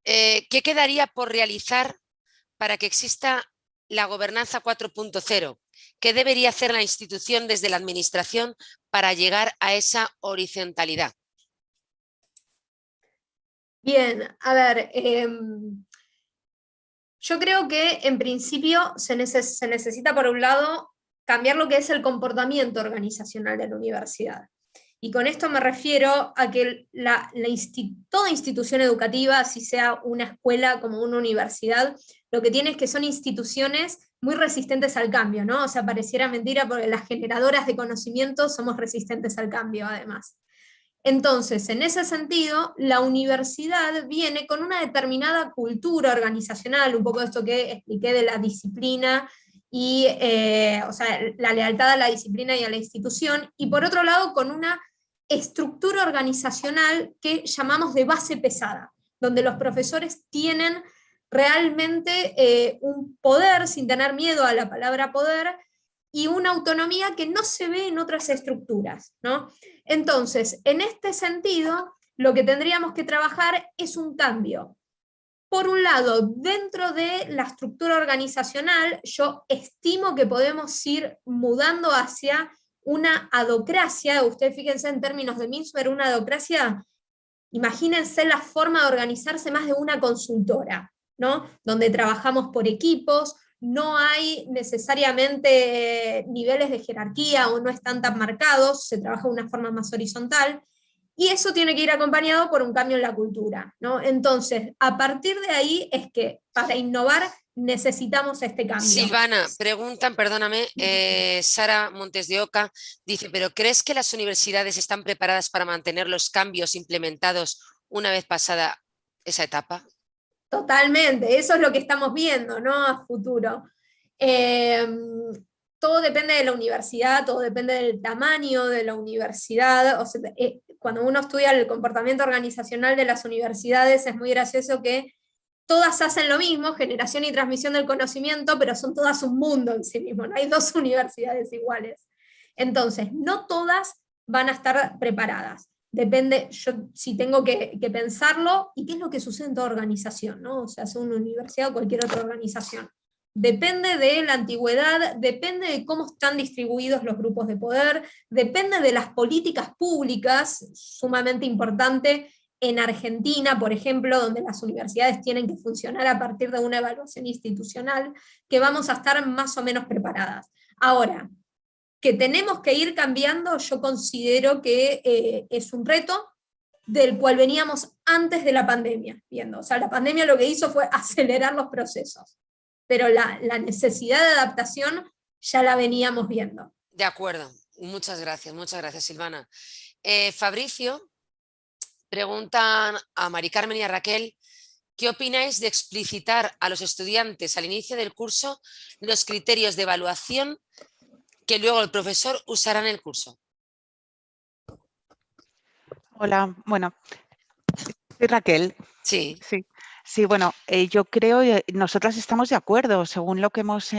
¿qué quedaría por realizar para que exista la gobernanza 4.0? ¿Qué debería hacer la institución desde la administración para llegar a esa horizontalidad? Bien, a ver, yo creo que en principio se necesita, por un lado, cambiar lo que es el comportamiento organizacional de la universidad. Y con esto me refiero a que toda institución educativa, así sea una escuela como una universidad, lo que tiene es que son instituciones muy resistentes al cambio, ¿no? O sea, pareciera mentira porque las generadoras de conocimiento somos resistentes al cambio, además. Entonces, en ese sentido, la universidad viene con una determinada cultura organizacional, un poco esto que expliqué de la disciplina, y, o sea, la lealtad a la disciplina y a la institución, y por otro lado, con una estructura organizacional que llamamos de base pesada, donde los profesores tienen realmente un poder, sin tener miedo a la palabra poder, y una autonomía que no se ve en otras estructuras, ¿no? Entonces, en este sentido, lo que tendríamos que trabajar es un cambio. Por un lado, dentro de la estructura organizacional, yo estimo que podemos ir mudando hacia una adocracia. Ustedes fíjense en términos de Mintzberg, una adocracia, imagínense la forma de organizarse más de una consultora, ¿no? Donde trabajamos por equipos, no hay necesariamente niveles de jerarquía o no están tan marcados, se trabaja de una forma más horizontal, y eso tiene que ir acompañado por un cambio en la cultura, ¿no? Entonces, a partir de ahí es que para innovar necesitamos este cambio. Silvana, preguntan, perdóname, Sara Montes de Oca dice, ¿pero crees que las universidades están preparadas para mantener los cambios implementados una vez pasada esa etapa? Totalmente, eso es lo que estamos viendo, ¿no? A futuro. Todo depende de la universidad, todo depende del tamaño de la universidad. O sea, cuando uno estudia el comportamiento organizacional de las universidades es muy gracioso que todas hacen lo mismo, generación y transmisión del conocimiento, pero son todas un mundo en sí mismo, no hay dos universidades iguales. Entonces, no todas van a estar preparadas. Depende, yo si tengo que pensarlo, y qué es lo que sucede en toda organización, ¿no? O sea, sea una universidad o cualquier otra organización. Depende de la antigüedad, depende de cómo están distribuidos los grupos de poder, depende de las políticas públicas, sumamente importante en Argentina, por ejemplo, donde las universidades tienen que funcionar a partir de una evaluación institucional, que vamos a estar más o menos preparadas. Ahora, que tenemos que ir cambiando, yo considero que es un reto, del cual veníamos antes de la pandemia viendo. O sea, la pandemia lo que hizo fue acelerar los procesos, pero la necesidad de adaptación ya la veníamos viendo. De acuerdo, muchas gracias Silvana. Fabricio, preguntan a Mari Carmen y a Raquel, ¿qué opináis de explicitar a los estudiantes al inicio del curso los criterios de evaluación que luego el profesor usará en el curso? Hola, bueno, soy Raquel. Sí. Sí, bueno, yo creo, nosotras estamos de acuerdo. Según lo que hemos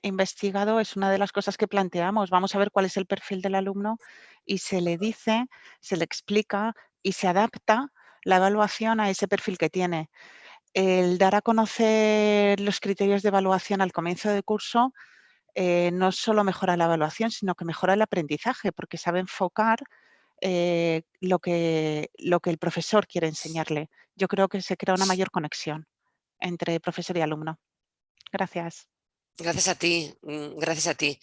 investigado, es una de las cosas que planteamos. Vamos a ver cuál es el perfil del alumno y se le dice, se le explica y se adapta la evaluación a ese perfil que tiene. El dar a conocer los criterios de evaluación al comienzo del curso no solo mejora la evaluación, sino que mejora el aprendizaje, porque sabe enfocar lo que el profesor quiere enseñarle. Yo creo que se crea una mayor conexión entre profesor y alumno. Gracias. Gracias a ti, gracias a ti.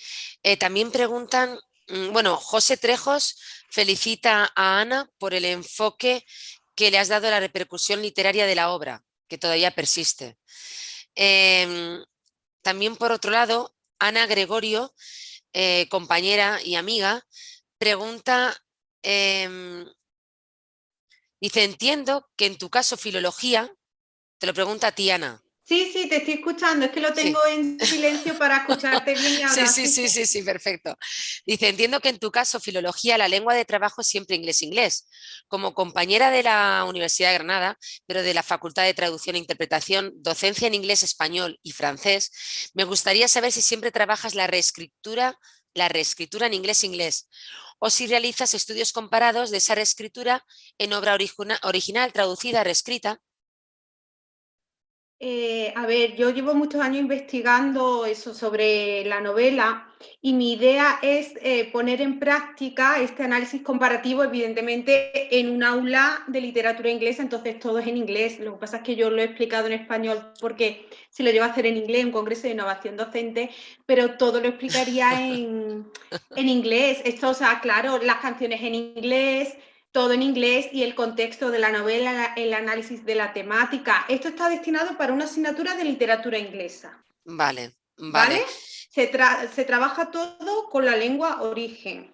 También preguntan, bueno, José Trejos felicita a Ana por el enfoque que le has dado a la repercusión literaria de la obra, que todavía persiste. También, por otro lado, Ana Gregorio, compañera y amiga, pregunta, dice, entiendo que en tu caso filología, te lo pregunta a ti, Ana. Sí, sí, te estoy escuchando, es que lo tengo en silencio para escucharte bien y ahora Sí, perfecto. Dice, entiendo que en tu caso filología, la lengua de trabajo es siempre inglés-inglés. Como compañera de la Universidad de Granada, pero de la Facultad de Traducción e Interpretación, docencia en inglés, español y francés, me gustaría saber si siempre trabajas la reescritura en inglés-inglés o si realizas estudios comparados de esa reescritura en obra original, traducida, reescrita. A ver, yo llevo muchos años investigando eso sobre la novela y mi idea es poner en práctica este análisis comparativo, evidentemente, en un aula de literatura inglesa, entonces todo es en inglés. Lo que pasa es que yo lo he explicado en español porque si lo llevo a hacer en inglés, un congreso de innovación docente, pero todo lo explicaría en inglés. Esto, o sea, claro, las canciones en inglés, todo en inglés y el contexto de la novela, el análisis de la temática. Esto está destinado para una asignatura de literatura inglesa. Vale. Se trabaja todo con la lengua origen.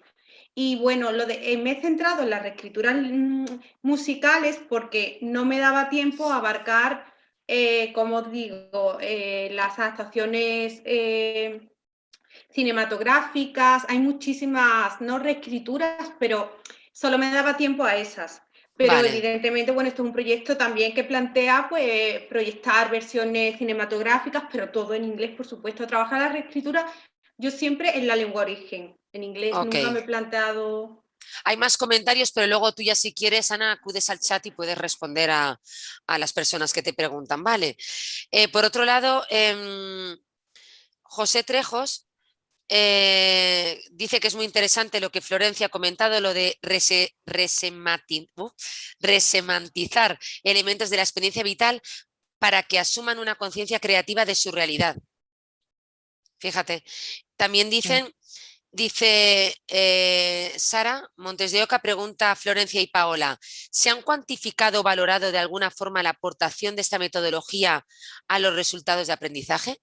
Y bueno, me he centrado en las reescrituras musicales porque no me daba tiempo a abarcar, como digo, las adaptaciones cinematográficas. Hay muchísimas, no reescrituras, pero solo me daba tiempo a esas. Pero evidentemente, bueno, esto es un proyecto también que plantea pues proyectar versiones cinematográficas, pero todo en inglés, por supuesto. Trabajar la reescritura, yo siempre en la lengua origen, en inglés. Nunca me he planteado... Hay más comentarios, pero luego tú ya si quieres, Ana, acudes al chat y puedes responder a las personas que te preguntan, ¿vale? Por otro lado, José Trejos dice que es muy interesante lo que Florencia ha comentado, lo de resemantizar elementos de la experiencia vital para que asuman una conciencia creativa de su realidad. Fíjate, también dice Sara Montes de Oca, pregunta a Florencia y Paola, ¿se han cuantificado o valorado de alguna forma la aportación de esta metodología a los resultados de aprendizaje?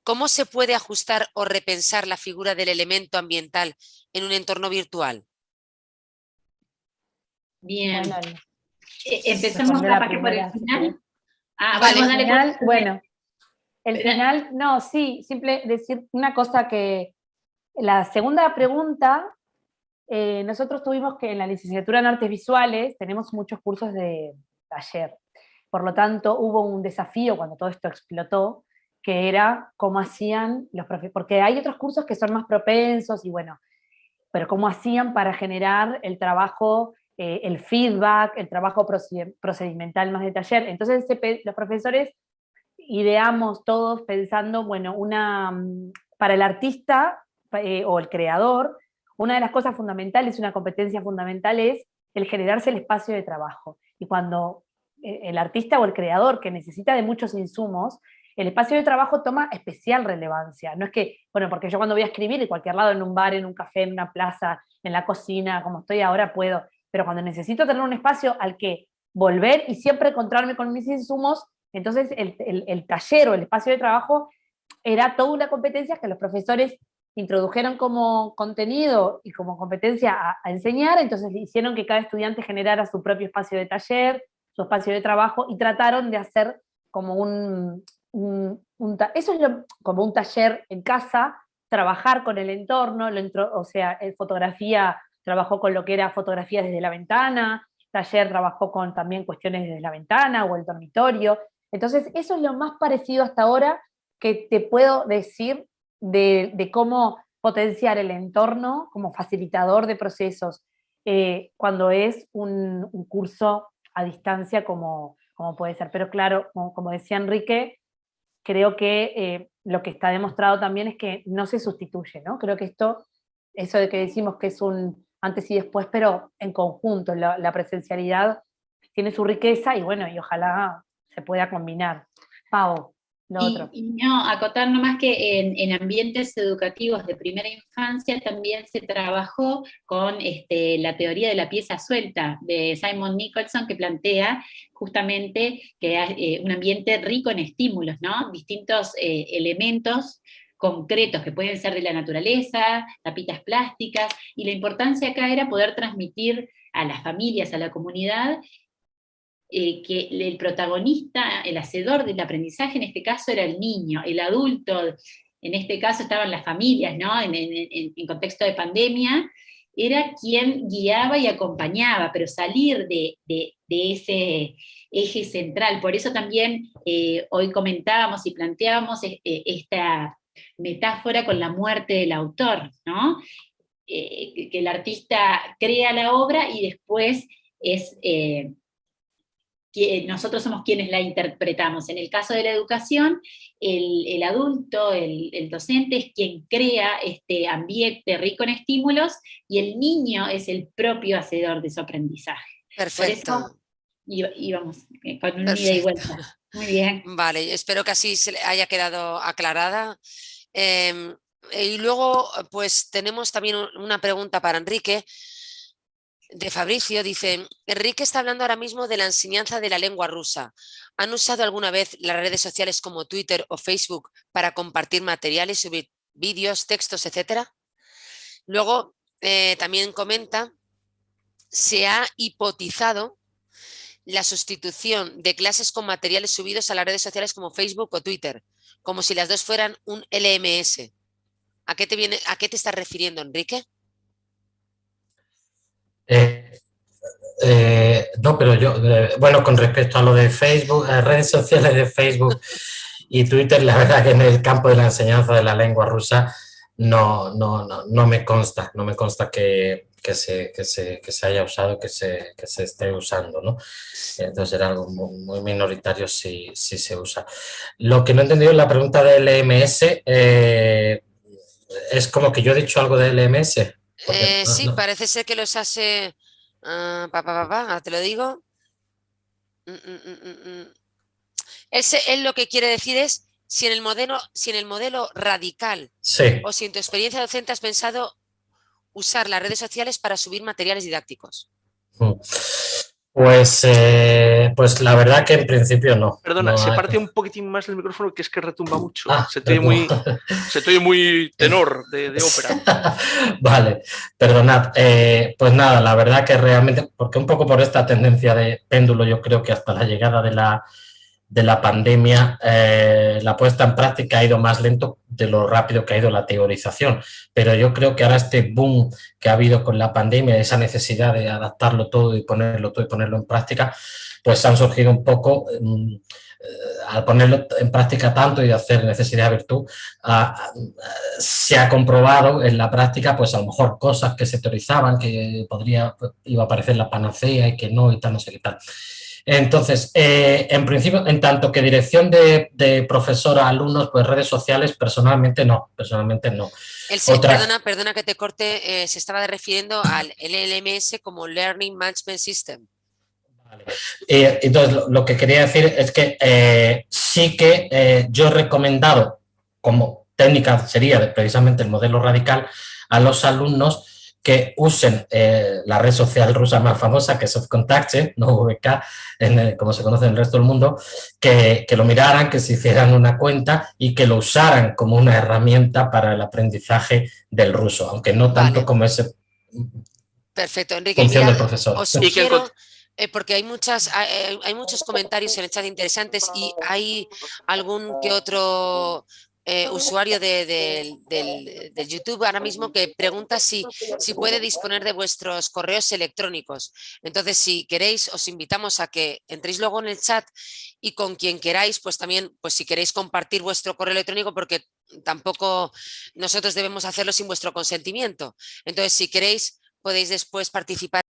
¿Cómo se puede ajustar o repensar la figura del elemento ambiental en un entorno virtual? Bien. Bueno, empecemos capaz que por el final. Bueno, el final, no, sí, simple decir una cosa que la segunda pregunta, nosotros tuvimos que en la licenciatura en Artes Visuales tenemos muchos cursos de taller, por lo tanto hubo un desafío cuando todo esto explotó, que era cómo hacían los profesores, porque hay otros cursos que son más propensos y bueno, pero cómo hacían para generar el trabajo, el feedback, el trabajo procedimental más de taller. Entonces los profesores ideamos todos pensando, bueno, para el artista o el creador, una de las cosas fundamentales, una competencia fundamental es el generarse el espacio de trabajo. Y cuando el artista o el creador, que necesita de muchos insumos, el espacio de trabajo toma especial relevancia. No es que, bueno, porque yo cuando voy a escribir en cualquier lado, en un bar, en un café, en una plaza, en la cocina, como estoy ahora, puedo. pero cuando necesito tener un espacio al que volver y siempre encontrarme con mis insumos, entonces el taller o el espacio de trabajo era toda una competencia que los profesores introdujeron como contenido y como competencia a enseñar, entonces hicieron que cada estudiante generara su propio espacio de taller, su espacio de trabajo, y trataron de hacer como como un taller en casa, trabajar con el entorno, o sea, fotografía trabajó con lo que era fotografía desde la ventana, taller trabajó con también cuestiones desde la ventana o el dormitorio. Entonces, eso es lo más parecido hasta ahora que te puedo decir de cómo potenciar el entorno como facilitador de procesos cuando es un curso a distancia como puede ser. Pero claro, como decía Enrique, creo que lo que está demostrado también es que no se sustituye, ¿no? Creo que eso de que decimos que es un antes y después, pero en conjunto, la presencialidad tiene su riqueza y bueno, y ojalá se pueda combinar. Pau, lo otro. Y no, acotar nomás que en ambientes educativos de primera infancia también se trabajó con la teoría de la pieza suelta de Simon Nicholson, que plantea justamente que hay un ambiente rico en estímulos, ¿no? Distintos elementos concretos que pueden ser de la naturaleza, tapitas plásticas, y la importancia acá era poder transmitir a las familias, a la comunidad, que el protagonista, el hacedor del aprendizaje en este caso era el niño, el adulto, en este caso estaban las familias, ¿no? En contexto de pandemia, era quien guiaba y acompañaba, pero salir de ese eje central. Por eso también hoy comentábamos y planteábamos esta metáfora con la muerte del autor, ¿no? Que el artista crea la obra y después es... que nosotros somos quienes la interpretamos. En el caso de la educación, el adulto, el docente, es quien crea este ambiente rico en estímulos, y el niño es el propio hacedor de su aprendizaje. Perfecto. Por eso íbamos con un ida y vuelta. Muy bien. Vale, espero que así se le haya quedado aclarada. Y luego, pues tenemos también una pregunta para Enrique, de Fabricio. Dice: Enrique está hablando ahora mismo de la enseñanza de la lengua rusa. ¿Han usado alguna vez las redes sociales como Twitter o Facebook para compartir materiales, subir vídeos, textos, etcétera? Luego también comenta: ¿se ha hipotizado la sustitución de clases con materiales subidos a las redes sociales como Facebook o Twitter, como si las dos fueran un LMS? ¿A qué te estás refiriendo, Enrique? No, pero yo, bueno, con respecto a lo de Facebook, a redes sociales de Facebook y Twitter, la verdad que en el campo de la enseñanza de la lengua rusa no me consta que se haya usado, que se esté usando, ¿no? Entonces era algo muy minoritario si se usa. Lo que no he entendido es la pregunta de LMS, es como que yo he dicho algo de LMS. Sí, parece ser que los hace... te lo digo. Él lo que quiere decir es si en el modelo radical, sí, o si en tu experiencia docente has pensado usar las redes sociales para subir materiales didácticos. Pues la verdad que en principio no. Perdona, no se hay... parte un poquitín más el micrófono, que es que retumba mucho. Se te retumba. oye muy tenor de ópera. Vale, perdonad. Pues nada, la verdad que realmente, porque un poco por esta tendencia de péndulo, yo creo que hasta la llegada de la pandemia, la puesta en práctica ha ido más lento de lo rápido que ha ido la teorización, pero yo creo que ahora este boom que ha habido con la pandemia, esa necesidad de adaptarlo todo y ponerlo en práctica, pues han surgido un poco, al ponerlo en práctica tanto y de hacer necesidad de virtud, se ha comprobado en la práctica, pues a lo mejor cosas que se teorizaban, que iba a aparecer la panacea y que no, y tal, no sé qué tal. Entonces, en principio, en tanto que dirección de profesor a alumnos, pues redes sociales, personalmente no. Perdona que te corte, se estaba refiriendo al LMS como Learning Management System. Vale. Entonces, lo que quería decir es que sí que yo he recomendado, como técnica sería precisamente el modelo radical, a los alumnos que usen la red social rusa más famosa, que es Sovkontakte, no VK, como se conoce en el resto del mundo, que lo miraran, que se hicieran una cuenta y que lo usaran como una herramienta para el aprendizaje del ruso, aunque no tanto como ese... Perfecto, Enrique. Función Mira, del profesor. os sugiero, porque hay muchos comentarios en el chat interesantes y hay algún que otro usuario del YouTube ahora mismo que pregunta si puede disponer de vuestros correos electrónicos. Entonces, si queréis, os invitamos a que entréis luego en el chat y con quien queráis, pues también, pues si queréis compartir vuestro correo electrónico, porque tampoco nosotros debemos hacerlo sin vuestro consentimiento. Entonces, si queréis, podéis después participar